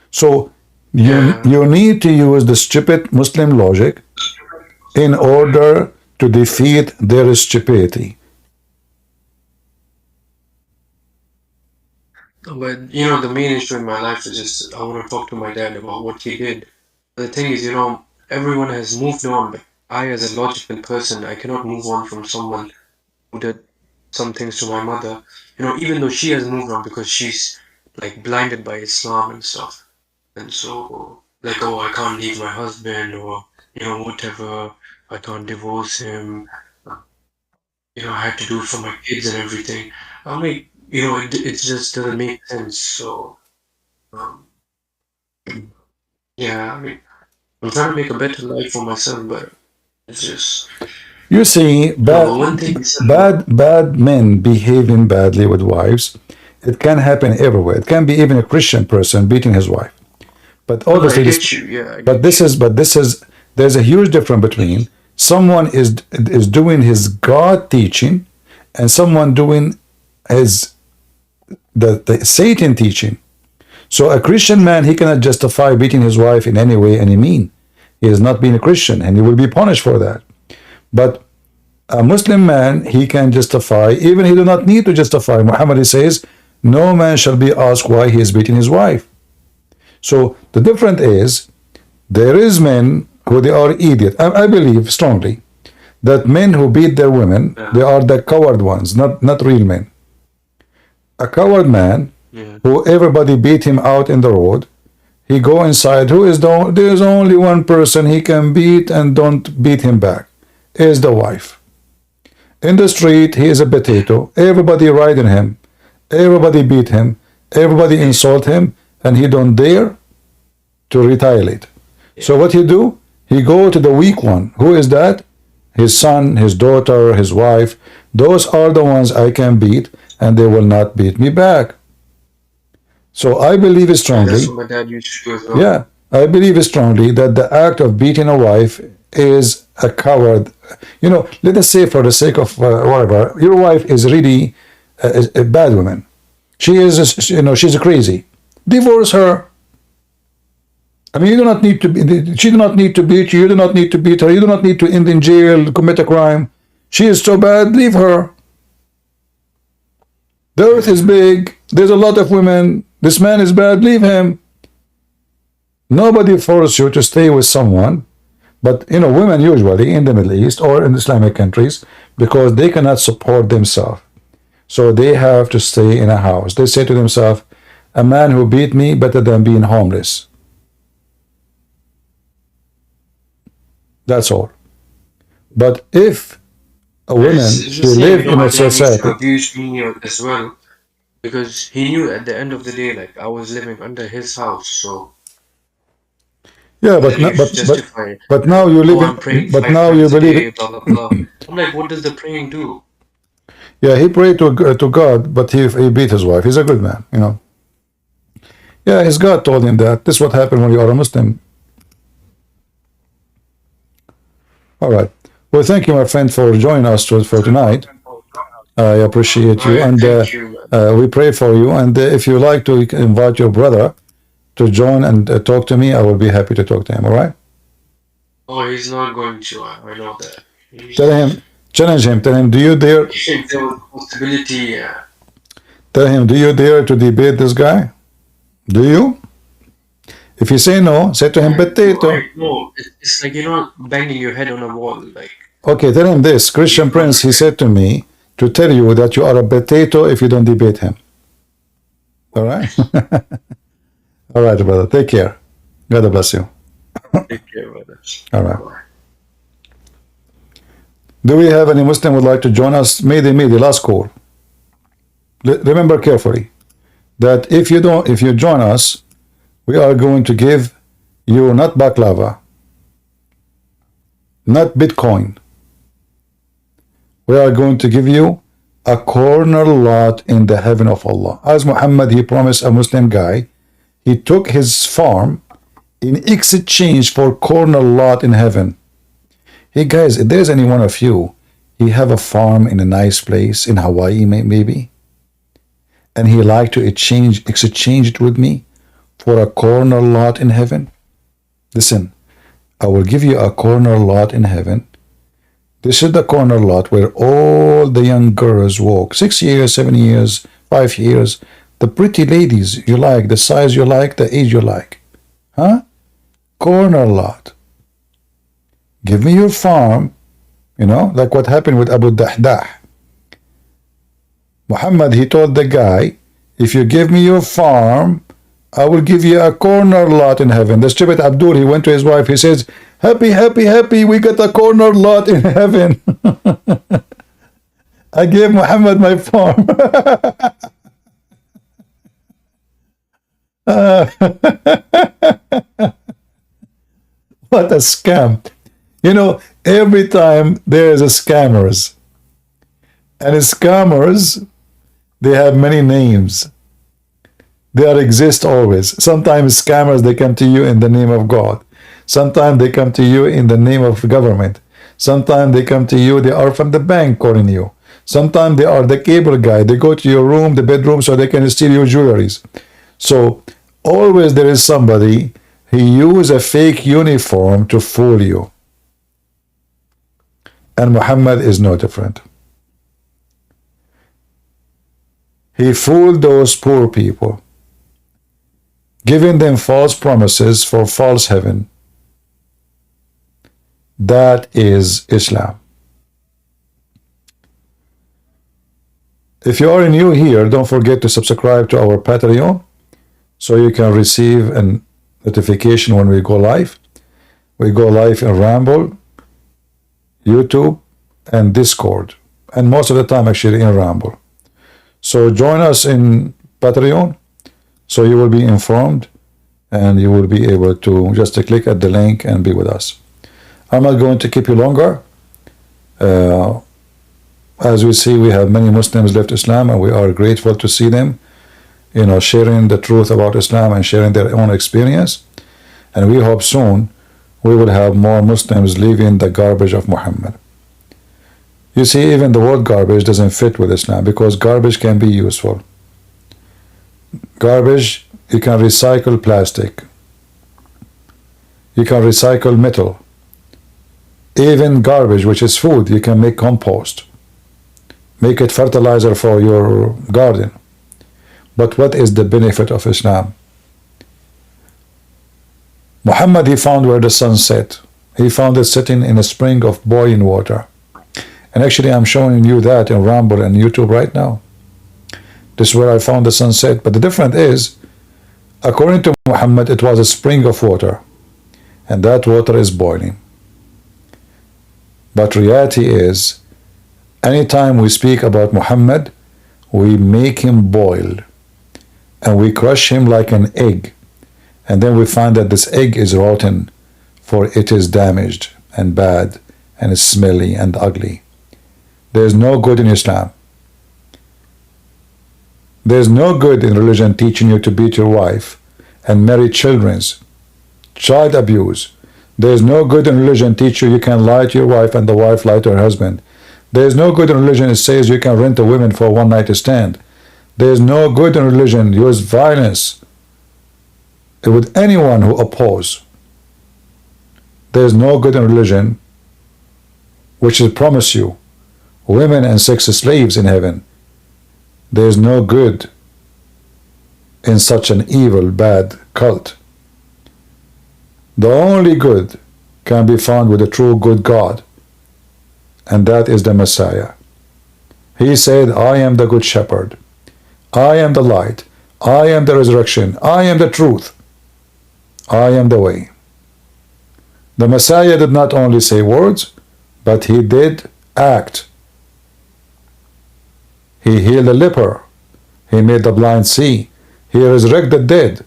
So you need to use the stupid Muslim logic in order to defeat their stupidity. But the main issue in my life is just I want to talk to my dad about what he did. The thing is, everyone has moved on, but I, as a logical person, I cannot move on from someone who did some things to my mother. Even though she has moved on because she's like blinded by Islam and stuff. And so, like, oh, I can't leave my husband, or whatever. I can't divorce him. I have to do it for my kids and everything. I'm like, it just doesn't make sense. So, yeah, I mean, I'm trying to make a better life for my son, but it's just. You see, bad men behaving badly with wives, it can happen everywhere. It can be even a Christian person beating his wife. But obviously, there's a huge difference between Someone is doing his God teaching, and someone doing his the Satan teaching. So a Christian man, he cannot justify beating his wife in any way, any mean. He is not being a Christian, and he will be punished for that. But a Muslim man, he can justify, even he do not need to justify. Muhammad says, no man shall be asked why he is beating his wife. So the difference is, there is men who they are idiot. I believe strongly that men who beat their women, they are the coward ones, not real men. A coward man, who everybody beat him out in the road, he go inside, there's only one person he can beat and don't beat him back, is the wife. In the street, he is a potato. Everybody riding him. Everybody beat him. Everybody insult him. And he don't dare to retaliate. So what he do? He go to the weak one. Who is that? His son, his daughter, his wife. Those are the ones I can beat, and they will not beat me back. So I believe strongly. That's what my dad used to do as well. Yeah, I believe strongly that the act of beating a wife is a coward. You know, let us say for the sake of whatever, your wife is really a bad woman. She is, you know, she's crazy. Divorce her. I mean, you do not need to be, she do not need to beat you. You do not need to beat her. You do not need to end in jail, commit a crime. She is so bad, leave her. The earth is big. There's a lot of women. This man is bad, leave him. Nobody forces you to stay with someone. But, you know, women usually in the Middle East or in Islamic countries, because they cannot support themselves. So they have to stay in a house. They say to themselves, a man who beat me better than being homeless. That's all. But if a woman, she live in a society, abused me as well, because he knew at the end of the day, like, I was living under his house, so yeah, but now you live in, but now you believe it. blah blah blah. I'm like, what does the praying do? Yeah, he prayed to God, but he beat his wife. He's a good man, you know. Yeah, his God told him that. This is what happened when you are a Muslim. All right. Well, thank you, my friend, for joining us for tonight. I appreciate you, and we pray for you. And if you like to invite your brother to join and talk to me, I will be happy to talk to him. All right? Oh, he's not going to. I know that. Tell him, challenge him. Tell him, do you dare? Possibility. Tell him, do you dare to debate this guy? Do you? If you say no, say to him, potato. No, it's like you're not banging your head on a wall. Like, okay, tell him this. Christian Prince, he said to me to tell you that you are a potato if you don't debate him. All right? All right, brother. Take care. God bless you. take care, brother. All right. Do we have any Muslim who would like to join us? Maybe, last call. Remember carefully that if you join us, we are going to give you not baklava, not Bitcoin. We are going to give you a corner lot in the heaven of Allah. As Muhammad, he promised a Muslim guy, he took his farm in exchange for corner lot in heaven. Hey guys, if there's any one of you, he have a farm in a nice place in Hawaii maybe, and he like to exchange it with me for a corner lot in heaven. Listen, I will give you a corner lot in heaven. This is the corner lot where all the young girls walk. 6 years, 7 years, 5 years. The pretty ladies you like, the size you like, the age you like. Huh? Corner lot. Give me your farm. You know, like what happened with Abu Dahdah. Muhammad, he told the guy, if you give me your farm, I will give you a corner lot in heaven. The stupid Abdul, he went to his wife, he says, happy, happy, happy, we got a corner lot in heaven. I gave Muhammad my farm. What a scam. You know, every time there is a scammers. And scammers, they have many names. They exist always. Sometimes scammers, they come to you in the name of God. Sometimes they come to you in the name of government. Sometimes they come to you, they are from the bank calling you. Sometimes they are the cable guy. They go to your room, the bedroom, so they can steal your jewelries. So always there is somebody who use a fake uniform to fool you. And Muhammad is no different. He fooled those poor people, giving them false promises for false heaven. That is Islam. If you are new here, don't forget to subscribe to our Patreon so you can receive a notification when we go live. We go live in Rumble, YouTube, and Discord, and most of the time actually in Rumble. So join us in Patreon so you will be informed and you will be able to just click at the link and be with us. I'm not going to keep you longer. As we see, we have many Muslims left Islam, and we are grateful to see them, sharing the truth about Islam and sharing their own experience. And we hope soon we will have more Muslims leaving the garbage of Muhammad. You see, even the word garbage doesn't fit with Islam, because garbage can be useful. Garbage, you can recycle plastic. You can recycle metal. Even garbage, which is food, you can make compost. Make it fertilizer for your garden. But what is the benefit of Islam? Muhammad, he found where the sun set. He found it sitting in a spring of boiling water. And actually, I'm showing you that in Rumble and YouTube right now. This is where I found the sunset. But the difference is, according to Muhammad, it was a spring of water. And that water is boiling. But reality is, anytime we speak about Muhammad, we make him boil. And we crush him like an egg. And then we find that this egg is rotten, for it is damaged and bad and smelly and ugly. There is no good in Islam. There is no good in religion teaching you to beat your wife and marry children. Child abuse. There is no good in religion teaching you can lie to your wife and the wife lie to her husband. There is no good in religion that says you can rent a woman for one night stand. There is no good in religion use violence with anyone who oppose. There is no good in religion which will promise you women and sex slaves in heaven. There is no good in such an evil, bad cult. The only good can be found with the true good God, and that is the Messiah. He said, I am the good shepherd. I am the light. I am the resurrection. I am the truth. I am the way. The Messiah did not only say words, but he did act. He healed the leper. He made the blind see. He resurrected the dead.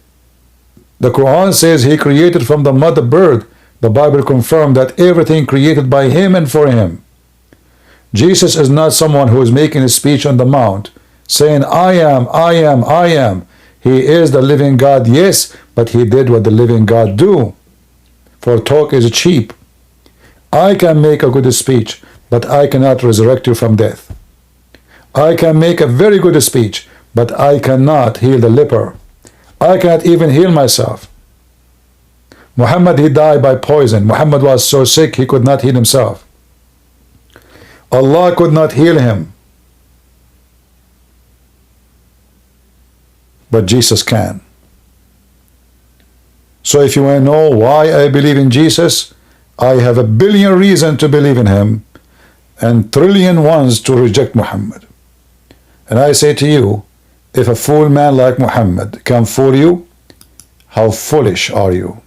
The Quran says he created from the mud a bird. The Bible confirmed that everything created by him and for him. Jesus is not someone who is making a speech on the mount, saying, I am, I am, I am. He is the living God, yes, but he did what the living God do. For talk is cheap. I can make a good speech, but I cannot resurrect you from death. I can make a very good speech, but I cannot heal the leper. I cannot even heal myself. Muhammad, he died by poison. Muhammad was so sick he could not heal himself. Allah could not heal him. But Jesus can. So if you want to know why I believe in Jesus, I have a billion reasons to believe in him and trillion ones to reject Muhammad. And I say to you, if a fool man like Muhammad can fool you, how foolish are you?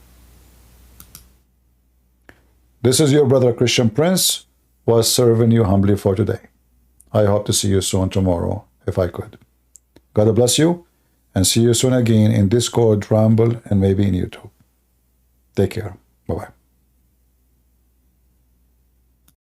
This is your brother Christian Prince, was serving you humbly for today. I hope to see you soon tomorrow, if I could. God bless you, and see you soon again in Discord, Rumble, and maybe in YouTube. Take care. Bye-bye.